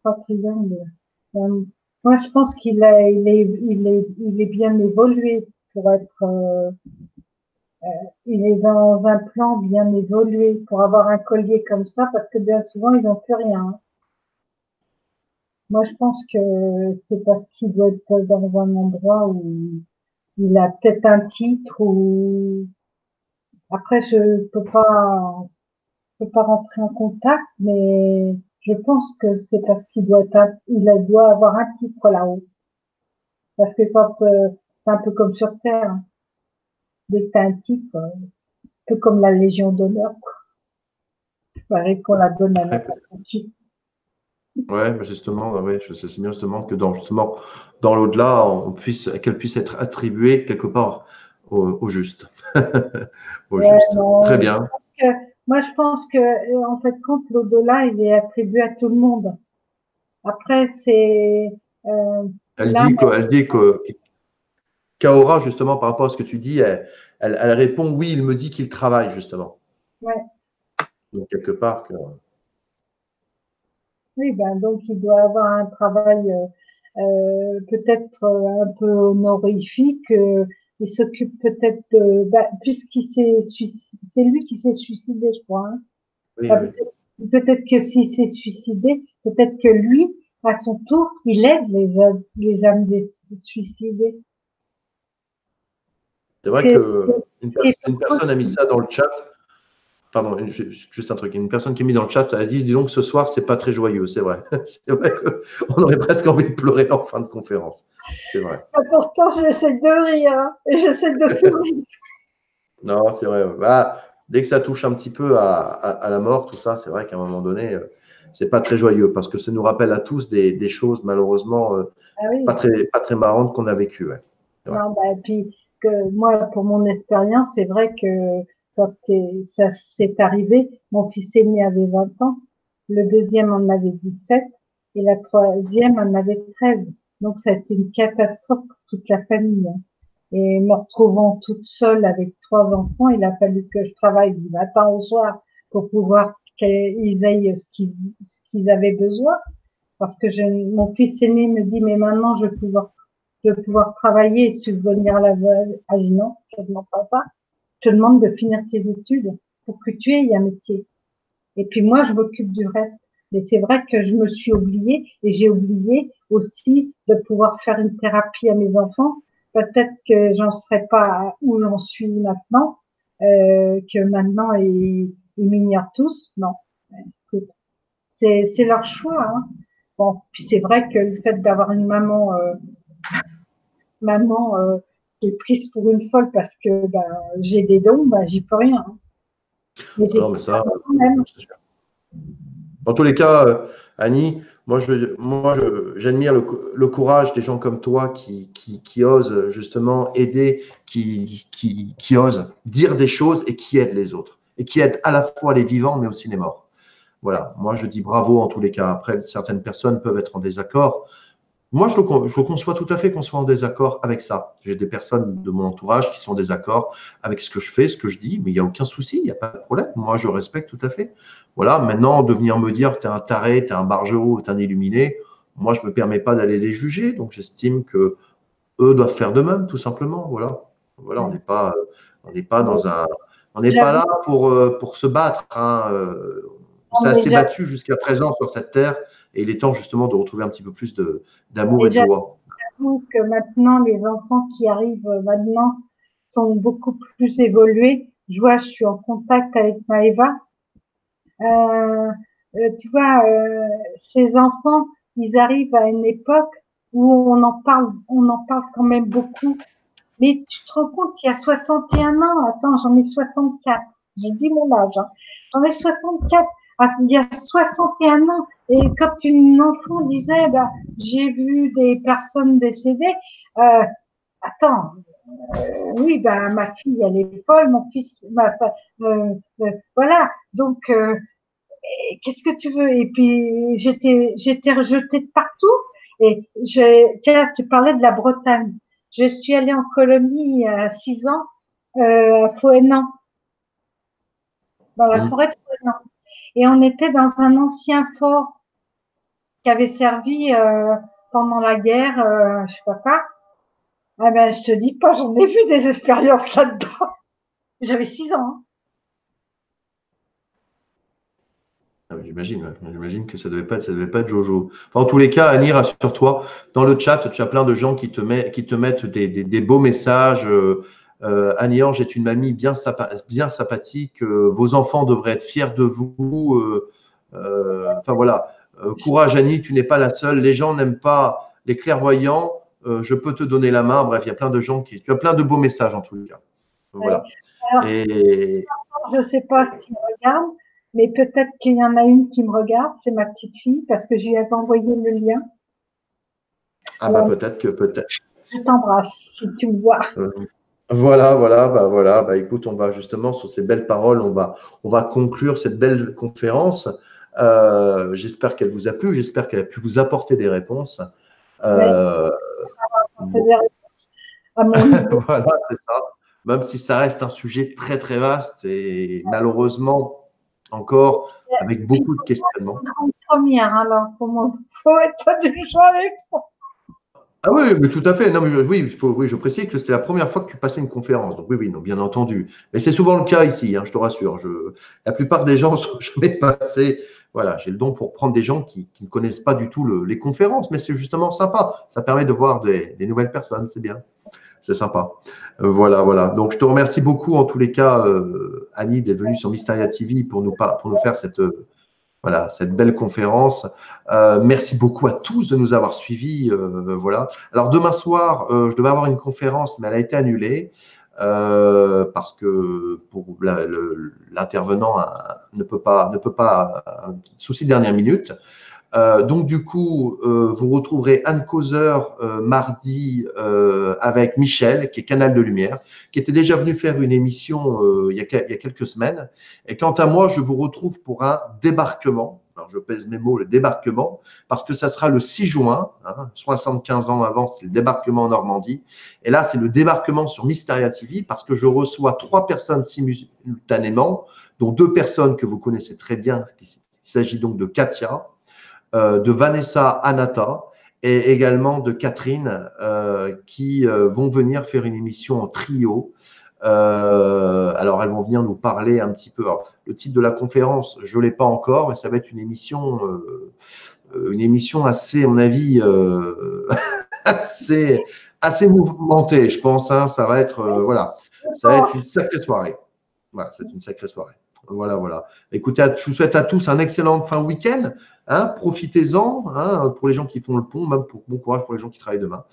3 triangles. Euh, moi, je pense il est bien évolué pour être, il est dans un plan bien évolué pour avoir un collier comme ça, parce que bien souvent, ils n'ont plus rien, hein. Moi, je pense que c'est parce qu'il doit être dans un endroit où il a peut-être un titre ou après, je peux pas rentrer en contact, mais je pense que c'est parce qu'il doit avoir un titre là-haut. Parce que c'est un peu comme sur Terre, hein. Dès que t'as un titre, un peu comme la Légion d'honneur, quoi. Il paraît qu'on la donne à Ouais, n'importe qui. ouais, mais justement, ouais, c'est bien justement que dans l'au-delà, qu'elle puisse être attribuée quelque part au juste. Au Ouais, juste. Très non, bien. que, moi, je pense que, en fait, quand l'au-delà, il est attribué à tout le monde. Après, l'âme, Elle dit que Kaora, justement, par rapport à ce que tu dis, elle répond oui, il me dit qu'il travaille, justement. ouais, Donc, quelque part. Oui, ben donc il doit avoir un travail peut-être un peu honorifique. Il s'occupe peut-être puisqu'il c'est lui qui s'est suicidé, je crois. Hein. Oui, Enfin, oui. peut-être que s'il s'est suicidé, peut-être que lui, à son tour, il aide les âmes des suicidés. C'est vrai Que, que ce qui est pas une personne a mis possible. ça dans le chat. Pardon, juste un truc. Une personne qui a mis dans le chat, elle a dit, dis donc, ce soir, c'est pas très joyeux. C'est vrai. C'est vrai qu'on aurait presque envie de pleurer en fin de conférence. C'est vrai. Pourtant, j'essaie de rire hein, et j'essaie de sourire. Non, c'est vrai. Bah, dès que ça touche un petit peu à la mort, tout ça, c'est vrai qu'à un moment donné, c'est pas très joyeux parce que ça nous rappelle à tous des choses malheureusement Ah oui, pas très marrantes qu'on a vécues. Ouais. C'est vrai. non, bah, puis que moi, pour mon expérience, c'est vrai que quand ça s'est arrivé, mon fils aîné avait 20 ans, le deuxième en avait 17 et la troisième en avait 13. Donc, ça a été une catastrophe pour toute la famille. Hein. Et me retrouvant toute seule avec trois enfants, il a fallu que je travaille du matin au soir pour pouvoir qu'ils aient ce qu'ils avaient besoin. Parce que mon fils aîné me dit, mais maintenant, je vais pouvoir travailler et subvenir à la veuve. Ah, non, je ne demande pas. Je te demande de finir tes études pour que tu aies un métier. Et puis moi, je m'occupe du reste. Mais c'est vrai que je me suis oubliée et j'ai oublié aussi de pouvoir faire une thérapie à mes enfants. Peut-être que j'en serais pas où j'en suis maintenant, que maintenant ils m'ignorent tous. Non, écoute, c'est leur choix. Hein. Bon, puis c'est vrai que le fait d'avoir une maman qui est prise pour une folle parce que ben, j'ai des dons, ben, j'y peux rien. Hein. Mais Non, j'ai mais ça, quand même. c'est sûr. En tous les cas, Annie, j'admire le courage des gens comme toi qui osent justement aider, qui osent dire des choses et qui aident les autres. Et qui aident à la fois les vivants, mais aussi les morts. Voilà, moi je dis bravo en tous les cas. Après, certaines personnes peuvent être en désaccord. Moi, je le conçois tout à fait qu'on soit en désaccord avec ça. J'ai des personnes de mon entourage qui sont en désaccord avec ce que je fais, ce que je dis, mais il n'y a aucun souci, il n'y a pas de problème. Moi, je respecte tout à fait. Voilà, maintenant, de venir me dire, tu es un taré, tu es un barjot, tu es un illuminé, moi, je ne me permets pas d'aller les juger. Donc, j'estime que eux doivent faire de même, tout simplement. Voilà, voilà on n'est pas dans un. On n'est pas J'avoue, là pour se battre. Hein. On s'est non, mais assez battu jusqu'à présent sur cette terre et il est temps justement de retrouver un petit peu plus d'amour et de j'avoue joie. que maintenant, les enfants qui arrivent maintenant sont beaucoup plus évolués. Je vois, je suis en contact avec Maëva. Euh, tu vois, ces enfants, ils arrivent à une époque où on en parle quand même beaucoup. Mais tu te rends compte, il y a 61 ans, attends, j'en ai 64. Je dis mon âge, hein. J'en ai 64. Ah, il y a 61 ans. Et quand une enfant disait, bah, j'ai vu des personnes décédées, euh, attends, oui, ben ma fille, elle est folle, mon fils, voilà. Donc, qu'est-ce que tu veux? Et puis, j'étais rejetée de partout. Et tiens, tu parlais de la Bretagne. Je suis allée en colonie à 6 ans, à Fouesnant, dans la Mmh. forêt de Fouesnant. Et on était dans un ancien fort qui avait servi pendant la guerre, je sais pas quoi. Ah ben, je te dis pas, j'en ai vu des expériences là-dedans. J'avais 6 ans. Hein. Ah oui, j'imagine, ouais. J'imagine que ça devait pas être Jojo. Enfin, en tous les cas, Annie, rassure-toi, dans le chat, tu as plein de gens qui te mettent des beaux messages. Annie-Ange est une mamie bien sympathique. Vos enfants devraient être fiers de vous. Enfin voilà. Courage, Annie, tu n'es pas la seule. Les gens n'aiment pas les clairvoyants. Je peux te donner la main. Bref, il y a plein de gens qui. Tu as plein de beaux messages en tous les cas. Ouais. Voilà. Alors, Et je sais pas s'ils regardent, mais peut-être qu'il y en a une qui me regarde, c'est ma petite fille, parce que je lui avais envoyé le lien. ah bah Alors, peut-être que peut-être. je t'embrasse si tu me vois. Euh, voilà, bah écoute, on va justement sur ces belles paroles, on va conclure cette belle conférence. J'espère qu'elle vous a plu, j'espère qu'elle a pu vous apporter des réponses. Ouais, Euh, on bon, faisait à mon niveau. voilà, c'est ça. Même si ça reste un sujet très très vaste et malheureusement, encore avec beaucoup de questionnements. En première, alors, faut être du genre. Ah oui, mais tout à fait. Non, mais oui, je précise que c'était la première fois que tu passais une conférence. Donc oui, non, bien entendu. Mais c'est souvent le cas ici, hein, je te rassure. La plupart des gens ne sont jamais passés. Voilà, j'ai le don pour prendre des gens qui ne connaissent pas du tout les conférences, mais c'est justement sympa. Ça permet de voir des nouvelles personnes, c'est bien. C'est sympa. Voilà, voilà. Donc je te remercie beaucoup en tous les cas, Annie, d'être venue sur Mysteria TV pour nous faire voilà, cette belle conférence. Merci beaucoup à tous de nous avoir suivis. Voilà. Alors demain soir, je devais avoir une conférence, mais elle a été annulée parce que l'intervenant ne peut pas, souci de dernière minute. Donc du coup, vous retrouverez Anne Causeur mardi avec Michel, qui est Canal de Lumière, qui était déjà venu faire une émission il y a quelques semaines. Et quant à moi, je vous retrouve pour un débarquement. Alors je pèse mes mots, le débarquement, parce que ça sera le 6 juin, hein, 75 ans avant, c'est le débarquement en Normandie. Et là, c'est le débarquement sur Mysteria TV, parce que je reçois 3 personnes simultanément, dont 2 personnes que vous connaissez très bien. Il s'agit donc de Katia, de Vanessa Anata et également de Catherine qui vont venir faire une émission en trio. Alors, elles vont venir nous parler un petit peu. Alors, le titre de la conférence, je ne l'ai pas encore, mais ça va être une émission assez, à mon avis, assez mouvementée, je pense. Hein. Ça va être, voilà, ça va être une sacrée soirée. Voilà, c'est une sacrée soirée. Voilà, voilà. Écoutez, je vous souhaite à tous un excellent fin week-end. Hein, profitez-en hein, pour les gens qui font le pont, même bon courage pour les gens qui travaillent demain.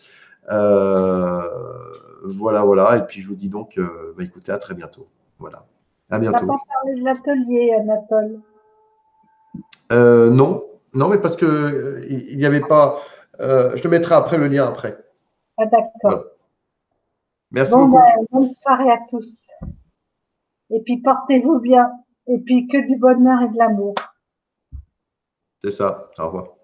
Voilà, voilà. Et puis je vous dis donc, écoutez, à très bientôt. Voilà. À bientôt. Tu n'as pas parlé de l'atelier, Anatole. Non, non, mais parce que il n'y avait pas. Je te mettrai après le lien après. Ah, d'accord. Voilà. Merci beaucoup. Bonne soirée à tous. Et puis portez-vous bien. Et puis que du bonheur et de l'amour. C'est ça. Au revoir.